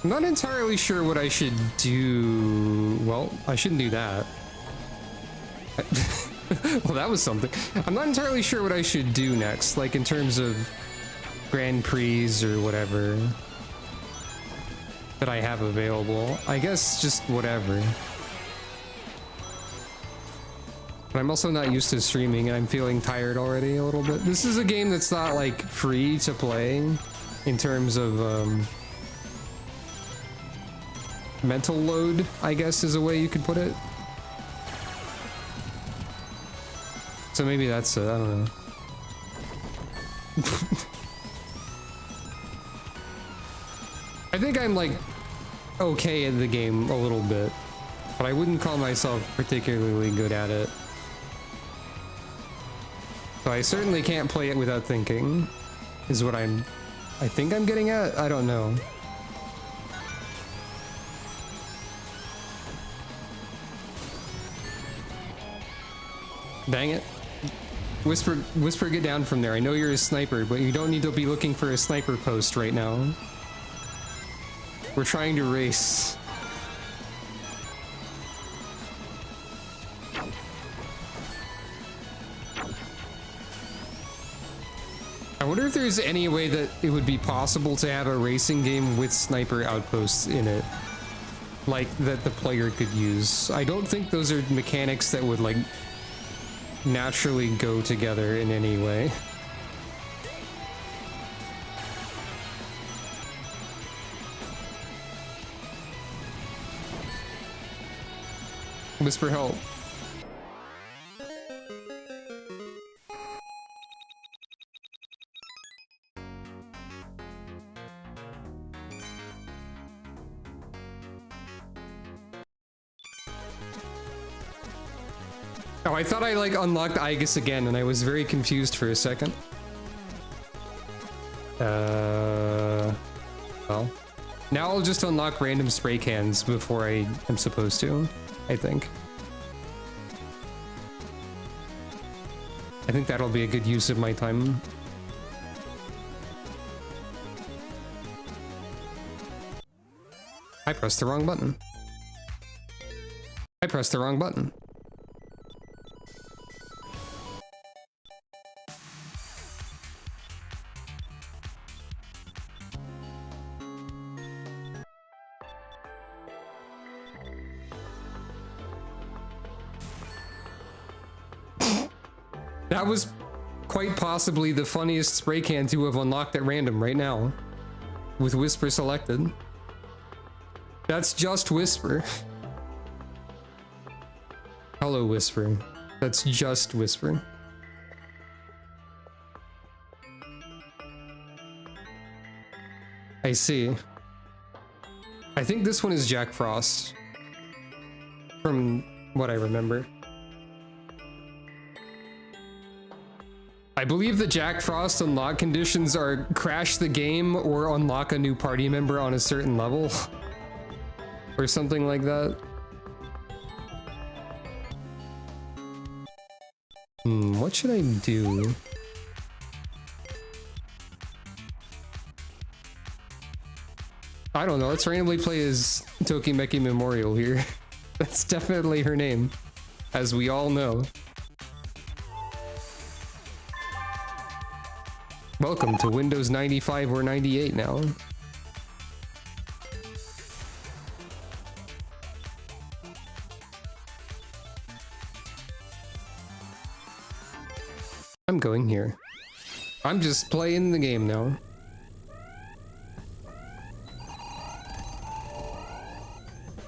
[SPEAKER 1] I'm not entirely sure what I should do. Well, I shouldn't do that. Well, that was something. I'm not entirely sure what I should do next, like in terms of Grand Prix or whatever that I have available. I guess just whatever. But I'm also not used to streaming and I'm feeling tired already a little bit. This is a game that's not like free to play in terms of mental load, I guess is a way you could put it. So maybe that's it, I don't know. I think I'm like okay at the game a little bit, but I wouldn't call myself particularly good at it. So I certainly can't play it without thinking, is what I think I'm getting at? I don't know. Dang it. Whisper, get down from there. I know you're a sniper, but you don't need to be looking for a sniper post right now. We're trying to race. I wonder if there's any way that it would be possible to have a racing game with sniper outposts in it. Like, that the player could use. I don't think those are mechanics that would, like, naturally go together in any way. Whisper, help. Oh, I thought I like unlocked Aegis again and I was very confused for a second. Well. Now I'll just unlock random spray cans before I am supposed to, I think. I think that'll be a good use of my time. I pressed the wrong button. I pressed the wrong button. That was quite possibly the funniest spray can to have unlocked at random right now. With Whisper selected. That's just Whisper. Hello, Whisper. That's just Whisper. I see. I think this one is Jack Frost. From what I remember. I believe the Jack Frost unlock conditions are crash the game or unlock a new party member on a certain level. Or something like that. What should I do? I don't know, let's randomly play as Tokimeki Memorial here. That's definitely her name, as we all know. Welcome to Windows 95 or 98 now. I'm going here. I'm just playing the game now.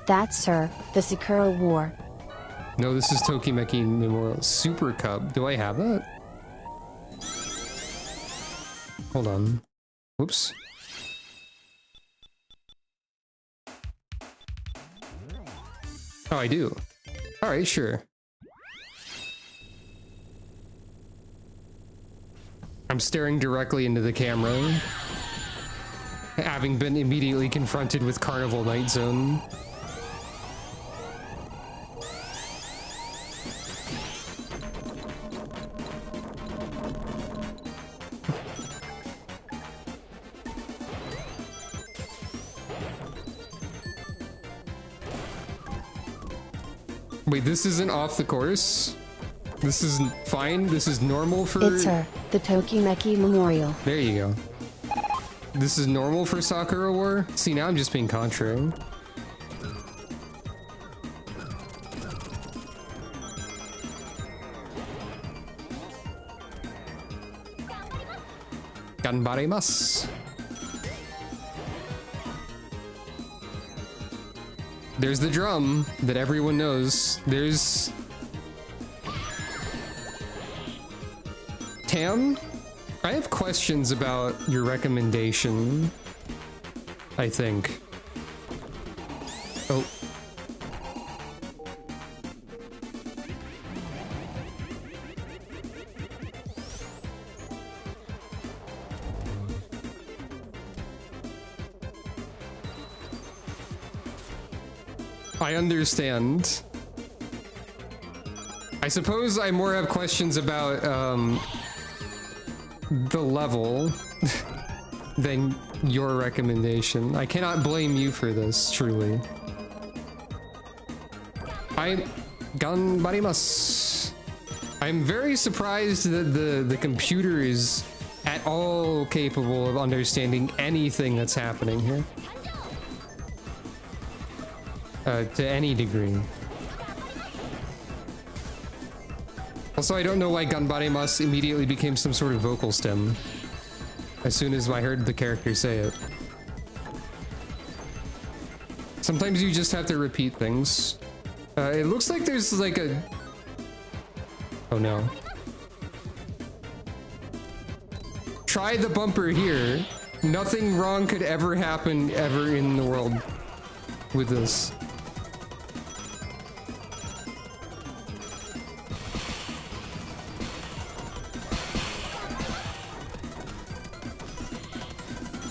[SPEAKER 2] That's her, the Sakura War.
[SPEAKER 1] No, this is Tokimeki Memorial Super Cup. Do I have that? Hold on. Whoops. Oh, I do. Alright, sure. I'm staring directly into the camera, having been immediately confronted with Carnival Night Zone. Wait, this isn't off the course? This isn't fine? This is normal for...
[SPEAKER 2] It's her, the Tokimeki Memorial.
[SPEAKER 1] There you go. This is normal for Sakura War? See, now I'm just being contrary. Ganbarimasu. There's the drum that everyone knows. There's... Tam? I have questions about your recommendation, I think. Oh. I understand. I suppose I more have questions about, the level than your recommendation. I cannot blame you for this, truly. Ganbarimasu. I'm very surprised that the computer is at all capable of understanding anything that's happening here. To any degree. Also, I don't know why Ganbarimasu immediately became some sort of vocal stem as soon as I heard the character say it. Sometimes you just have to repeat things. It looks like there's like a... Oh no. Try the bumper here. Nothing wrong could ever happen ever in the world with this.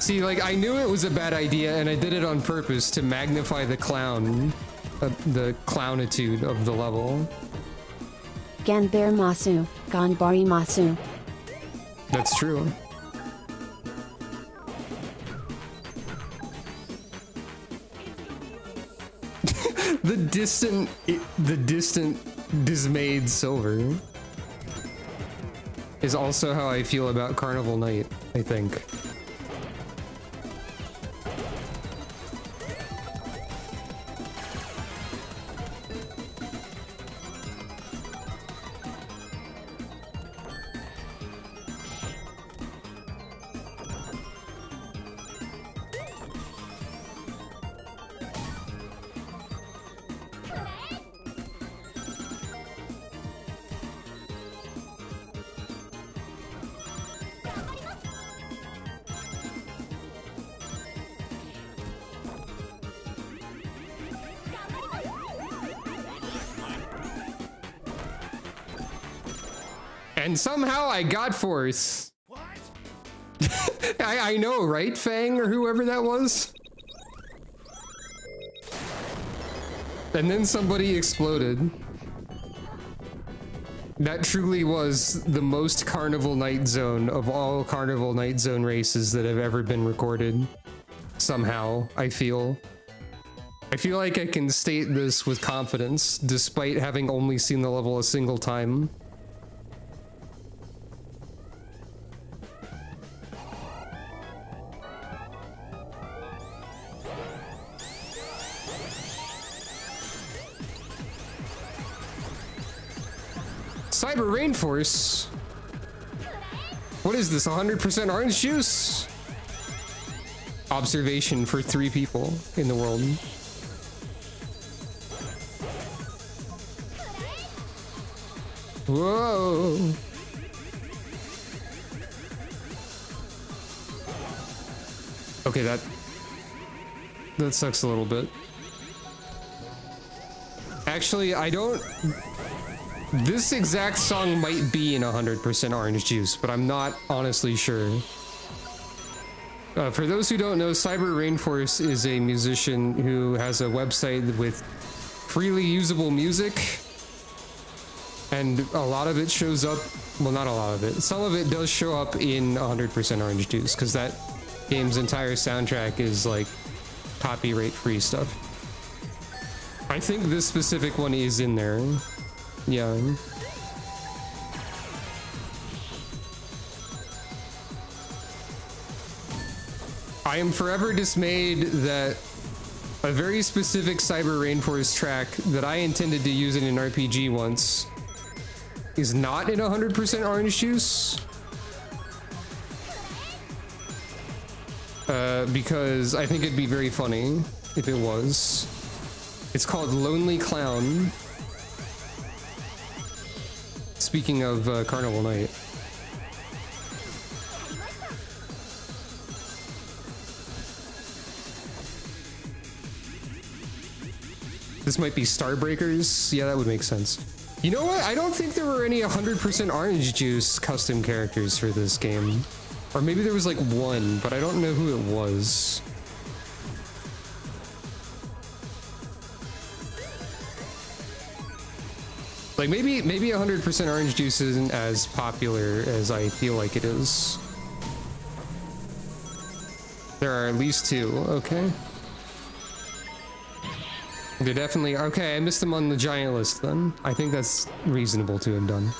[SPEAKER 1] See, like, I knew it was a bad idea, and I did it on purpose to magnify the clownitude of the level.
[SPEAKER 2] Ganbare Masu, Ganbari Masu.
[SPEAKER 1] That's true. The distant, dismayed Silver is also how I feel about Carnival Night, I think. And somehow I got force. What? I know, right, Fang, or whoever that was? And then somebody exploded. That truly was the most Carnival Night Zone of all Carnival Night Zone races that have ever been recorded. Somehow, I feel. I feel like I can state this with confidence, despite having only seen the level a single time. Cyber Rainforce? What is this, 100% orange juice? Observation for 3 people in the world. Whoa. Okay, that sucks a little bit. Actually, I don't... This exact song might be in 100% orange juice, but I'm not honestly sure. For those who don't know, Cyber Rainforce is a musician who has a website with freely usable music. And a lot of it shows up, well, not a lot of it. Some of it does show up in 100% orange juice, because that game's entire soundtrack is like copyright-free stuff. I think this specific one is in there. Yeah. I am forever dismayed that a very specific Cyber Rainforce track that I intended to use in an RPG once is not in 100% orange juice. Because I think it'd be very funny if it was. It's called Lonely Clown. Speaking of Carnival Night. This might be Starbreakers. Yeah, that would make sense. You know what? I don't think there were any 100% orange juice custom characters for this game. Or maybe there was like one, but I don't know who it was. Like maybe 100% orange juice isn't as popular as I feel like it is. There are at least 2, okay. They're definitely, okay, I missed them on the giant list then. I think that's reasonable to have done.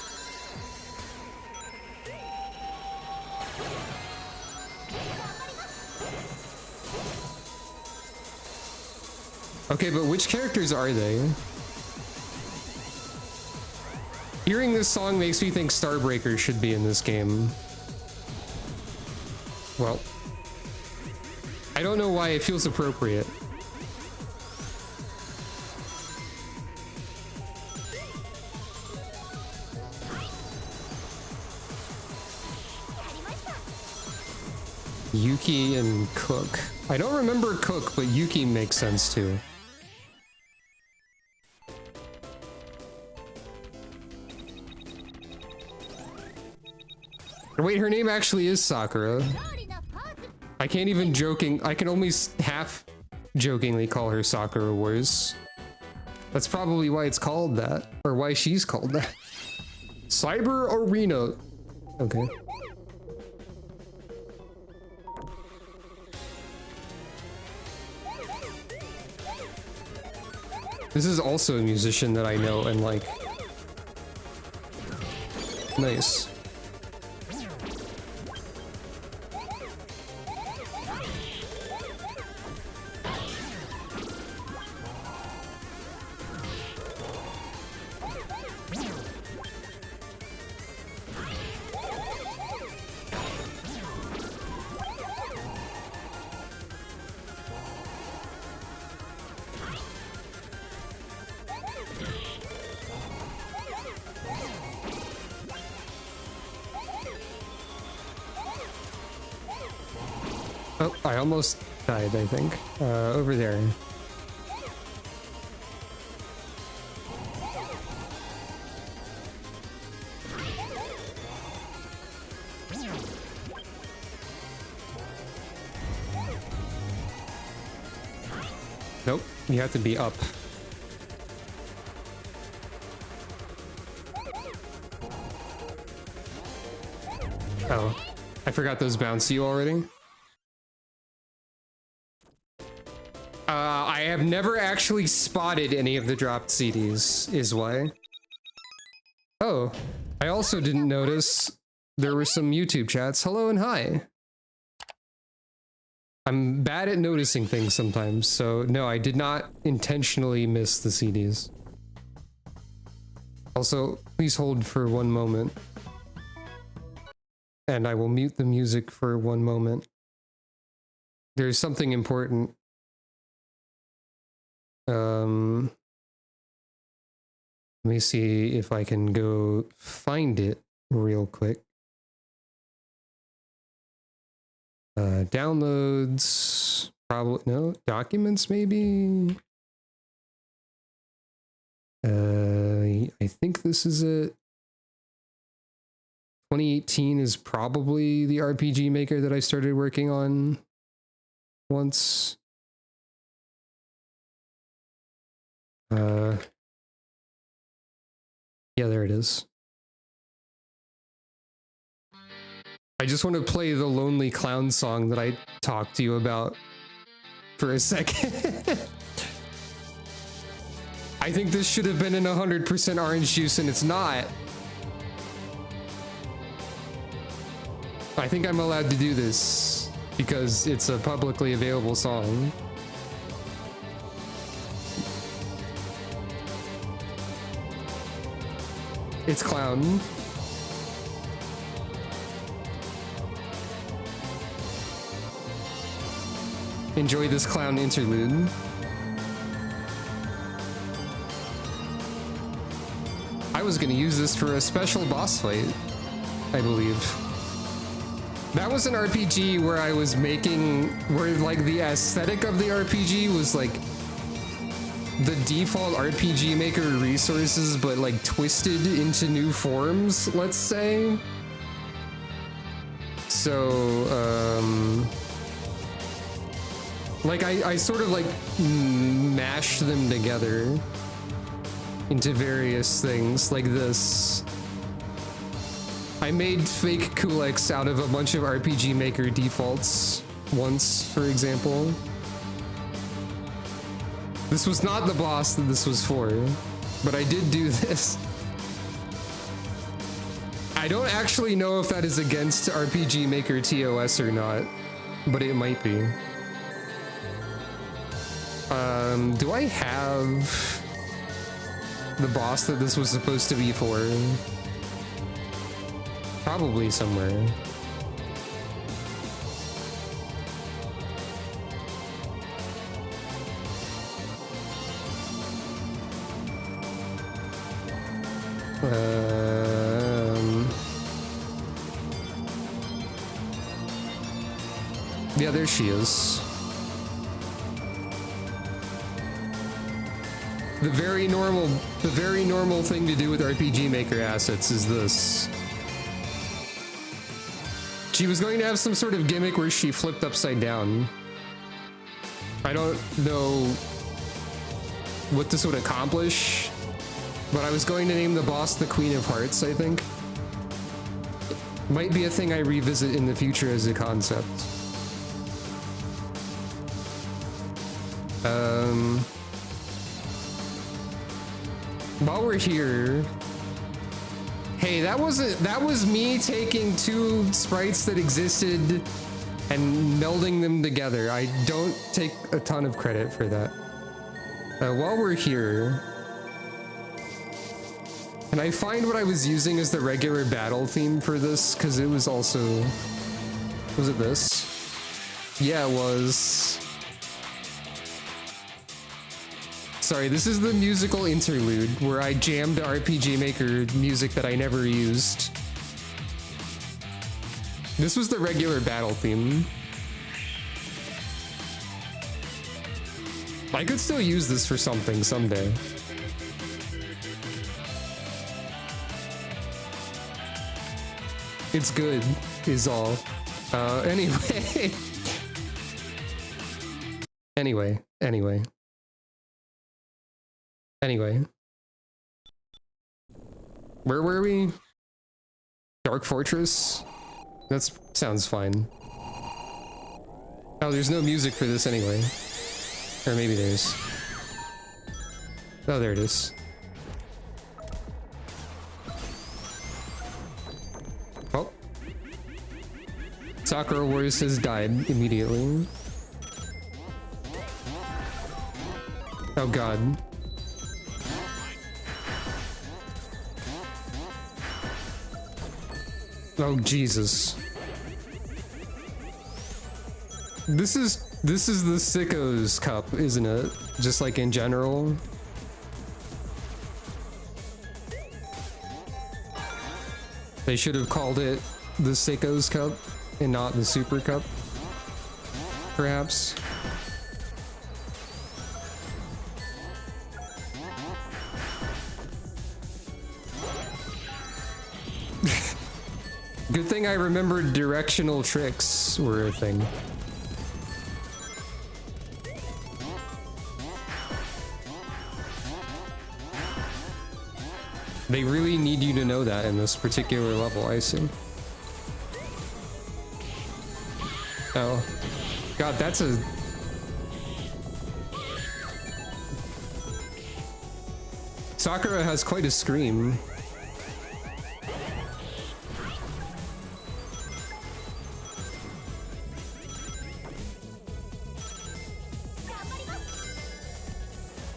[SPEAKER 1] Okay, but which characters are they? Hearing this song makes me think Starbreaker should be in this game. Well, I don't know why it feels appropriate. Yuki and Cook. I don't remember Cook, but Yuki makes sense too. Wait, her name actually is Sakura. I can't even I can only half jokingly call her Sakura Wars. That's probably why it's called that, or why she's called that. Cyber Arena. Okay. This is also a musician that I know and like. Nice. Oh, I almost died, I think. Over there. Nope, you have to be up. Oh, I forgot those bounce you already. I have never actually spotted any of the dropped CDs, is why. Oh, I also didn't notice there were some YouTube chats. Hello and hi. I'm bad at noticing things sometimes, so no, I did not intentionally miss the CDs. Also, please hold for one moment. And I will mute the music for one moment. There's something important. Let me see if I can go find it real quick. Downloads, probably, no, documents maybe? I think this is it. 2018 is probably the RPG Maker that I started working on once. Yeah, there it is. I just want to play the Lonely Clown song that I talked to you about for a second. I think this should have been in 100% orange juice and it's not. I think I'm allowed to do this because it's a publicly available song. It's Clown. Enjoy this clown interlude. I was gonna use this for a special boss fight, I believe. That was an RPG where I was making, where like the aesthetic of the RPG was like the default RPG Maker resources, but like twisted into new forms, let's say. So, like I sort of like mashed them together into various things like this. I made fake Kulex out of a bunch of RPG Maker defaults once, for example. This was not the boss that this was for, but I did do this. I don't actually know if that is against RPG Maker TOS or not, but it might be. Do I have the boss that this was supposed to be for? Probably somewhere. Yeah, there she is. The very normal thing to do with RPG Maker assets is this. She was going to have some sort of gimmick where she flipped upside down. I don't know what this would accomplish, but I was going to name the boss the Queen of Hearts, I think. Might be a thing I revisit in the future as a concept. While we're here, hey, that was me taking two sprites that existed and melding them together. I don't take a ton of credit for that. While we're here, can I find what I was using as the regular battle theme for this? Because it was also... Was it this? Yeah, it was. Sorry, this is the musical interlude where I jammed RPG Maker music that I never used. This was the regular battle theme. I could still use this for something someday. It's good, is all. Anyway. Anyway. Where were we? Dark Fortress? That sounds fine. Oh, there's no music for this anyway. Or maybe there's. Oh, there it is. Oh. Sakura Wars has died immediately. Oh god. Oh Jesus. This is the Sickos Cup, isn't it? Just like in general. They should have called it the Sickos Cup and not the Super Cup, perhaps. Good thing I remembered directional tricks were a thing. They really need you to know that in this particular level, I see. Oh. God, that's a... Sakura has quite a scream.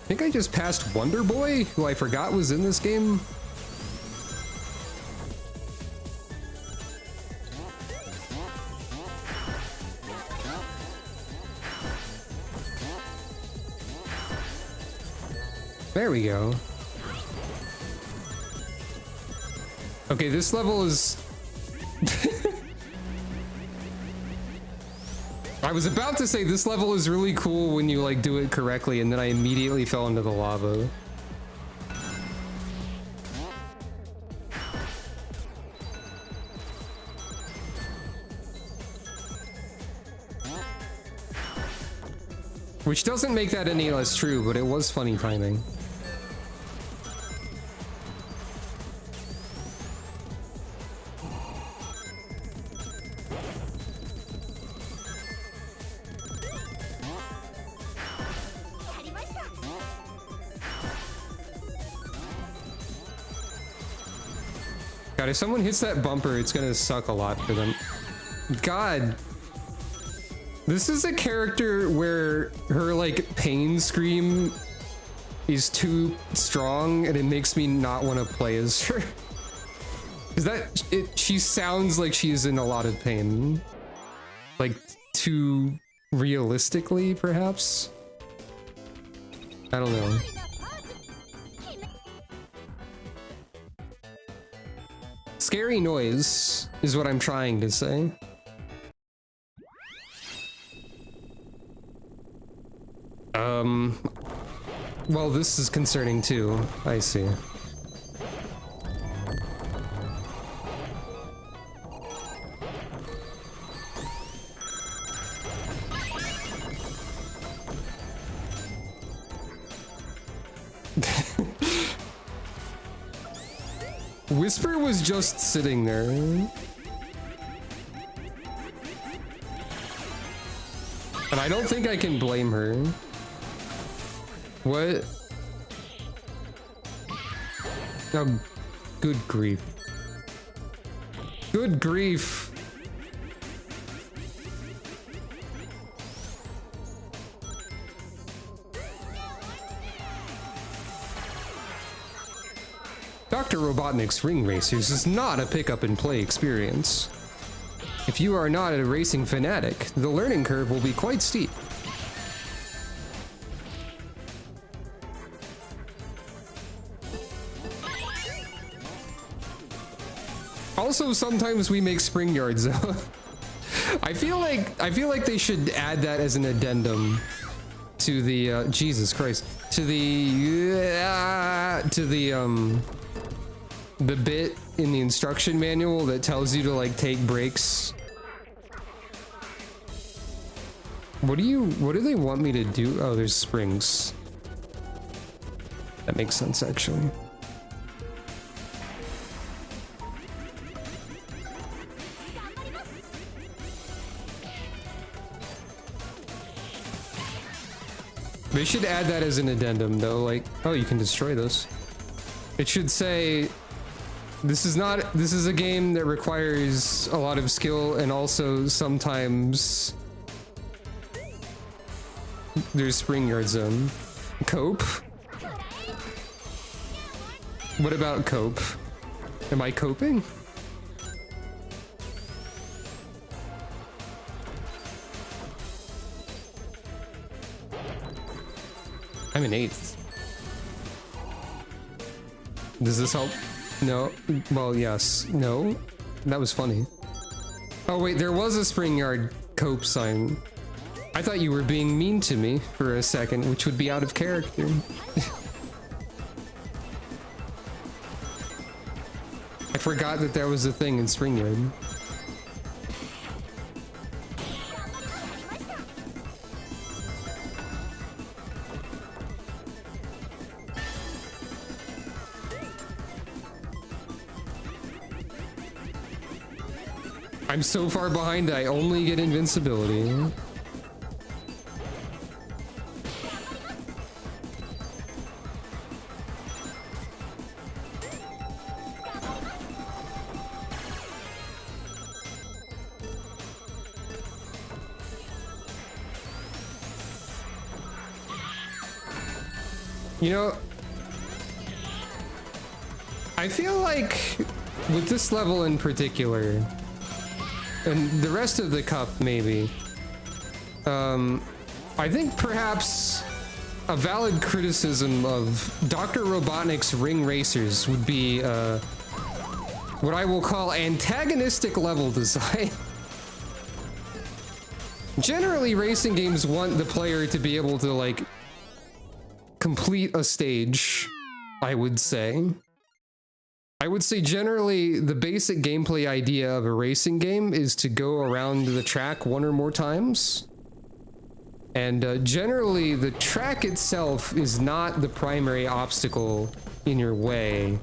[SPEAKER 1] I think I just passed Wonder Boy, who I forgot was in this game. There we go. Okay, this level is... I was about to say this level is really cool when you like do it correctly, and then I immediately fell into the lava. Which doesn't make that any less true, but it was funny timing. God, if someone hits that bumper, it's gonna suck a lot for them. God. This is a character where her, like, pain scream is too strong, and it makes me not want to play as her. She sounds like she's in a lot of pain. Like, too realistically, perhaps? I don't know. Scary noise is what I'm trying to say. Well, this is concerning too. I see. Whisper was just sitting there. And I don't think I can blame her. What? Oh, good grief. Good grief. Dr. Robotnik's Ring Racers is not a pick-up-and-play experience. If you are not a racing fanatic, the learning curve will be quite steep. Also, sometimes we make spring yards. I feel like they should add that as an addendum to the Jesus Christ, to the bit in the instruction manual that tells you to like take breaks. What do they want me to do? Oh, there's springs. That makes sense actually. They should add that as an addendum though, like, oh, you can destroy those. It should say, this is a game that requires a lot of skill and also sometimes there's spring yard zone. Cope? What about cope? Am I coping? I'm in 8th. Does this help? No. Well, yes. No. That was funny. Oh wait, there was a spring yard cope sign. I thought you were being mean to me for a second, which would be out of character. I forgot that there was a thing in spring yard. I'm so far behind that I only get invincibility. You know, I feel like with this level in particular, and the rest of the cup maybe, I think perhaps a valid criticism of Dr. Robotnik's Ring Racers would be what I will call antagonistic level design. Generally, racing games want the player to be able to like complete a stage, I would say. I would say generally the basic gameplay idea of a racing game is to go around the track one or more times. And generally the track itself is not the primary obstacle in your way.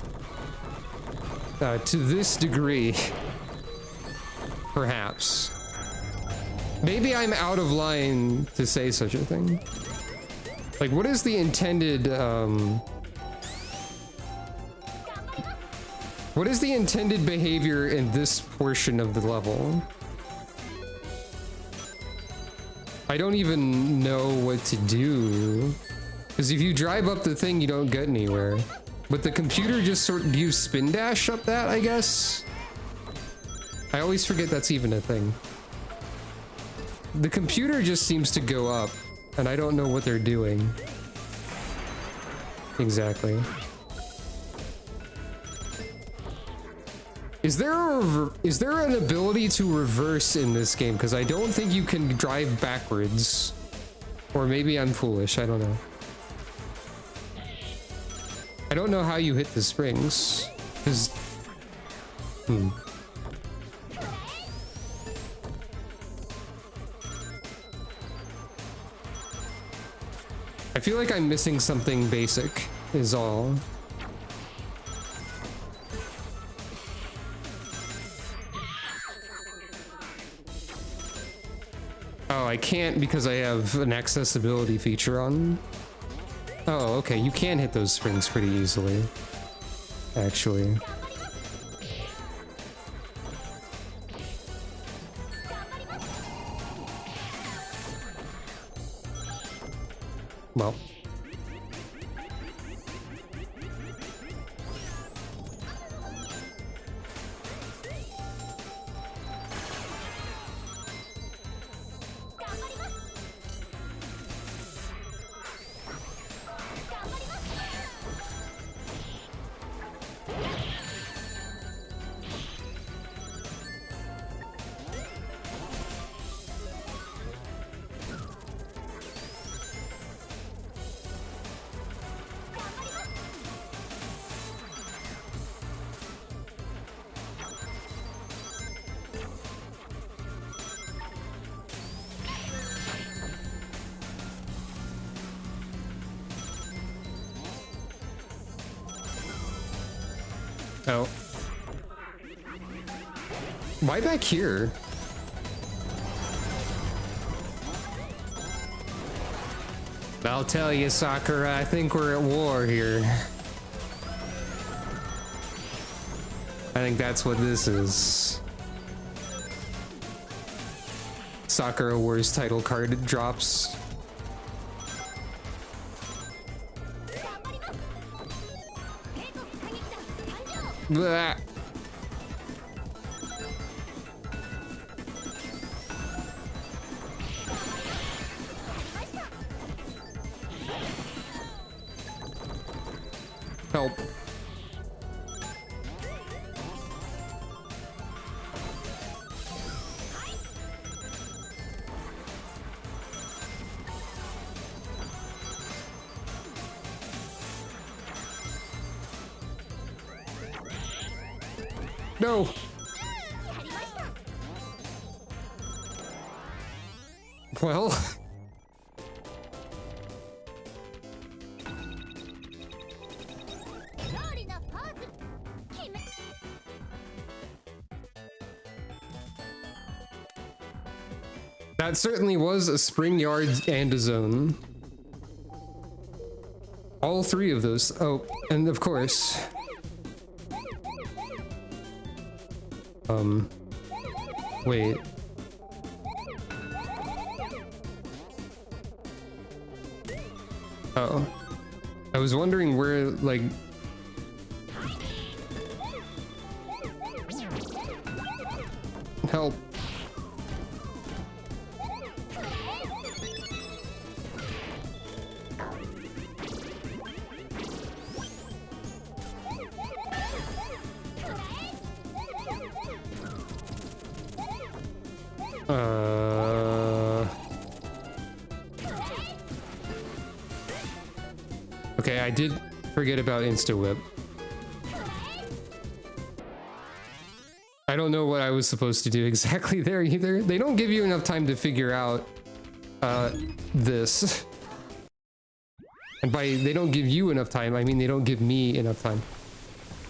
[SPEAKER 1] To this degree, perhaps. Maybe I'm out of line to say such a thing. Like, what is the intended, what is the intended behavior in this portion of the level? I don't even know what to do. Because if you drive up the thing, you don't get anywhere. But the computer just sort of, do you spin dash up that, I guess? I always forget that's even a thing. The computer just seems to go up, and I don't know what they're doing. Exactly. Is there an ability to reverse in this game? Because I don't think you can drive backwards. Or maybe I'm foolish, I don't know. I don't know how you hit the springs. Because... I feel like I'm missing something basic, is all. Oh, I can't because I have an accessibility feature on. Oh, okay, you can hit those springs pretty easily, actually. Well. Oh. Why back here? I'll tell you, Sakura, I think we're at war here. I think that's what this is. Sakura Wars title card drops. Blah. Help. No. Well. That certainly was a spring yard and a zone. All three of those. Oh, and of course. Wait. Oh. I was wondering where, like... Help. Okay, I did forget about Insta Whip. I don't know what I was supposed to do exactly there either. They don't give you enough time to figure out this. And by they don't give you enough time, I mean they don't give me enough time.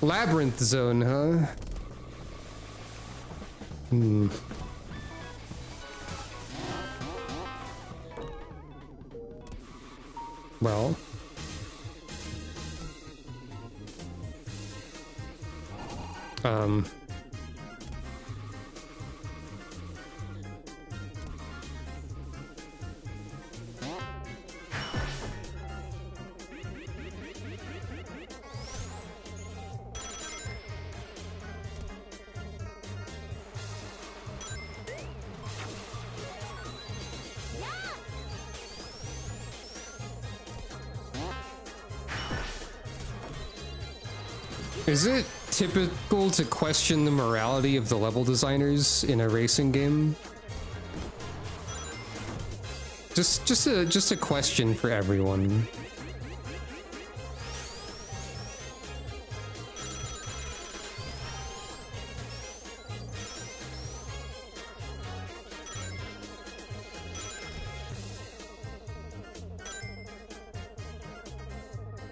[SPEAKER 1] Labyrinth zone, huh? Well. Is it typical to question the morality of the level designers in a racing game? Just a question for everyone.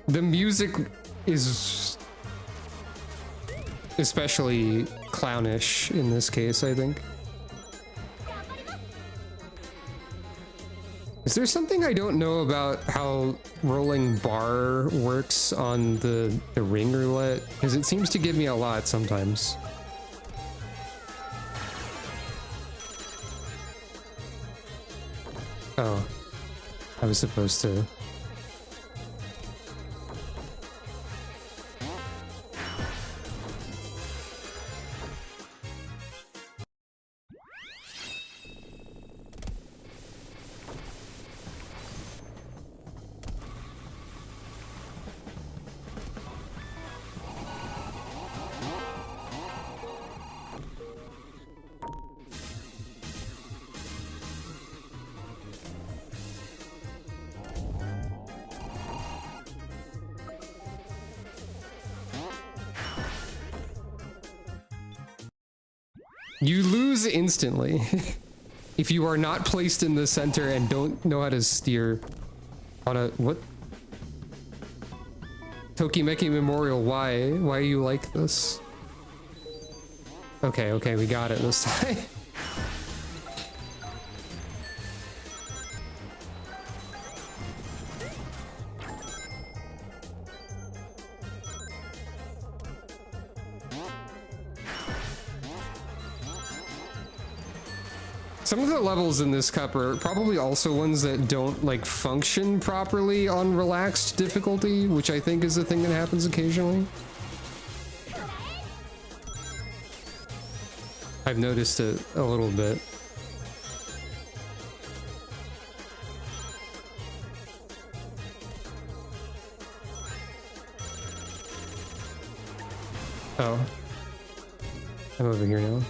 [SPEAKER 1] The music is especially clownish in this case, I think. Is there something I don't know about how rolling bar works on the ring roulette? Because it seems to give me a lot sometimes. Oh, I was supposed to. You lose instantly if you are not placed in the center and don't know how to steer on a what? Tokimeki Memorial, why? Why are you like this? Okay, okay, we got it this time. Some of the levels in this cup are probably also ones that don't like function properly on relaxed difficulty, which I think is a thing that happens occasionally. I've noticed it a little bit. Oh. I'm over here now.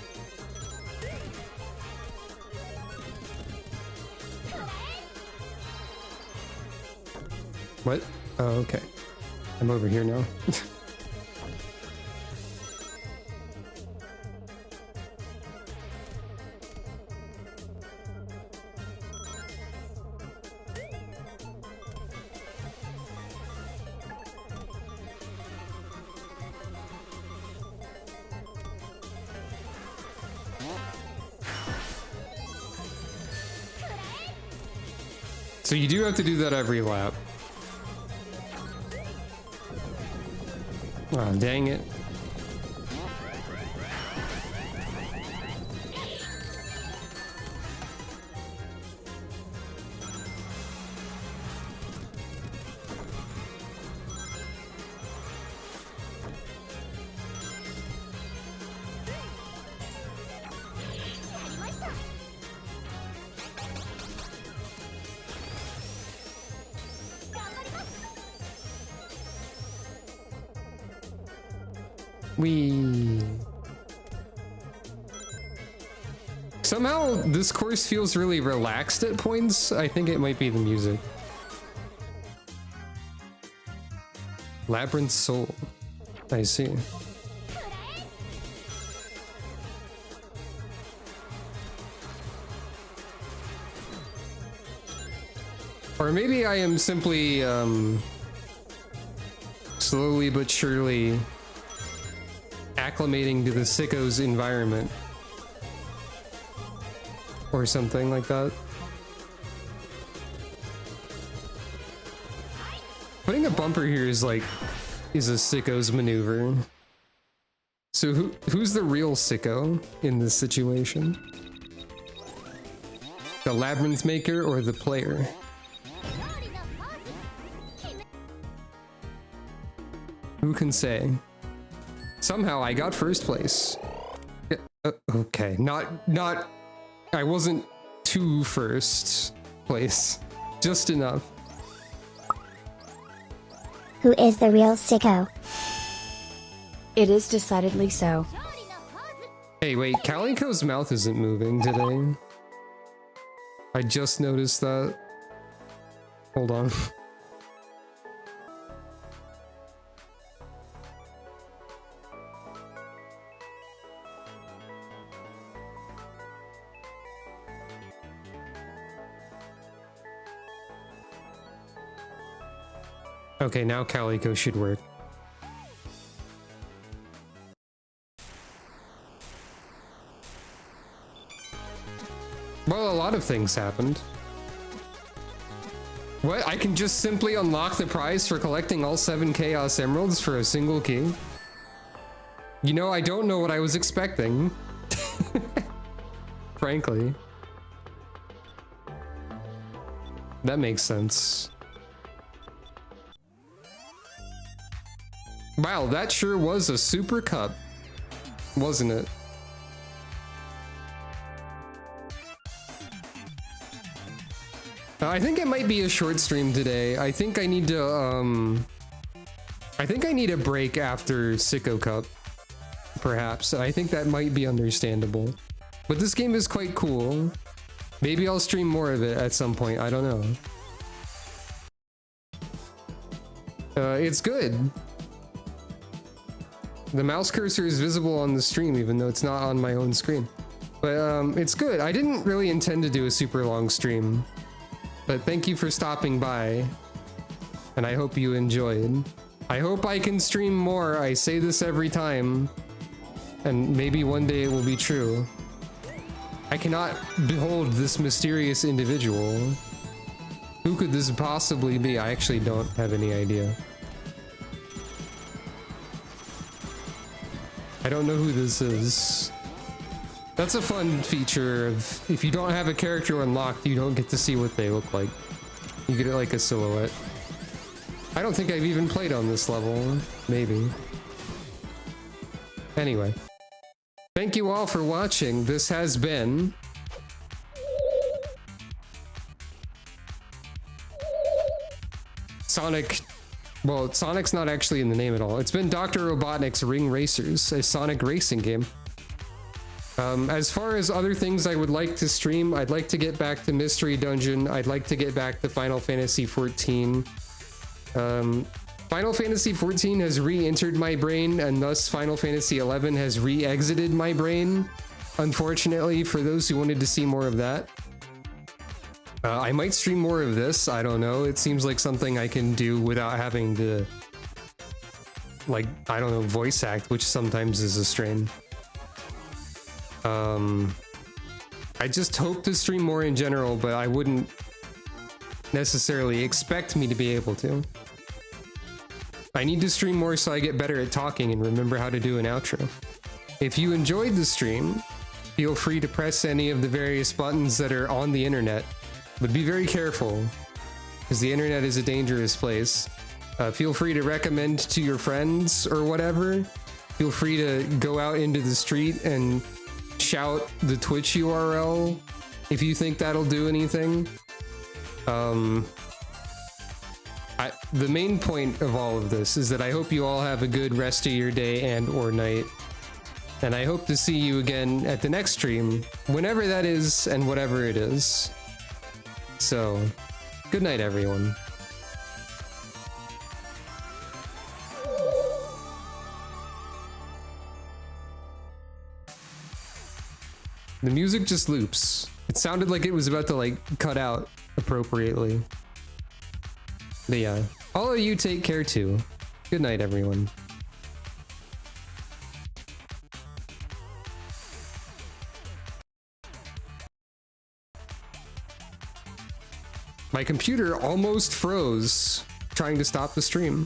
[SPEAKER 1] What? Oh, okay. I'm over here now. So you do have to do that every lap. Oh, dang it. Somehow this course feels really relaxed at points. I think it might be the music. Labyrinth Soul. I see. Or maybe I am simply slowly but surely acclimating to the sicko's environment. Or something like that. Putting a bumper here is a sicko's maneuver. So who's the real sicko in this situation? The labyrinth maker or the player? Who can say? Somehow I got first place. Yeah, okay, not I wasn't too first place, just enough.
[SPEAKER 4] Who is the real sicko?
[SPEAKER 2] It is decidedly so.
[SPEAKER 1] Hey, wait, Calico's mouth isn't moving today. I just noticed that. Hold on. Okay, now Calico should work. Well, a lot of things happened. What? I can just simply unlock the prize for collecting all 7 Chaos Emeralds for a single key? You know, I don't know what I was expecting. Frankly. That makes sense. Wow, that sure was a super cup, wasn't it? I think it might be a short stream today. I think I need to, I think I need a break after Sicko Cup, perhaps. I think that might be understandable. But this game is quite cool. Maybe I'll stream more of it at some point. I don't know. It's good. The mouse cursor is visible on the stream, even though it's not on my own screen. But it's good. I didn't really intend to do a super long stream. But thank you for stopping by. And I hope you enjoyed. I hope I can stream more. I say this every time. And maybe one day it will be true. I cannot behold this mysterious individual. Who could this possibly be? I actually don't have any idea. I don't know who this is. That's a fun feature of if you don't have a character unlocked, you don't get to see what they look like. You get it like a silhouette. I don't think I've even played on this level. Maybe. Anyway. Thank you all for watching. This has been... Sonic... Well, Sonic's not actually in the name at all. It's been Dr. Robotnik's Ring Racers, a Sonic racing game. As far as other things I would like to stream, I'd like to get back to Mystery Dungeon. I'd like to get back to Final Fantasy XIV. Final Fantasy XIV has re-entered my brain, and thus Final Fantasy XI has re-exited my brain. Unfortunately, for those who wanted to see more of that. I might stream more of this, I don't know. It seems like something I can do without having to, like, I don't know, voice act, which sometimes is a strain. I just hope to stream more in general, but I wouldn't necessarily expect me to be able to. I need to stream more so I get better at talking and remember how to do an outro. If you enjoyed the stream, feel free to press any of the various buttons that are on the internet, but be very careful, because the internet is a dangerous place. Feel free to recommend to your friends or whatever. Feel free to go out into the street and shout the Twitch URL if you think that'll do anything. The main point of all of this is that I hope you all have a good rest of your day and or night. And I hope to see you again at the next stream, whenever that is and whatever it is. So, good night, everyone. The music just loops. It sounded like it was about to, like, cut out appropriately. But yeah, all of you take care too. Good night, everyone. My computer almost froze trying to stop the stream.